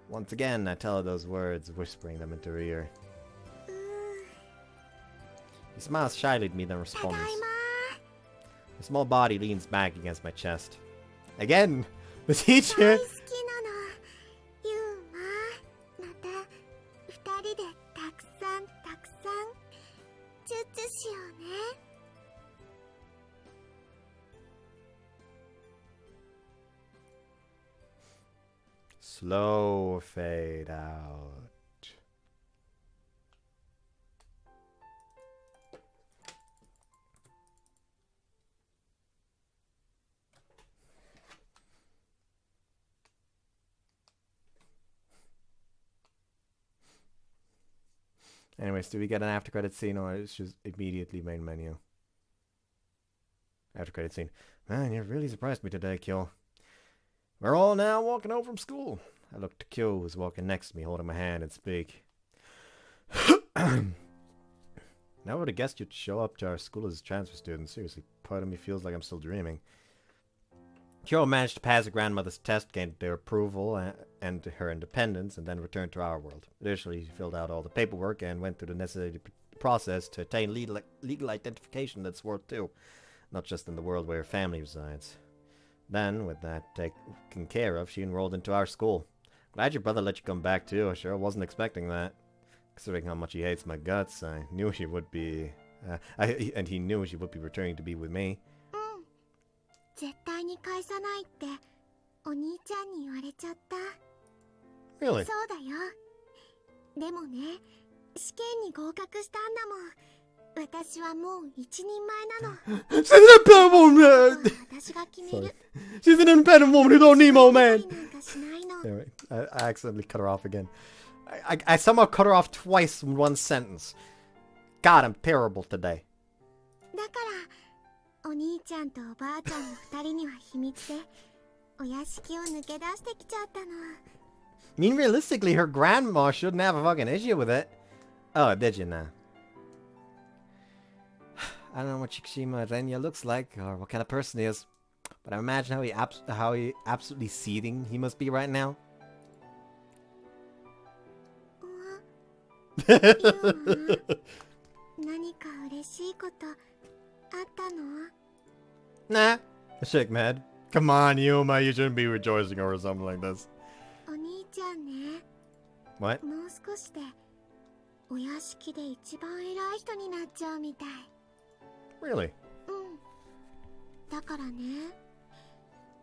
Once again, I tell her those words, whispering them into her ear. He smiles shyly at me, then responds. Her small body leans back against my chest. Again, the teacher. 大好きなの。ユーマ、また二人でたくさんチュッチュしようね。Slow fade out. Anyways, do we get an after credit scene or it's just immediately main menu? After credit scene. Man, you really surprised me today, Kyo. We're all now walking home from school. I looked to Kyo, who was walking next to me, holding my hand and speak. Now I would have guessed you'd show up to our school as a transfer student. Seriously, part of me feels like I'm still dreaming. Kyo managed to pass her grandmother's test, gained their approval and her independence, and then returned to our world. Additionally, she filled out all the paperwork and went through the necessary process to attain legal identification that's worth too, not just in the world where her family resides. Then, with that taken care of, she enrolled into our school. Glad your brother let you come back too. I sure wasn't expecting that. Considering how much he hates my guts, I knew she would be... and he knew she would be returning to be with me. 絶対に返さないってお兄ちゃんに言われちゃった。 Really? そうだよ。でもね、試験に合格したんだもん。私はもう一人前なの。 She's an independent woman! 私が決める。 She's an independent woman who don't need more man! なんかしないの。 Anyway, I accidentally cut her off again. I somehow cut her off twice in one sentence. God, I'm terrible today. だからお兄ちゃんとおばあちゃんの二人には秘密でお屋敷を抜け出してきちゃったの。 I mean, realistically, her grandma shouldn't have a fucking issue with it. Oh, did you now? I don't know what Shikishima Renya looks like or what kind of person he is, but I imagine how he absolutely seething he must be right now. ユーマ、何か嬉しいことあったの？ Nah. I shake my head. Come on, Yuma, you shouldn't be rejoicing over something like this. お兄ちゃんね。 What? もう少しでお屋敷で一番偉い人になっちゃうみたい。 Really? うん。だからね、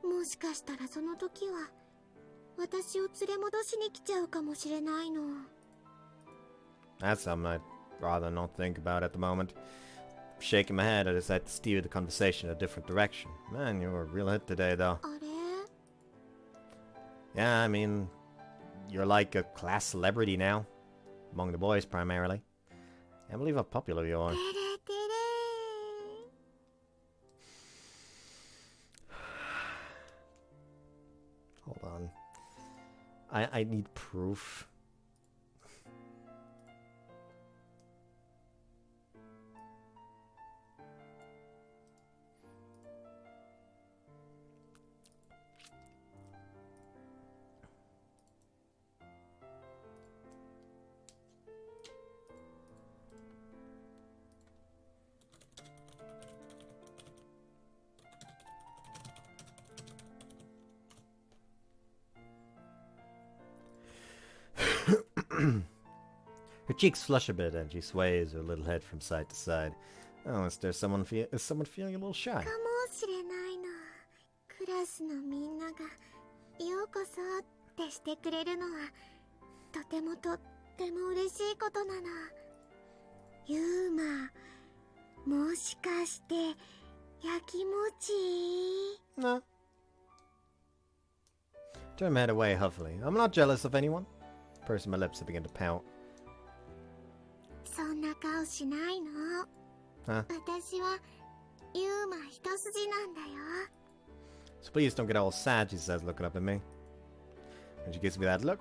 もしかしたらその時は私を連れ戻しに来ちゃうかもしれないの。 That's something I'd rather not think about at the moment. Shaking my head, I decided to steer the conversation in a different direction. Man, you were a real hit today, though. あれ？ Yeah, I mean, you're like a class celebrity now. Among the boys, primarily. Can't believe how popular you are. てれてれ。 Hold on. I need proof. Her cheeks flush a bit and she sways her little head from side to side. Oh, is someone feeling a little shy? かもしれないの。クラスのみんながようこそってしてくれるのはとっても嬉しいことなの。ユーマ、もしかして焼きもち？ No. Turn my head away huffily. I'm not jealous of anyone. Pursing my lips, I begin to pout. そんな顔しないの。 Huh? 私はユーマ一筋なんだよ。 So please don't get all sad, she says, looking up at me. When she gives me that look,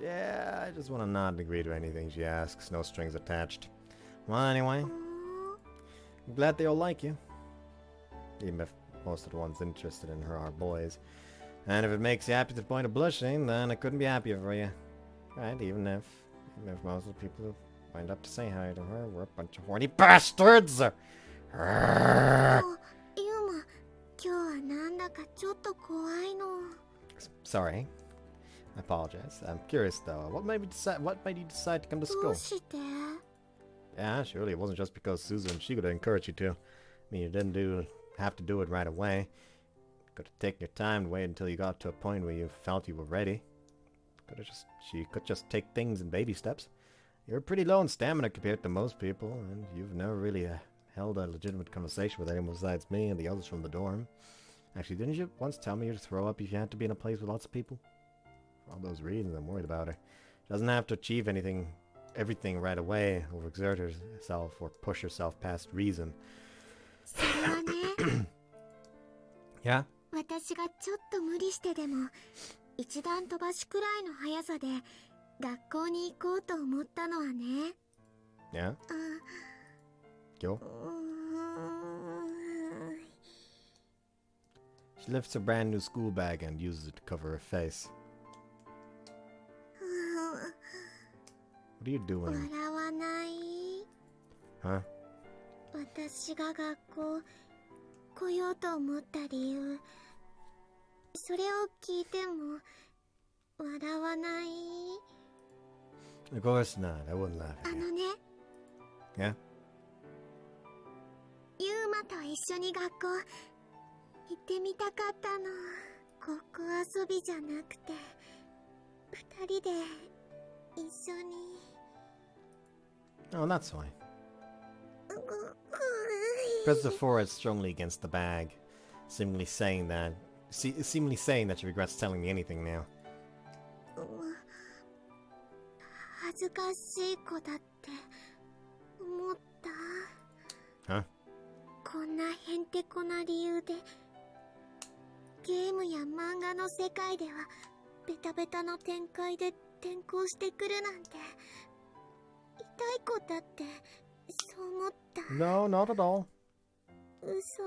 yeah, I just want to nod and agree to anything she asks, no strings attached. Well, anyway, I'm glad they all like you. Even if most of the ones interested in her are boys. And if it makes you happy to the point of blushing, then I couldn't be happier for you. Right, even if most of the people who wind up to say hi to her were a bunch of horny bastards! ユーマ、今日はなんだかちょっと怖いの。 Sorry. I apologize. I'm curious though. What made you decide to come to ど school? うして？ Yeah, surely it wasn't just because Suzu and Shigura encouraged you to. I mean, you didn't have to do it right away. Could have taken your time to wait until you got to a point where you felt you were ready. She could just take things in baby steps. You're pretty low in stamina compared to most people, and you've never really held a legitimate conversation with anyone besides me and the others from the dorm. Actually, didn't you once tell me you'd throw up if you had to be in a place with lots of people? For all those reasons, I'm worried about her. She doesn't have to achieve everything right away, or exert herself, or push herself past reason. それはね、 Yeah? 私がちょっと無理してでも一段飛ばしくらいの速さで学校に行こうと思ったのはね。 Yeah? Go. She lifts her brand new school bag and uses it to cover her face. What are you doing? 笑わない。 Huh? 私が学校来ようと思った理由、それを聞いても笑わない。 Of course not. I wouldn't laugh あ at の you. ね、 Yeah? ユーマと一緒に学校行ってみたかったの。ごっこ遊びじゃなくて二人で一緒に。 Oh, that's fine. Presses her forehead strongly against the bag, seemingly saying that she regrets telling me anything now. 恥ずかしい子だって思った。 Huh? こんなへんてこな理由でゲームや漫画の世界ではベタベタの展開で転校してくるなんて痛い子だってそう思った。 No, not at all. 嘘。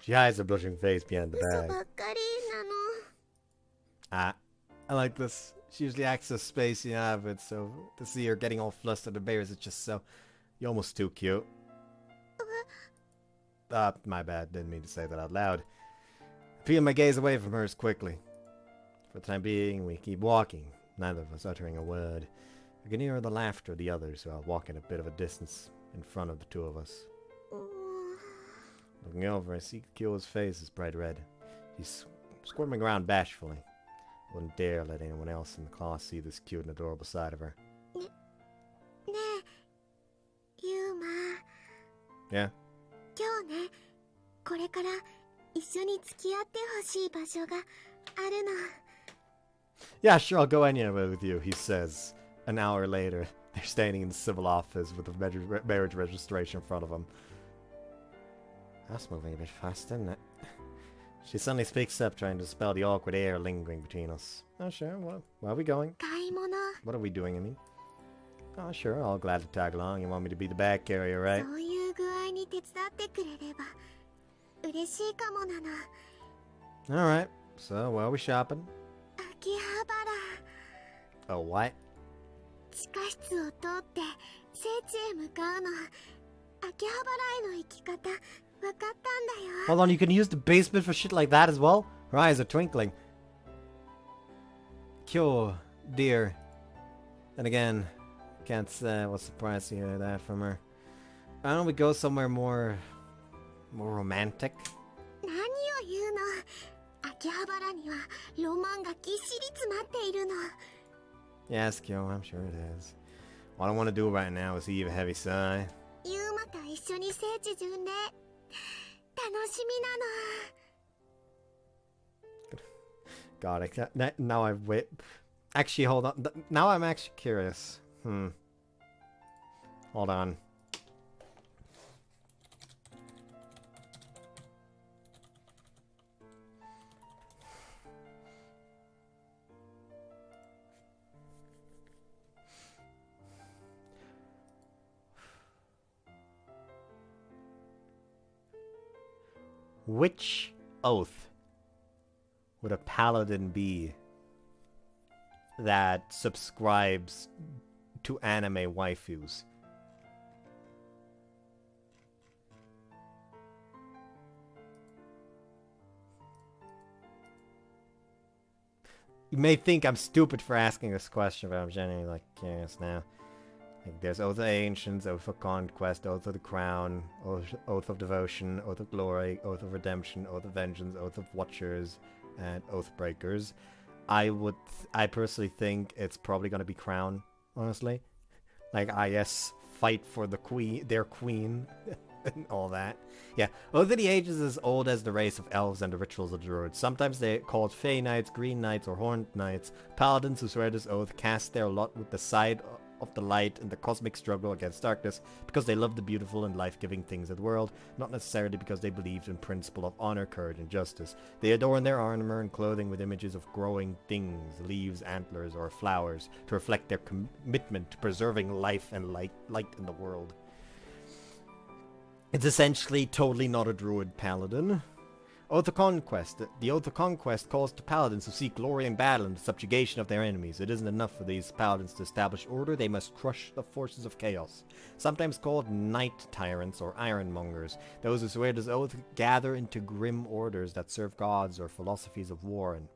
She hides her blushing face behind the 嘘 bag. ばっかりなの。 I like this. She usually acts so spacey and out of it, so to see her getting all flustered and embarrassed is just so... You're almost too cute. My bad. Didn't mean to say that out loud. I peel my gaze away from hers quickly. For the time being, we keep walking, neither of us uttering a word. I can hear the laughter of the others while walking a bit of a distance in front of the two of us. Looking over, I see Kyo's face is bright red. She's squirming around bashfully. Wouldn't dare let anyone else in the class see this cute and adorable side of her. ねえ、ユーマ。 Yeah? 今日ね、これから一緒に付き合ってほしい場所があるの。 Yeah, sure, I'll go anywhere with you, he says. An hour later, they're standing in the civil office with the marriage registration in front of them. That's moving a bit fast, isn't it? She suddenly speaks up, trying to dispel the awkward air lingering between us. Oh, sure, well, where are we going? 買い物。 What are we doing, I mean? Oh, sure, I'll gladly tag along. You want me to be the bag carrier, right? そういう具合に手伝ってくれれば嬉しいかもなの。 Alright, so where are we shopping? 秋葉原。 Oh, what? 地下室を通って聖地へ向かうの。秋葉原への行き方分かったんだよ。 Hold on, you can use the basement for shit like that as well? Her eyes are twinkling. Kyo, dear. And again, can't say I was surprised to hear that from her. Why don't we go somewhere more romantic? 何を言うの。秋葉原にはロマンがぎっしり詰まっているの。 Yes, Kyo, I'm sure it is. What I want to do right now is heave a heavy sigh. ユーマと一緒に聖地巡礼楽しみなの。 God, now I've wait. Actually, hold on. Now I'm actually curious. Hold on. Which oath would a paladin be that subscribes to anime waifus? You may think I'm stupid for asking this question, but I'm genuinely, like, curious now. Like, there's Oath of Ancients, Oath of Conquest, Oath of the Crown, Oath of Devotion, Oath of Glory, Oath of Redemption, Oath of Vengeance, Oath of Watchers, and Oath Breakers. I personally think it's probably going to be Crown, honestly. Like, yes, fight for the their queen, and all that. Yeah, Oath of the Ages is old as the race of elves and the rituals of druids. Sometimes they called Fey Knights, Green Knights, or Horned Knights. Paladins who swear this oath cast their lot with the side of the light in the cosmic struggle against darkness because they love the beautiful and life-giving things of the world, not necessarily because they believed in principle of honor, courage, and justice. They adorn their armor and clothing with images of growing things, leaves, antlers, or flowers to reflect their commitment to preserving life and light in the world. It's essentially totally not a druid paladin. Oath of Conquest. The Oath of Conquest calls to paladins who seek glory in battle and the subjugation of their enemies. It isn't enough for these paladins to establish order, they must crush the forces of chaos. Sometimes called Night Tyrants or Ironmongers. Those who swear this oath gather into grim orders that serve gods or philosophies of war and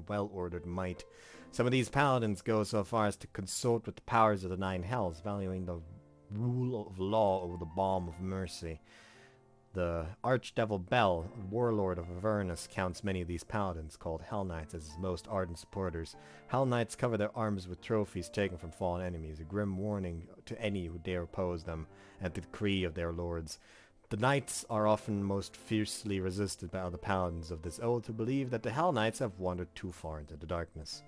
well-ordered might. Some of these paladins go so far as to consort with the powers of the Nine Hells, valuing the rule of law over the balm of mercy. The Archdevil Bell, warlord of Avernus, counts many of these paladins, called Hell Knights, as his most ardent supporters. Hell Knights cover their arms with trophies taken from fallen enemies, a grim warning to any who dare oppose them, and the decree of their lords. The Knights are often most fiercely resisted by other paladins of this oath, who believe that the Hell Knights have wandered too far into the darkness.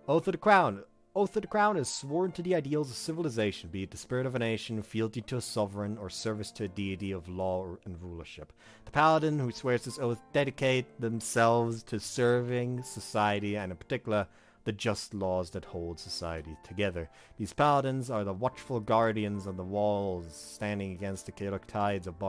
Oath of the Crown. Oath of the Crown is sworn to the ideals of civilization, be it the spirit of a nation, fealty to a sovereign, or service to a deity of law and rulership. The paladin who swears this oath dedicate themselves to serving society, and in particular, the just laws that hold society together. These paladins are the watchful guardians of the walls, standing against the chaotic tides of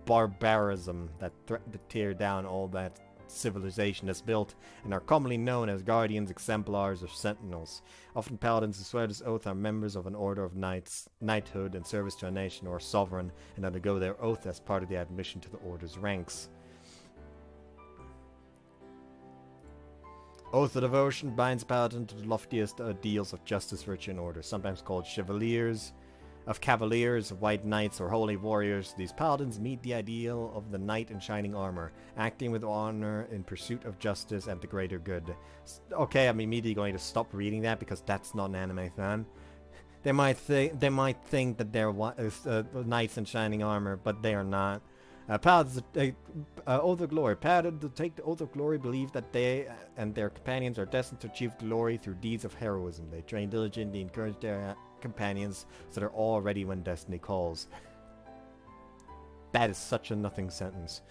barbarism that threaten to tear down all that civilization is built, and are commonly known as guardians, exemplars, or sentinels. Often paladins who swear this oath are members of an order of knights, knighthood in service to a nation or a sovereign, and undergo their oath as part of the admission to the order's ranks. Oath of Devotion binds a paladin to the loftiest ideals of justice, virtue, and order, sometimes called cavaliers, white knights, or holy warriors. These paladins meet the ideal of the knight in shining armor, acting with honor in pursuit of justice and the greater good. Okay, I'm immediately going to stop reading that because that's not an anime fan. They might think that they're knights in shining armor, but they are not. Paladins, Oath of Glory. Paladins to take the Oath of Glory believe that they and their companions are destined to achieve glory through deeds of heroism. They train diligently, encourage their companions so they're all ready when destiny calls. That is such a nothing sentence.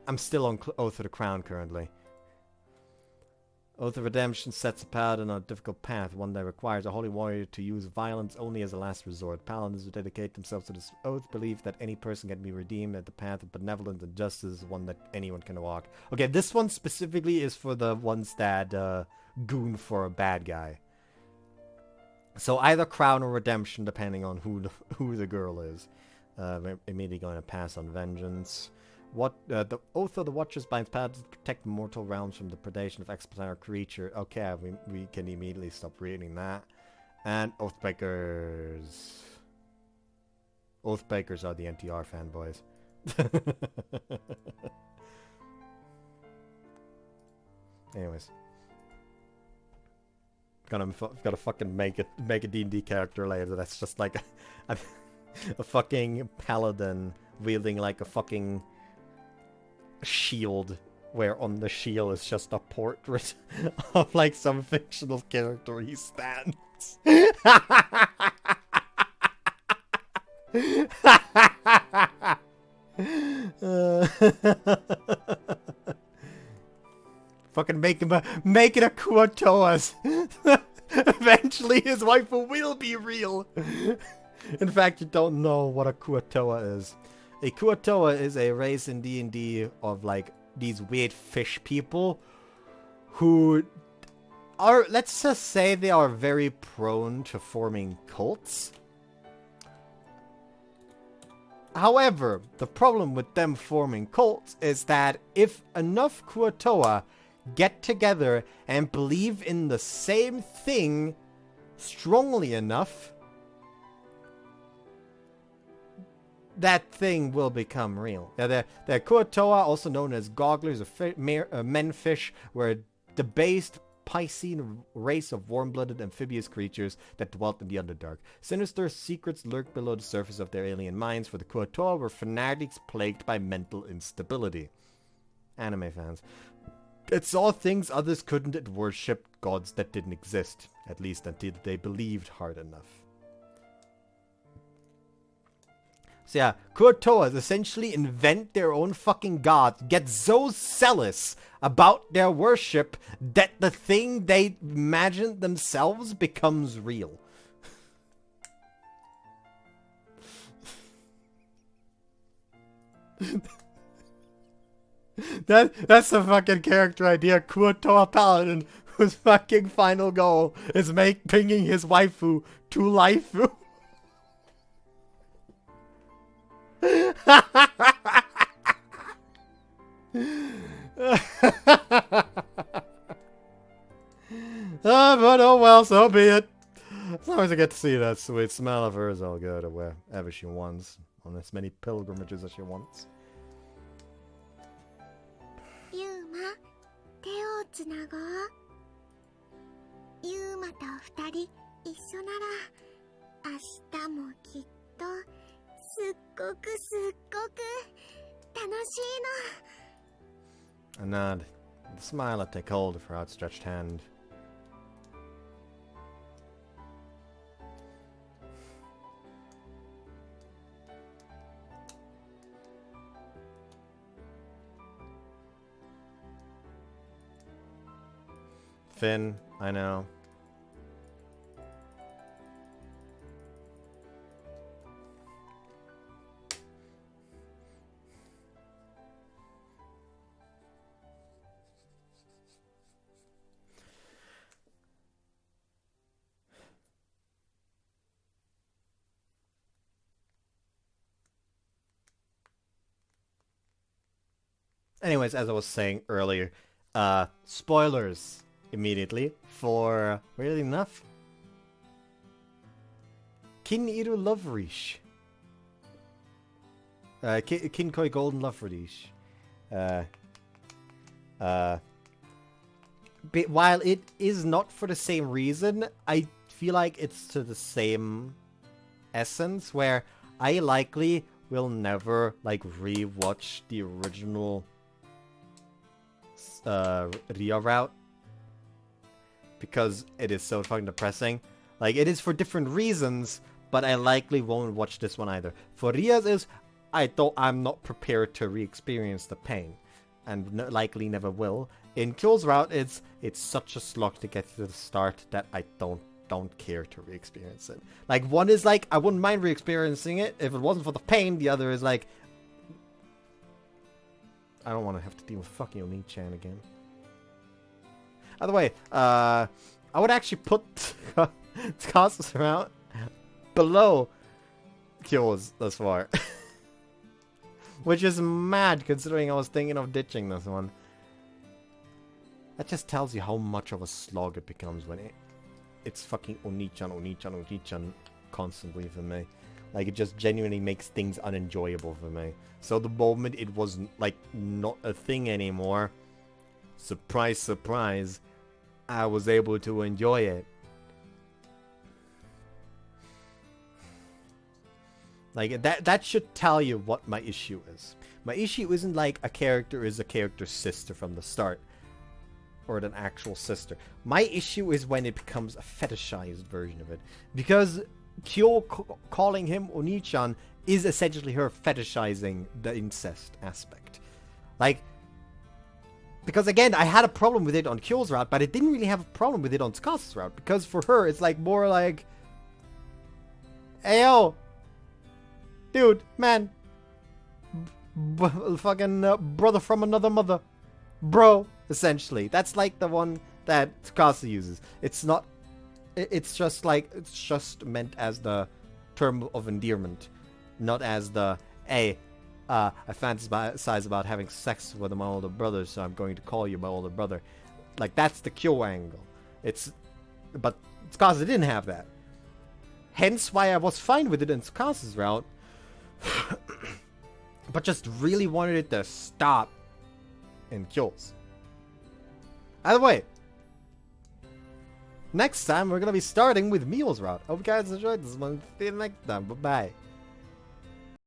I'm still on Oath of the Crown currently. Oath of Redemption sets a paladin on a difficult path, one that requires a holy warrior to use violence only as a last resort. Paladins who dedicate themselves to this oath believe that any person can be redeemed, at the path of benevolence and justice is one that anyone can walk. Okay, this one specifically is for the ones that goon for a bad guy. So either Crown or Redemption, depending on who the girl is. We're immediately going to pass on Vengeance. The Oath of the Watchers binds paladins to protect mortal realms from the predation of explanatory creature. Okay, we can immediately stop reading that. And Oathbreakers. Oathbreakers are the NTR fanboys. Anyways. Gotta fucking make a D&D character later that's just like a fucking paladin wielding like a fucking shield, where on the shield is just a portrait of like some fictional character he stands. Fucking make it a Kuotoa's. Eventually his wife will be real. In fact, you don't know what a Kuotoa is. A Kuotoa is a race in D&D of like these weird fish people who are, let's just say, they are very prone to forming cults. However, the problem with them forming cults is that if enough Kuotoa get together and believe in the same thing strongly enough, that thing will become real. Yeah, the Kuo-toa, also known as gogglers or menfish, were a debased Piscean race of warm-blooded amphibious creatures that dwelt in the Underdark. Sinister secrets lurked below the surface of their alien minds, for the Kuo-toa were fanatics plagued by mental instability. Anime fans. It saw things others couldn't. It worshipped gods that didn't exist, at least until they believed hard enough. So yeah, Kuo-toas essentially invent their own fucking gods, get so zealous about their worship that the thing they imagined themselves becomes real. That's the fucking character idea. Kuo-toa paladin whose fucking final goal is bringing his waifu to life. But oh well, so be it. As long as I get to see that sweet smell of hers, I'll go to wherever she wants, on as many pilgrimages as she wants. ユーマ、手をつなごう。ユーマと二人一緒なら、明日もきっとすっごく楽しいの。 A nod. With a smile, I take hold of her outstretched hand. Finn, I know. Anyways, as I was saying earlier, spoilers immediately for, weirdly enough, Kin-Iru Love Reach. Kinkoi Golden Love Reach. While it is not for the same reason, I feel like it's to the same essence, where I likely will never, like, re-watch the original IroReute, because it is so fucking depressing. Like, it is for different reasons, but I likely won't watch this one either. For Ria's is, I'm not prepared to re-experience the pain, and likely never will. In Kyou-Route, it's such a slog to get to the start that I don't care to re-experience it. Like, one is like, I wouldn't mind re-experiencing it if it wasn't for the pain. The other is like, I don't want to have to deal with fucking Oni-chan again. By the way, I would actually put Sasa around below Kyo's thus far. Which is mad, considering I was thinking of ditching this one. That just tells you how much of a slog it becomes when it's fucking Oni-chan constantly for me. Like, it just genuinely makes things unenjoyable for me. So the moment it was, like, not a thing anymore, surprise, surprise, I was able to enjoy it. Like, that should tell you what my issue is. My issue isn't like a character is a character's sister from the start, or an actual sister. My issue is when it becomes a fetishized version of it. Because Kyo calling him Oni-chan is essentially her fetishizing the incest aspect. Like, because again, I had a problem with it on Kyo's route, but I didn't really have a problem with it on Sasa's route. Because for her, it's like more like, hey yo, dude, man, fucking brother from another mother, bro. Essentially, that's like the one that Sasa uses. It's not. It's just like, it's just meant as the term of endearment, not as the, hey, I fantasize about having sex with my older brother, so I'm going to call you my older brother. Like, that's the Kyo angle. But Tsukasa didn't have that. Hence why I was fine with it in Tsukasa's route. But just really wanted it to stop in Kyo's. Either way, next time we're going to be starting with Mio's route. Hope you guys enjoyed this one. See you next time. Bye-bye.